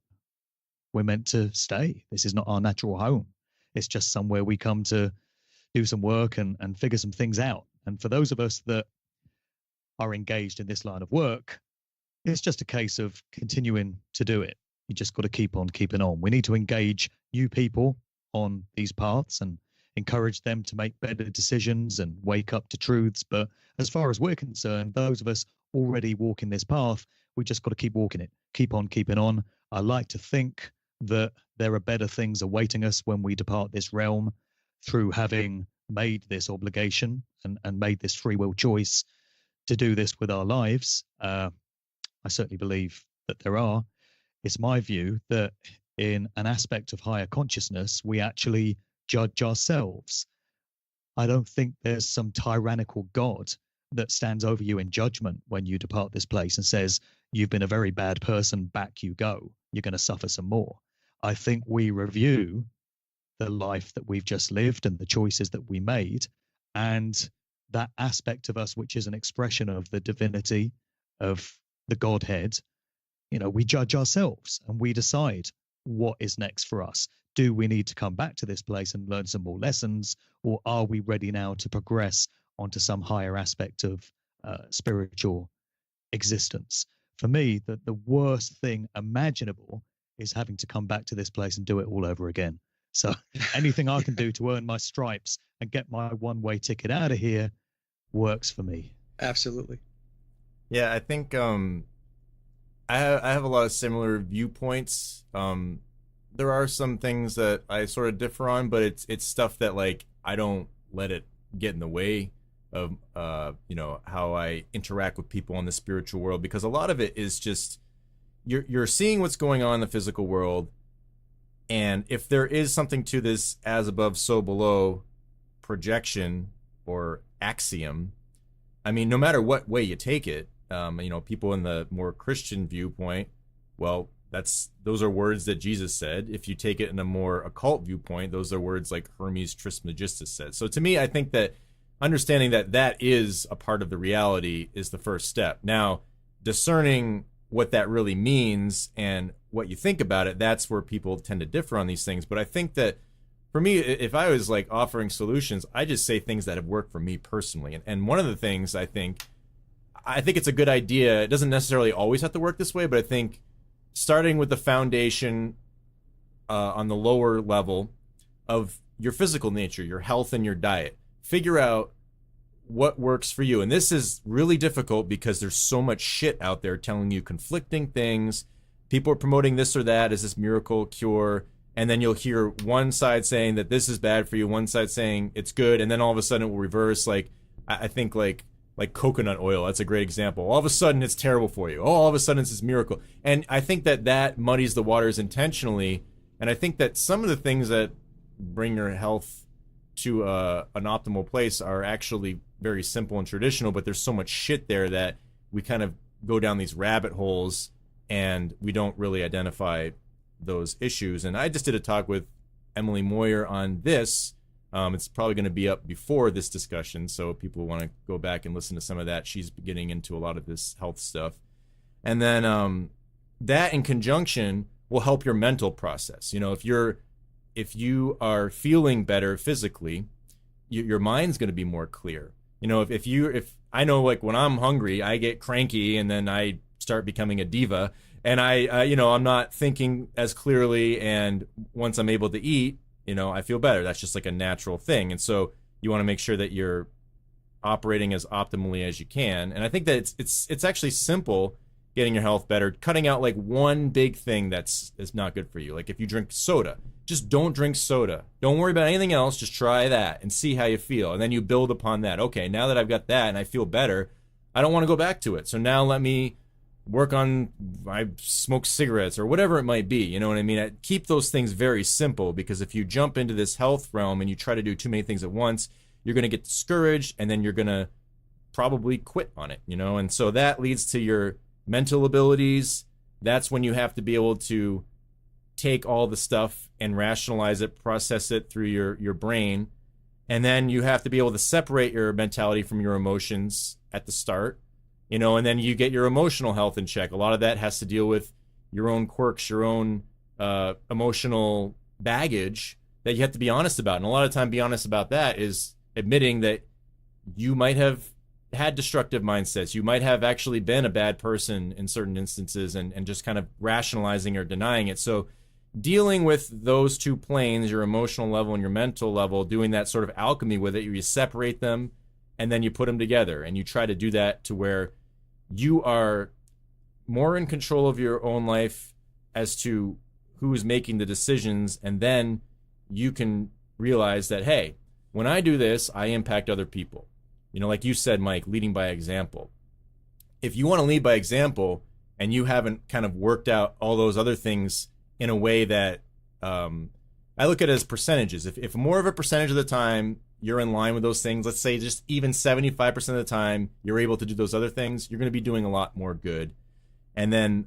we're meant to stay. This is not our natural home. It's just somewhere we come to do some work and figure some things out. And for those of us that are engaged in this line of work, it's just a case of continuing to do it. You just got to keep on keeping on. We need to engage new people on these paths and encourage them to make better decisions and wake up to truths. But as far as we're concerned, those of us already walking this path, we just got to keep walking it, keep on keeping on. I like to think that there are better things awaiting us when we depart this realm, through having made this obligation and made this free will choice to do this with our lives. I certainly believe that there are. It's my view that in an aspect of higher consciousness, we actually judge ourselves. I don't think there's some tyrannical God that stands over you in judgment when you depart this place and says, you've been a very bad person, back you go. You're going to suffer some more. I think we review the life that we've just lived and the choices that we made, and that aspect of us, which is an expression of the divinity of the Godhead, we judge ourselves and we decide what is next for us. Do we need to come back to this place and learn some more lessons, or are we ready now to progress onto some higher aspect of spiritual existence? For me, the worst thing imaginable is having to come back to this place and do it all over again. So anything I can do to earn my stripes and get my one-way ticket out of here works for me. Absolutely. Yeah, I think I have a lot of similar viewpoints. There are some things that I sort of differ on, but it's stuff that, like, I don't let it get in the way of how I interact with people in the spiritual world, because a lot of it is just you're seeing what's going on in the physical world, and if there is something to this as above so below projection or axiom, I mean, no matter what way you take it, people in the more Christian viewpoint, well, those are words that Jesus said. If you take it in a more occult viewpoint, those are words like Hermes Trismegistus said. So to me, I think that understanding that is a part of the reality is the first step. Now, discerning what that really means and what you think about it, that's where people tend to differ on these things. But I think that for me, if I was like offering solutions, I just say things that have worked for me personally. And one of the things I think it's a good idea. It doesn't necessarily always have to work this way, but I think starting with the foundation on the lower level of your physical nature, your health and your diet, figure out what works for you. And this is really difficult because there's so much shit out there telling you conflicting things. People are promoting this or that as this miracle cure, and then you'll hear one side saying that this is bad for you, one side saying it's good, and then all of a sudden it will reverse. Like I think like coconut oil, that's a great example. All of a sudden it's terrible for you. Oh, all of a sudden it's this miracle. And I think that muddies the waters intentionally. And I think that some of the things that bring your health to an optimal place are actually very simple and traditional, but there's so much shit there that we kind of go down these rabbit holes and we don't really identify those issues. And I just did a talk with Emily Moyer on this. It's probably going to be up before this discussion, so people want to go back and listen to some of that. She's getting into a lot of this health stuff. And then that in conjunction will help your mental process. If you are feeling better physically, your mind's going to be more clear. If I know, like, when I'm hungry, I get cranky and then I start becoming a diva. and I'm not thinking as clearly. And once I'm able to eat, I feel better. That's just like a natural thing. And so you want to make sure that you're operating as optimally as you can. And I think that it's actually simple getting your health better, cutting out like one big thing that's not good for you. Like if you drink soda, just don't drink soda. Don't worry about anything else. Just try that and see how you feel. And then you build upon that. Okay, now that I've got that and I feel better, I don't want to go back to it. So now let me work on, I smoke cigarettes or whatever it might be. You know what I mean? Keep those things very simple, because if you jump into this health realm and you try to do too many things at once, you're going to get discouraged and then you're going to probably quit on it, And so that leads to your mental abilities. That's when you have to be able to take all the stuff and rationalize it, process it through your brain. And then you have to be able to separate your mentality from your emotions at the start, and then you get your emotional health in check. A lot of that has to deal with your own quirks, your own emotional baggage that you have to be honest about. And a lot of time, be honest about that is admitting that you might have had destructive mindsets. You might have actually been a bad person in certain instances, and just kind of rationalizing or denying it. So dealing with those two planes, your emotional level and your mental level, doing that sort of alchemy with it, you separate them and then you put them together, and you try to do that to where you are more in control of your own life as to who is making the decisions. And then you can realize that, hey, when I do this, I impact other people. Like you said, Mike, leading by example. If you want to lead by example and you haven't kind of worked out all those other things in a way that I look at it as percentages. If more of a percentage of the time you're in line with those things, let's say just even 75% of the time you're able to do those other things, you're going to be doing a lot more good. And then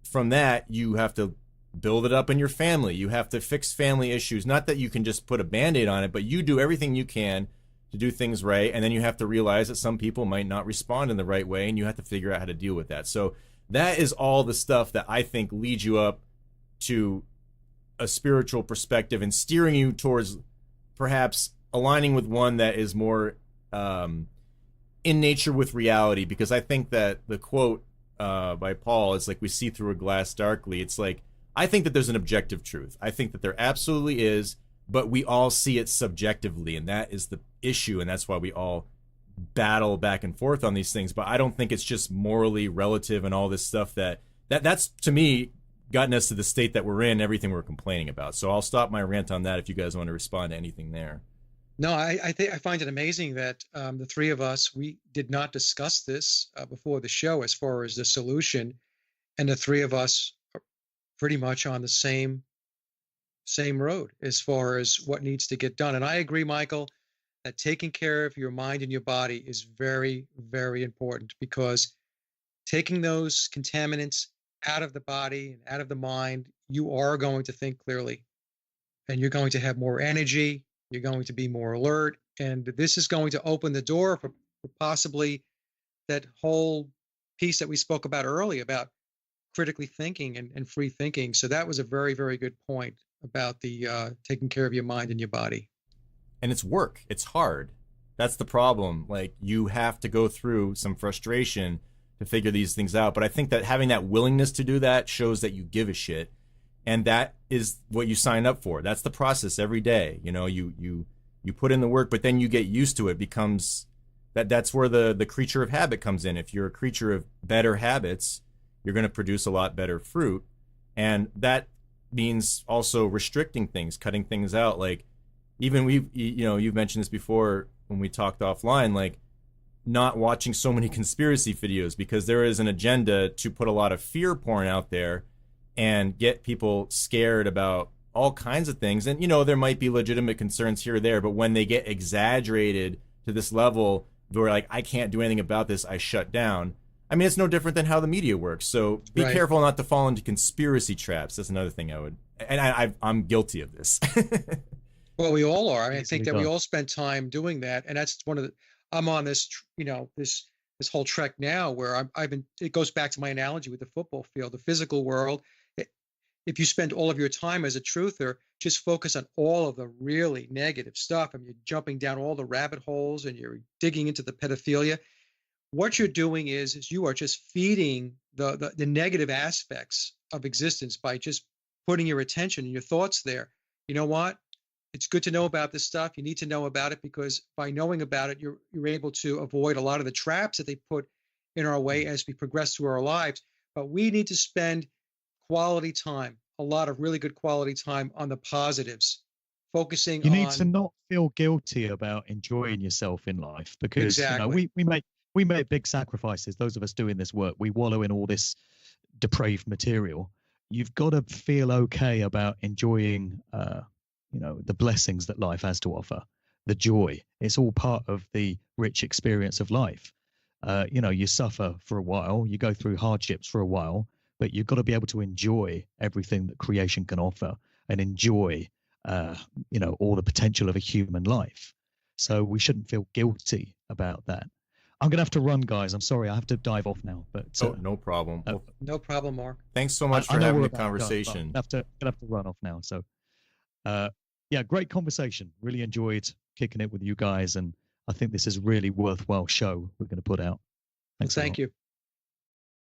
from that, you have to build it up in your family. You have to fix family issues. Not that you can just put a Band-Aid on it, but you do everything you can to do things right. And then you have to realize that some people might not respond in the right way, and you have to figure out how to deal with that. So that is all the stuff that I think leads you up to a spiritual perspective and steering you towards perhaps aligning with one that is more in nature with reality. Because I think that the quote by Paul is like, we see through a glass darkly. It's like, I think that there's an objective truth. I think that there absolutely is, but we all see it subjectively, and that is the issue, and that's why we all battle back and forth on these things. But I don't think it's just morally relative and all this stuff that's to me gotten us to the state that we're in, everything we're complaining about. So I'll stop my rant on that if you guys want to respond to anything there. No, I think I find it amazing that the three of us, we did not discuss this before the show as far as the solution, and the three of us are pretty much on the same road as far as what needs to get done. And I agree, Michael, that taking care of your mind and your body is very, very important, because taking those contaminants out of the body and out of the mind, you are going to think clearly, and you're going to have more energy. You're going to be more alert. And this is going to open the door for possibly that whole piece that we spoke about earlier about critically thinking and free thinking. So that was a very, very good point about the taking care of your mind and your body. And it's work. It's hard. That's the problem. Like, you have to go through some frustration to figure these things out. But I think that having that willingness to do that shows that you give a shit. And that is what you sign up for. That's the process every day. You put in the work, but then you get used to it. Becomes that's where the creature of habit comes in. If you're a creature of better habits, you're going to produce a lot better fruit. And that means also restricting things, cutting things out. Like, even you've mentioned this before when we talked offline, like not watching so many conspiracy videos, because there is an agenda to put a lot of fear porn out there and get people scared about all kinds of things. And, there might be legitimate concerns here or there, but when they get exaggerated to this level where, like, I can't do anything about this, I shut down. I mean, it's no different than how the media works. So be careful not to fall into conspiracy traps. That's another thing I'm guilty of this. Well, we all are. I think that we all spend time doing that. And that's one of the, I'm on this, this whole trek now where it goes back to my analogy with the football field, the physical world. If you spend all of your time as a truther, just focus on all of the really negative stuff, and you're jumping down all the rabbit holes and you're digging into the pedophilia. what you're doing is you are just feeding the negative aspects of existence by just putting your attention and your thoughts there. You know what? It's good to know about this stuff. You need to know about it, because by knowing about it, you're able to avoid a lot of the traps that they put in our way as we progress through our lives. But we need to spend quality time, a lot of really good quality time on the positives, focusing You on. need to not feel guilty about enjoying yourself in life, because Exactly. we make big sacrifices. Those of us doing this work, we wallow in all this depraved material. You've got to feel okay about enjoying the blessings that life has to offer, the joy. It's all part of the rich experience of life. You suffer for a while, you go through hardships for a while, but you've got to be able to enjoy everything that creation can offer, and enjoy all the potential of a human life. So we shouldn't feel guilty about that. I'm gonna have to run, guys. I'm sorry, I have to dive off now. But no problem. Well, No problem, Mark. thanks so much I for know having we're the about to go, conversation. but gonna have to run off now. So, yeah, great conversation. Really enjoyed kicking it with you guys, and I think this is a really worthwhile show we're going to put out. Thanks. Thank you.